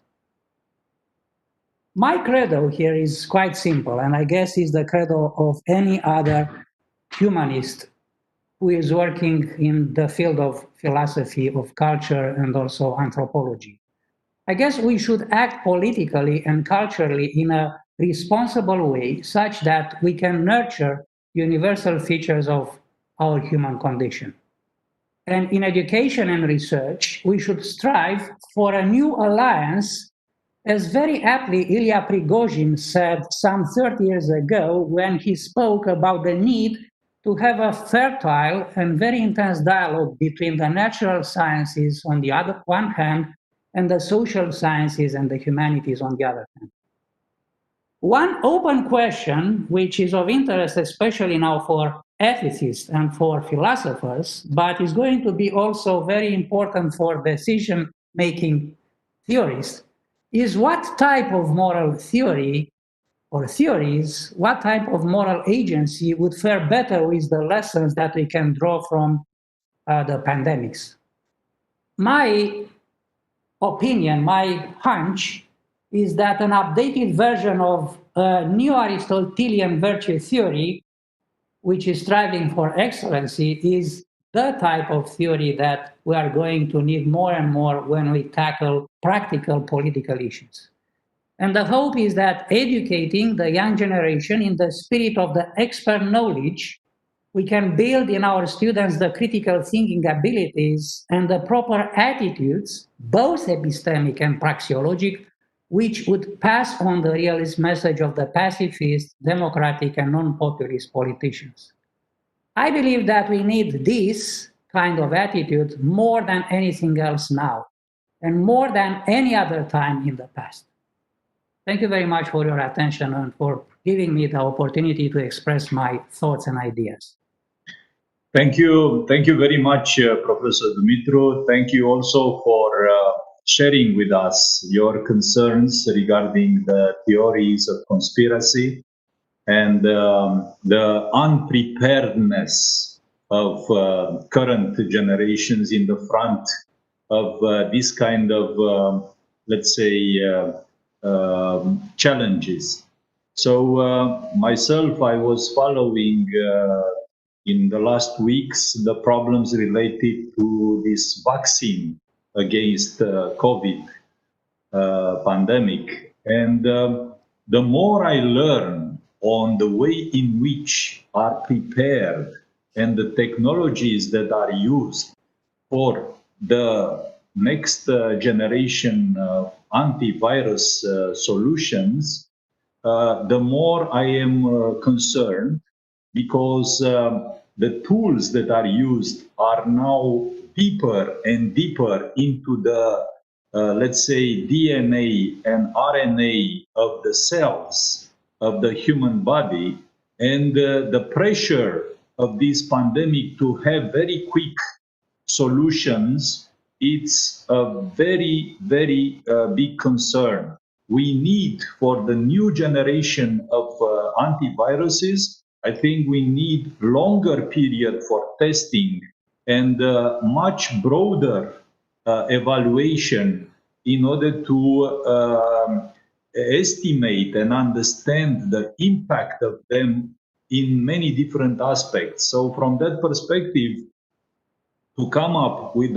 S7: My credo here is quite simple, and I guess is the credo of any other humanist who is working in the field of philosophy, of culture, and also anthropology. I guess we should act politically and culturally in a responsible way such that we can nurture universal features of our human condition. And in education and research, we should strive for a new alliance, as very aptly Ilya Prigozhin said some 30 years ago when he spoke about the need to have a fertile and very intense dialogue between the natural sciences on the other one hand and the social sciences and the humanities on the other hand. One open question, which is of interest especially now for ethicists and for philosophers, but is going to be also very important for decision-making theorists, is what type of moral theory or theories, what type of moral agency would fare better with the lessons that we can draw from the pandemics? My opinion, my hunch, is that an updated version of a neo-Aristotelian virtue theory, which is striving for excellency, is the type of theory that we are going to need more and more when we tackle practical political issues. And the hope is that educating the young generation in the spirit of the expert knowledge, we can build in our students the critical thinking abilities and the proper attitudes, both epistemic and praxeologic, which would pass on the realist message of the pacifist, democratic, and non-populist politicians. I believe that we need this kind of attitude more than anything else now, and more than any other time in the past. Thank you very much for your attention and for giving me the opportunity to express my thoughts and ideas.
S1: Thank you very much, Professor Dumitru. Thank you also for sharing with us your concerns regarding the theories of conspiracy and the unpreparedness of current generations in the front of this kind of, let's say, challenges. So myself, I was following in the last weeks the problems related to this vaccine against COVID pandemic. And the more I learn on the way in which are prepared and the technologies that are used for the next generation antivirus solutions, the more I am concerned, because the tools that are used are now deeper and deeper into the, let's say, DNA and RNA of the cells of the human body, and the pressure of this pandemic to have very quick solutions, it's a very, very big concern. We need, for the new generation of antiviruses, I think we need longer period for testing and much broader evaluation in order to estimate and understand the impact of them in many different aspects. So from that perspective, to come up with,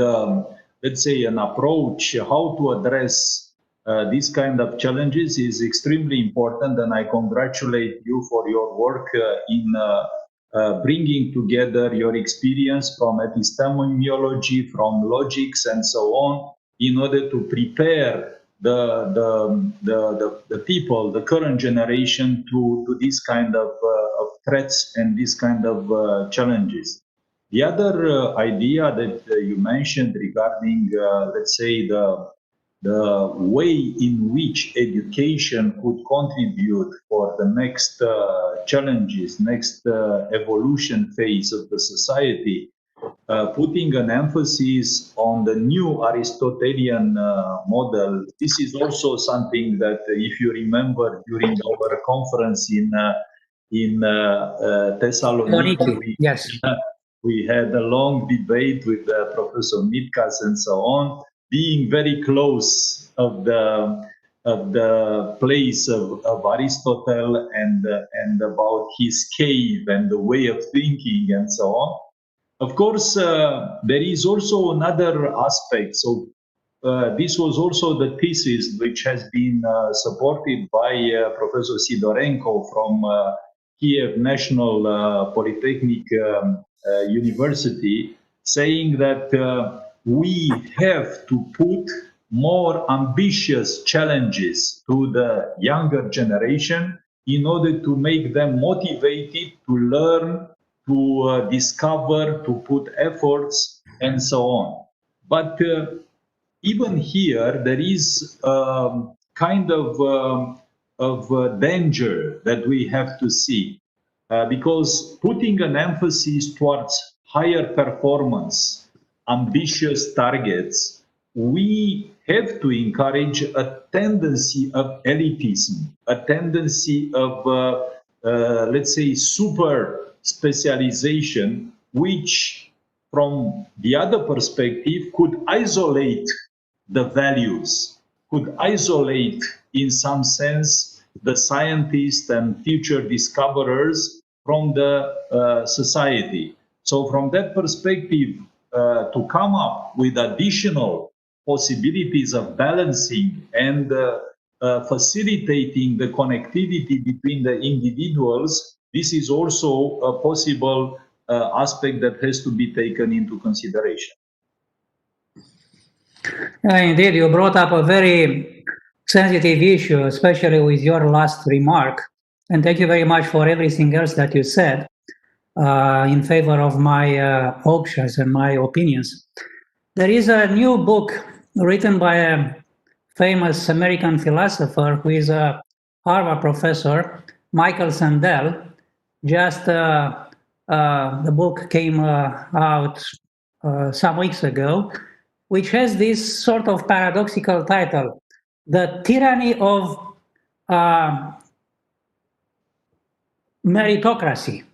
S1: let's say, an approach how to address these kind of challenges is extremely important, and I congratulate you for your work in bringing together your experience from epistemology, from logics, and so on, in order to prepare the people, the current generation, to this kind of threats and this kind of challenges. The other idea that you mentioned regarding, let's say, the way in which education could contribute for the next challenges, next evolution phase of the society, putting an emphasis on the new Aristotelian model. This is also something that, if you remember, during our conference in Thessaloniki,
S7: yes.
S1: We had a long debate with Professor Mitkas and so on, being very close of the place of Aristotle and about his cave and the way of thinking and so on. Of course, there is also another aspect. So this was also the thesis which has been supported by Professor Sidorenko from Kiev National Polytechnic University, saying that we have to put more ambitious challenges to the younger generation in order to make them motivated to learn, to discover, to put efforts, and so on. But even here, there is kind of danger that we have to see, because putting an emphasis towards higher performance, ambitious targets, we have to encourage a tendency of elitism, a tendency of, let's say, super specialization, which, from the other perspective, could isolate the values, could isolate, in some sense, the scientists and future discoverers from the society. So from that perspective, to come up with additional possibilities of balancing and facilitating the connectivity between the individuals, this is also a possible aspect that has to be taken into consideration.
S7: Indeed, you brought up a very sensitive issue, especially with your last remark. And thank you very much for everything else that you said in favor of my options and my opinions. There is a new book written by a famous American philosopher who is a Harvard professor, Michael Sandel. Just the book came out some weeks ago, which has this sort of paradoxical title, The Tyranny of Meritocracy.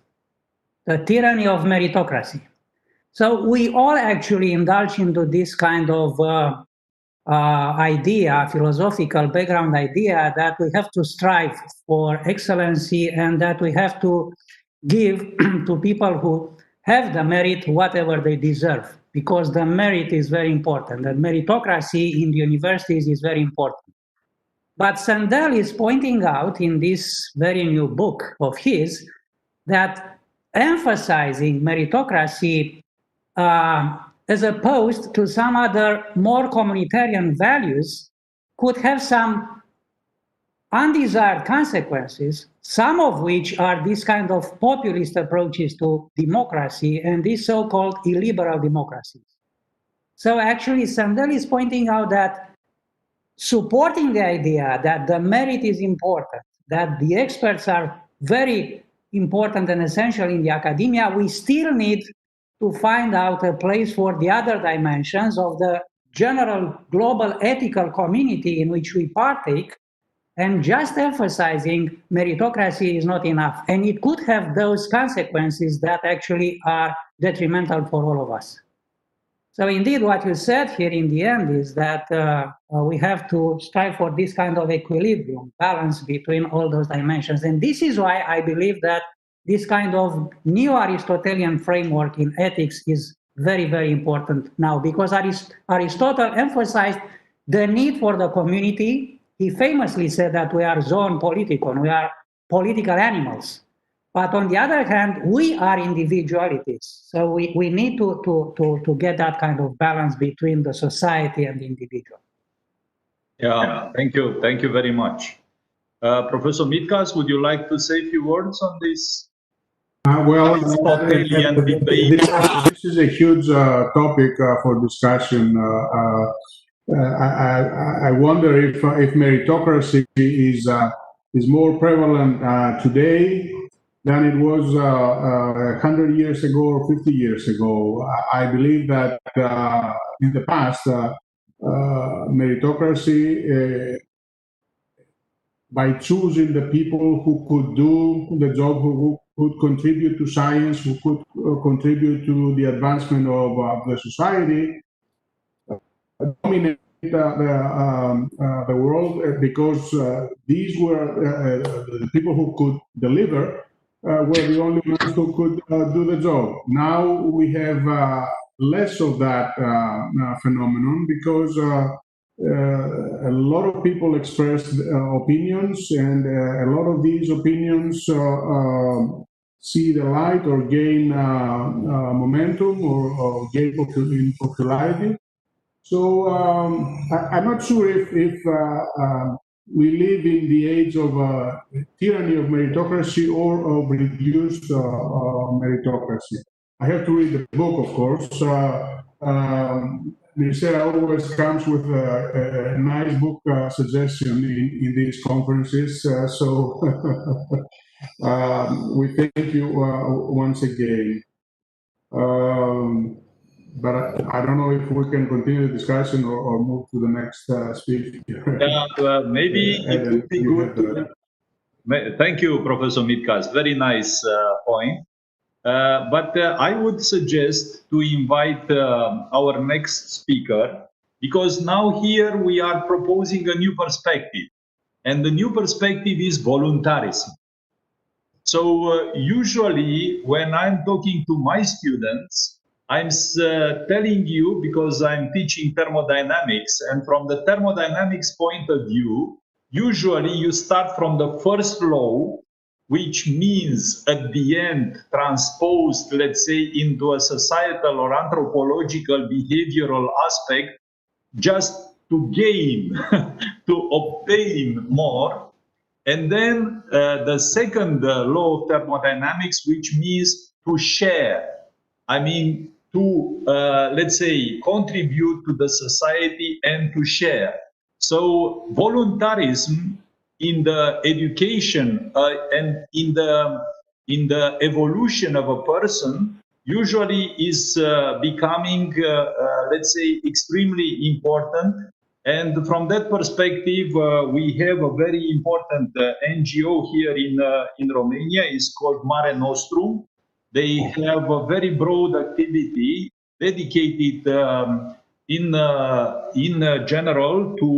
S7: The Tyranny of Meritocracy. So we all actually indulge into this kind of idea, philosophical background idea that we have to strive for excellency and that we have to give to people who have the merit whatever they deserve, because the merit is very important. The meritocracy in the universities is very important. But Sandel is pointing out in this very new book of his that emphasizing meritocracy as opposed to some other more communitarian values could have some undesired consequences, some of which are these kind of populist approaches to democracy and these so-called illiberal democracies. So actually, Sandel is pointing out that supporting the idea that the merit is important, that the experts are very important and essential in the academia, we still need to find out a place for the other dimensions of the general global ethical community in which we partake. And just emphasizing meritocracy is not enough. And it could have those consequences that actually are detrimental for all of us. So indeed, what you said here in the end is that we have to strive for this kind of equilibrium, balance between all those dimensions. And this is why I believe that this kind of neo-Aristotelian framework in ethics is very, very important now, because Aristotle emphasized the need for the community. He famously said that we are zoon politikon, we are political animals. But on the other hand, we are individualities. So we need to get that kind of balance between the society and the individual.
S1: Yeah, thank you. Thank you very much. Professor Mitkas, would you like to say a few words on this?
S9: Aristotelian debate. This is a huge topic for discussion. I wonder if meritocracy is more prevalent today than it was 100 years ago or 50 years ago. I believe that in the past, meritocracy, by choosing the people who could do the job, who could contribute to science, who could contribute to the advancement of the society, dominate the world, because these were the people who could deliver were the only ones who could do the job. Now we have less of that phenomenon, because a lot of people express opinions, and a lot of these opinions see the light or gain momentum or gain in popularity. So I'm not sure if we live in the age of tyranny of meritocracy or of reduced meritocracy. I have to read the book, of course. Mircea always comes with a nice book suggestion in these conferences. So we thank you once again. But I don't know if we can continue the discussion or move to the next speaker.
S1: Yeah, maybe it would be good. Thank you, Professor Mitkas. Very nice point. But I would suggest to invite our next speaker, because now here we are proposing a new perspective, and the new perspective is voluntarism. So usually when I'm talking to my students, I'm telling you, because I'm teaching thermodynamics, and from the thermodynamics point of view, usually you start from the first law, which means at the end transposed, let's say, into a societal or anthropological behavioral aspect, just to gain, to obtain more. And then the second law of thermodynamics, which means to share. I mean, to, let's say, contribute to the society and to share. So voluntarism in the education and in the evolution of a person usually is becoming, let's say, extremely important. And from that perspective, we have a very important NGO here in Romania. It's called Mare Nostrum. They have a very broad activity dedicated in general to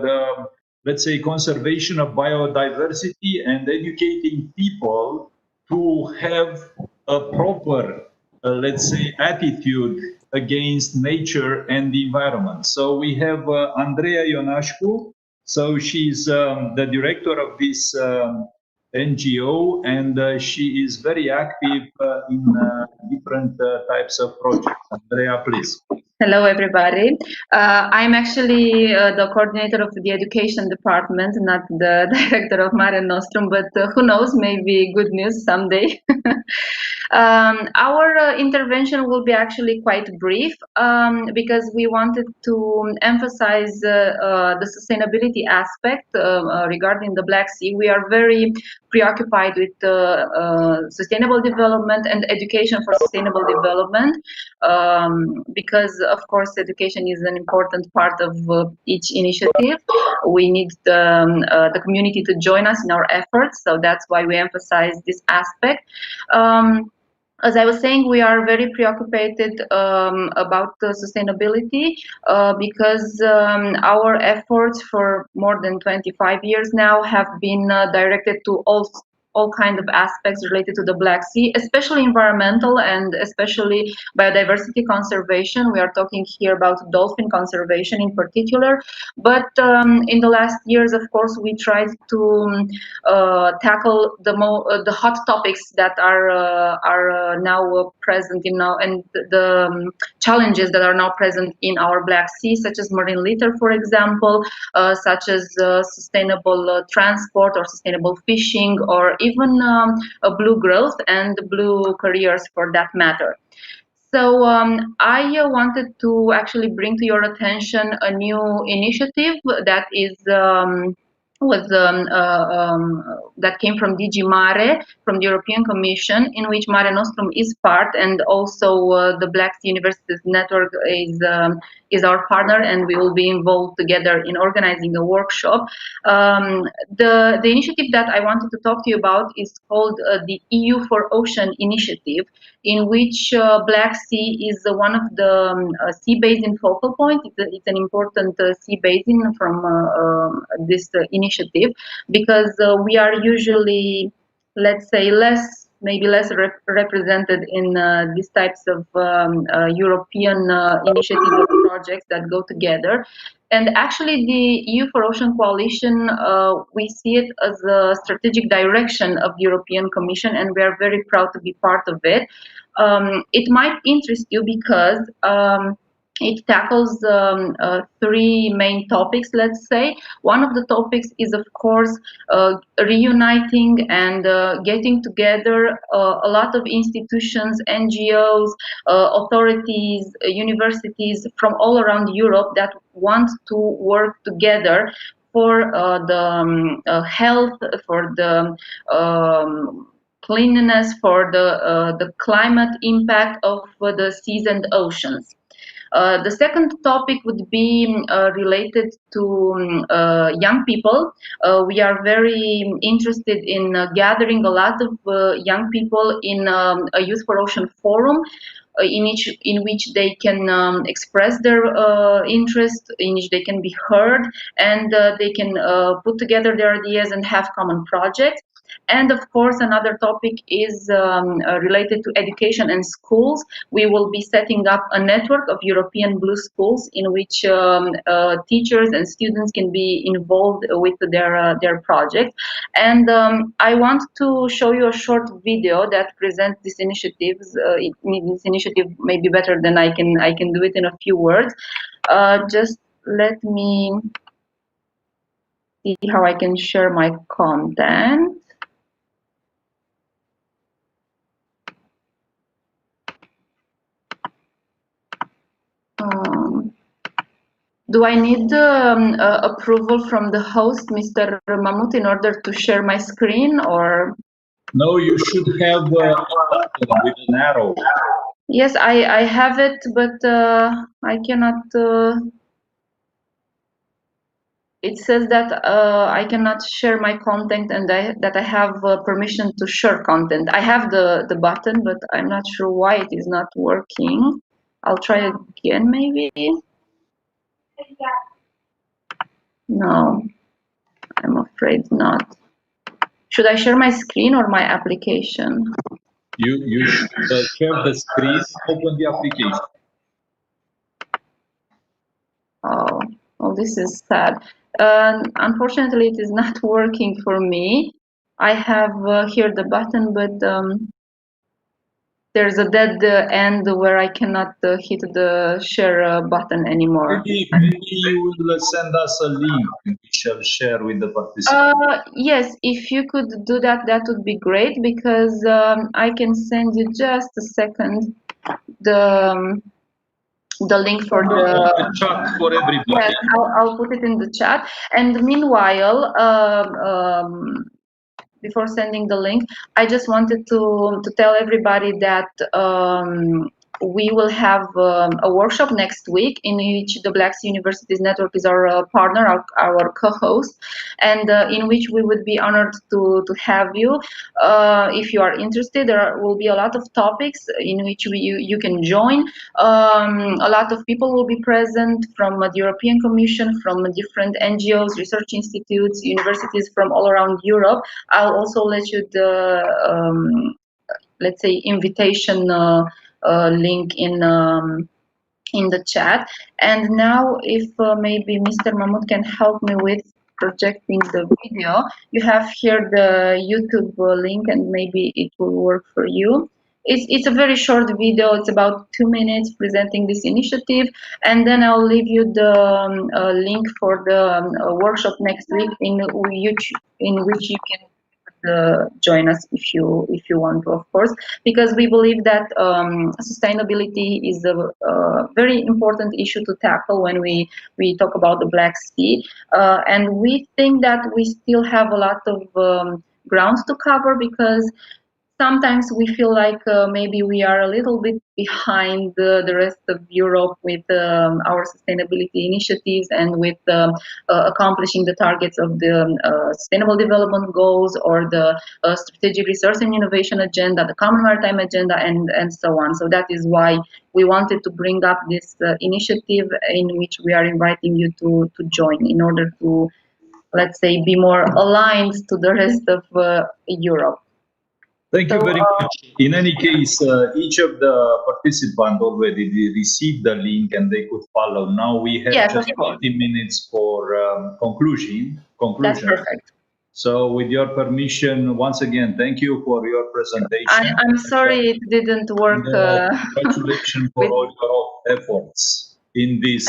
S1: the, let's say, conservation of biodiversity and educating people to have a proper, let's say, attitude against nature and the environment. So we have Andreea Ionașcu. So she's the director of this NGO, and she is very active in different types of projects. Andreea, please.
S10: Hello, everybody. I'm actually the coordinator of the education department, not the director of Mare Nostrum, but who knows, maybe good news someday. Our intervention will be actually quite brief because we wanted to emphasize the sustainability aspect regarding the Black Sea. We are very preoccupied with sustainable development and education for sustainable development because, of course, education is an important part of each initiative. We need the community to join us in our efforts, so that's why we emphasize this aspect. As I was saying, we are very preoccupied about sustainability because our efforts for more than 25 years now have been directed to all kinds of aspects related to the Black Sea, especially environmental and especially biodiversity conservation. We are talking here about dolphin conservation in particular. But in the last years, of course, we tried to tackle the hot topics that are now present in now, and the challenges that are now present in our Black Sea, such as marine litter, for example, such as sustainable transport or sustainable fishing, or even a blue growth and blue careers for that matter. So I wanted to actually bring to your attention a new initiative that is that came from DG Mare, from the European Commission, in which Mare Nostrum is part, and also the Black Sea Universities Network is our partner, and we will be involved together in organizing a workshop. The initiative that I wanted to talk to you about is called the EU for Ocean Initiative, in which Black Sea is one of the sea basin focal point. It's an important sea basin from this initiative, because we are usually, let's say, maybe less represented in these types of European initiatives or projects that go together. And actually, the EU for Ocean Coalition, we see it as a strategic direction of the European Commission, and we are very proud to be part of it. It might interest you because it tackles three main topics, let's say. One of the topics is, of course, reuniting and getting together a lot of institutions, NGOs, authorities, universities from all around Europe that want to work together for the health, for the cleanliness, for the climate impact of the seas and oceans. The second topic would be related to young people. We are very interested in gathering a lot of young people in a Youth for Ocean forum, in which they can express their interest, in which they can be heard, and they can put together their ideas and have common projects. And of course, another topic is related to education and schools. We will be setting up a network of European Blue Schools in which teachers and students can be involved with their project. And I want to show you a short video that presents this initiative. This initiative may be better than I can do it in a few words. Just let me see how I can share my content. Do I need approval from the host, Mr. Mamut, in order to share my screen, or?
S1: No, you should have a button with an arrow.
S10: Yes, I have it, but I cannot. It says that I cannot share my content and that I have permission to share content. I have the button, but I'm not sure why it is not working. I'll try again, maybe. No, I'm afraid not. Should I share my screen or my application?
S1: You should share the screen, open the application.
S10: Oh, well, this is sad. Unfortunately, it is not working for me. I have here the button, but there's a dead end where I cannot hit the share button anymore.
S1: Maybe you will send us a link and we shall share with the participants.
S10: Yes, if you could do that, that would be great, because I can send you just a second the link for
S1: The chat for everybody.
S10: Yes, I'll put it in the chat. And meanwhile, before sending the link, I just wanted to tell everybody that we will have a workshop next week in which the Black Sea Universities Network is our partner, our co-host, and in which we would be honored to have you. If you are interested, there will be a lot of topics in which you can join. A lot of people will be present from the European Commission, from different NGOs, research institutes, universities from all around Europe. I'll also let you the let's say invitation link in the chat. And now, if maybe Mr. Mahmoud can help me with projecting the video, you have here the YouTube link, and maybe it will work for you. It's a very short video. It's about 2 minutes presenting this initiative, and then I'll leave you the link for the workshop next week in which you can join us if you want to, of course, because we believe that sustainability is a very important issue to tackle when we talk about the Black Sea, and we think that we still have a lot of ground to cover, because sometimes we feel like maybe we are a little bit behind the rest of Europe with our sustainability initiatives and with accomplishing the targets of the Sustainable Development Goals, or the Strategic Research and Innovation Agenda, the Common Maritime Agenda, and so on. So that is why we wanted to bring up this initiative, in which we are inviting you to join, in order to, let's say, be more aligned to the rest of Europe.
S1: Thank you very much. In any case, each of the participants already received the link and they could follow. Now we have just 40 minutes for conclusion.
S10: That's perfect.
S1: So with your permission, once again, thank you for your presentation.
S10: I'm sorry it didn't work.
S1: Congratulations for all your efforts in this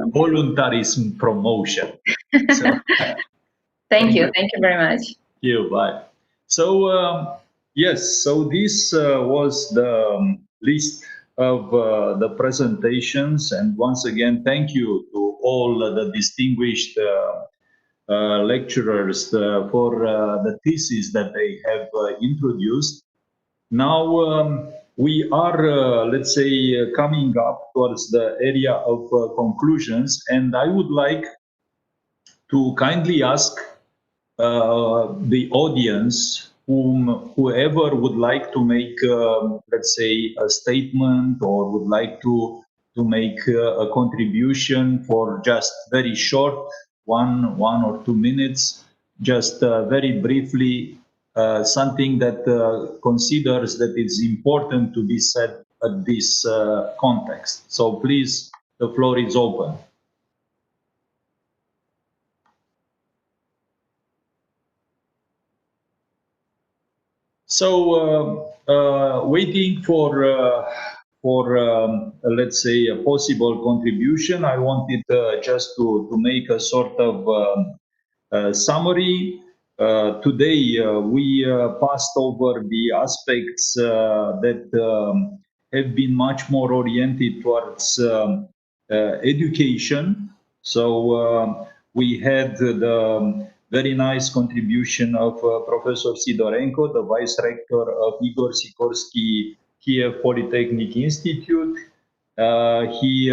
S1: voluntarism promotion. So,
S10: thank you very much.
S1: Thank you, bye. So, yes, so this was the list of the presentations. And once again, thank you to all the distinguished lecturers for the thesis that they have introduced. Now we are, let's say, coming up towards the area of conclusions, and I would like to kindly ask the audience, whoever would like to make, let's say, a statement, or would like to make a contribution for just very short, 1 or 2 minutes, just very briefly, something that considers that it's important to be said at this context. So please, the floor is open. So waiting for let's say a possible contribution, I wanted just to make a sort of summary. Today we passed over the aspects that have been much more oriented towards education. So we had the very nice contribution of Professor Sidorenko, the Vice Rector of Igor Sikorsky Kiev Polytechnic Institute. He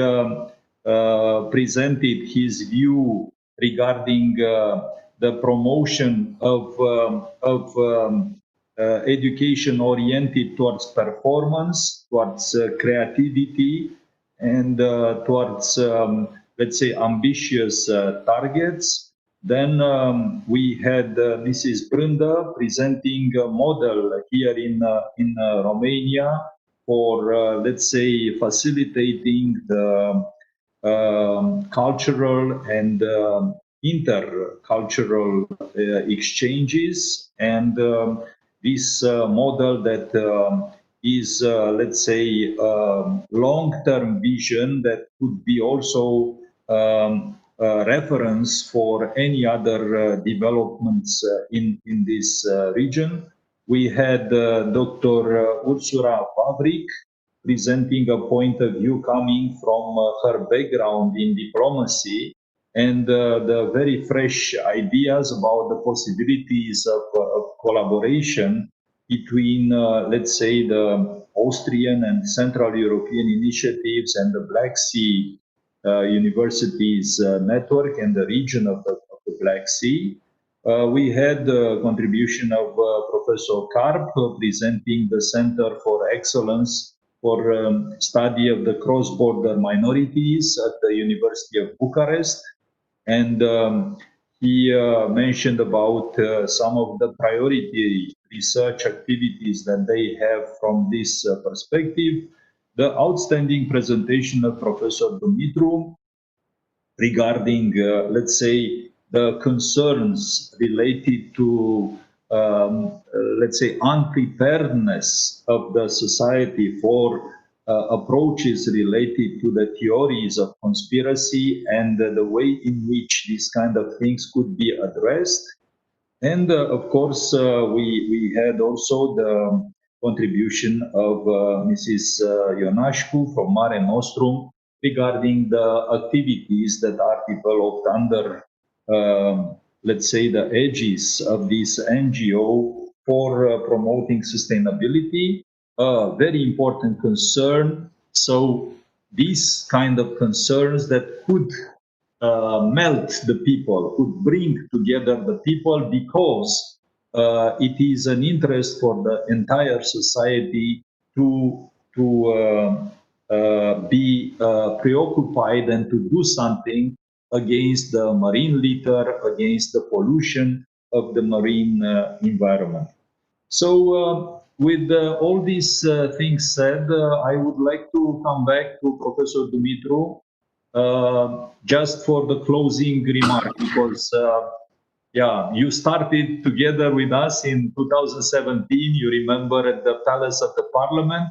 S1: presented his view regarding the promotion of education oriented towards performance, towards creativity, and towards let's say, ambitious targets. Then we had Mrs. Brânda presenting a model here in Romania for, let's say, facilitating the cultural and intercultural exchanges, and this model that is, let's say, long-term vision that could be also a reference for any other developments in this region. We had Dr. Ursula Pavrik presenting a point of view coming from her background in diplomacy, and the very fresh ideas about the possibilities of collaboration between, let's say, the Austrian and Central European initiatives and the Black Sea Universities network and the region of the Black Sea. We had the contribution of Professor Karp presenting the Center for Excellence for study of the cross-border minorities at the University of Bucharest. And he mentioned about some of the priority research activities that they have from this perspective. The outstanding presentation of Professor Dumitru regarding, let's say, the concerns related to, let's say, unpreparedness of the society for approaches related to the theories of conspiracy and the way in which these kind of things could be addressed. And of course, we had also the contribution of Mrs. Ionescu from Mare Nostrum regarding the activities that are developed under, let's say, the edges of this NGO for promoting sustainability, a very important concern. So these kind of concerns that could melt the people, could bring together the people, because it is an interest for the entire society to be preoccupied and to do something against the marine litter, against the pollution of the marine environment. So with all these things said, I would like to come back to Professor Dumitru just for the closing remark, because yeah, you started together with us in 2017. You remember, at the Palace of the Parliament.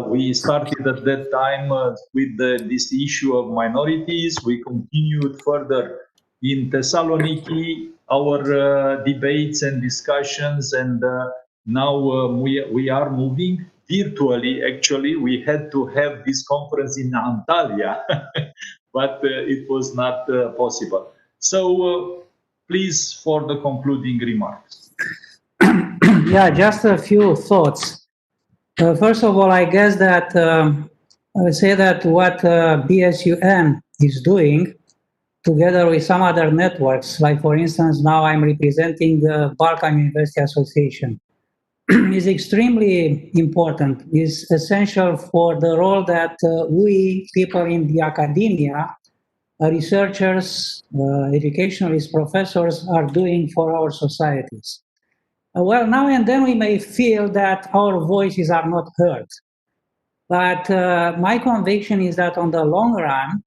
S1: We started at that time with this issue of minorities. We continued further in Thessaloniki, our debates and discussions, and now we are moving virtually. Actually, we had to have this conference in Antalya, but it was not possible. So please, for the concluding remarks.
S7: Yeah, just a few thoughts. First of all, I guess that I would say that what BSUN is doing, together with some other networks, like for instance, now I'm representing the Balkan University Association, is extremely important, is essential for the role that we, people in the academia, researchers, educationalists, professors are doing for our societies. Well, now and then we may feel that our voices are not heard. But my conviction is that on the long run,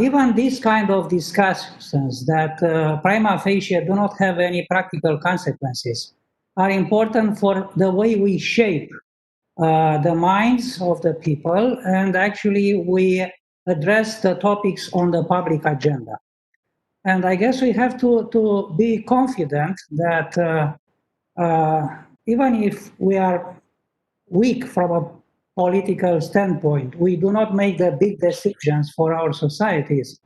S7: even these kind of discussions that prima facie do not have any practical consequences are important for the way we shape the minds of the people, and actually we address the topics on the public agenda. And I guess we have to be confident that even if we are weak from a political standpoint, we do not make the big decisions for our societies.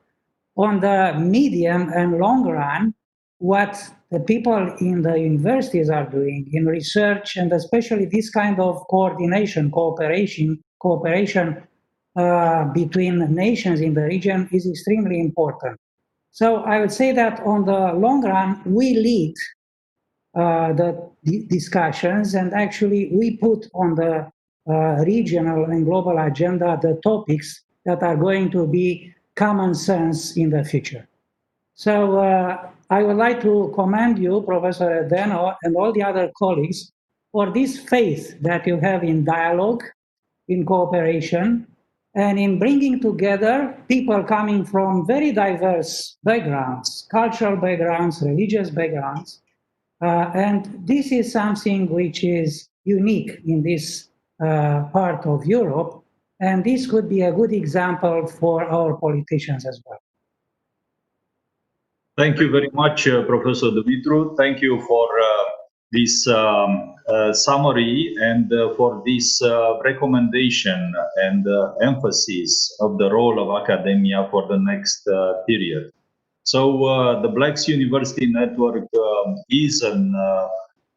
S7: On the medium and long run, what the people in the universities are doing in research, and especially this kind of coordination, cooperation between nations in the region, is extremely important. So I would say that on the long run, we lead the discussions, and actually we put on the regional and global agenda the topics that are going to be common sense in the future. So I would like to commend you, Professor Edeno, and all the other colleagues for this faith that you have in dialogue, in cooperation, and in bringing together people coming from very diverse backgrounds, cultural backgrounds, religious backgrounds. And this is something which is unique in this part of Europe. And this could be a good example for our politicians as well.
S1: Thank you very much, Professor Dumitru. Thank you for this summary and for this recommendation and emphasis of the role of academia for the next period. So the Black Sea University Network is an,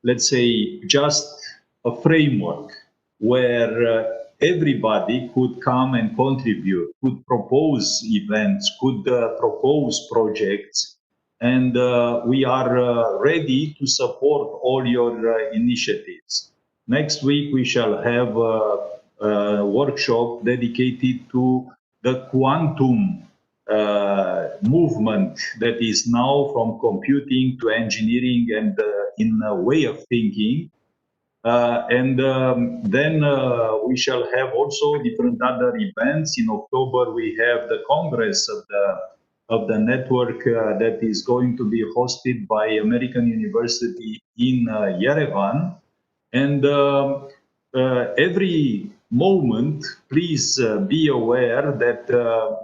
S1: let's say, just a framework where everybody could come and contribute, could propose events, could propose projects, and we are ready to support all your initiatives. Next week, we shall have a workshop dedicated to the quantum movement that is now from computing to engineering and in a way of thinking. Then we shall have also different other events. In October, we have the Congress of the network that is going to be hosted by American University in Yerevan. And every moment, please be aware that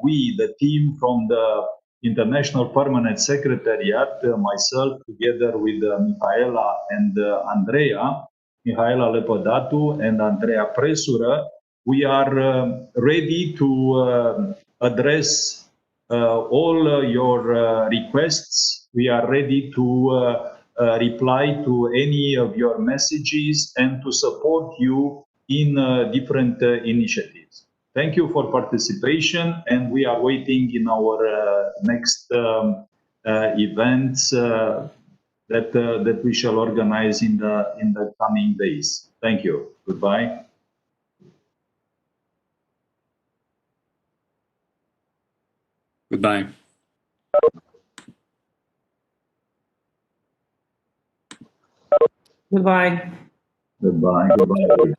S1: we, the team from the International Permanent Secretariat, myself together with Mihaela and Andrea, Mihaela Lepădatu and Andrea Presura, we are ready to address all your requests. We are ready to reply to any of your messages and to support you in different initiatives. Thank you for participation, and we are waiting in our next events that we shall organize in the coming days. Thank you. Goodbye.
S11: Goodbye.
S7: Goodbye.
S1: Goodbye. Goodbye.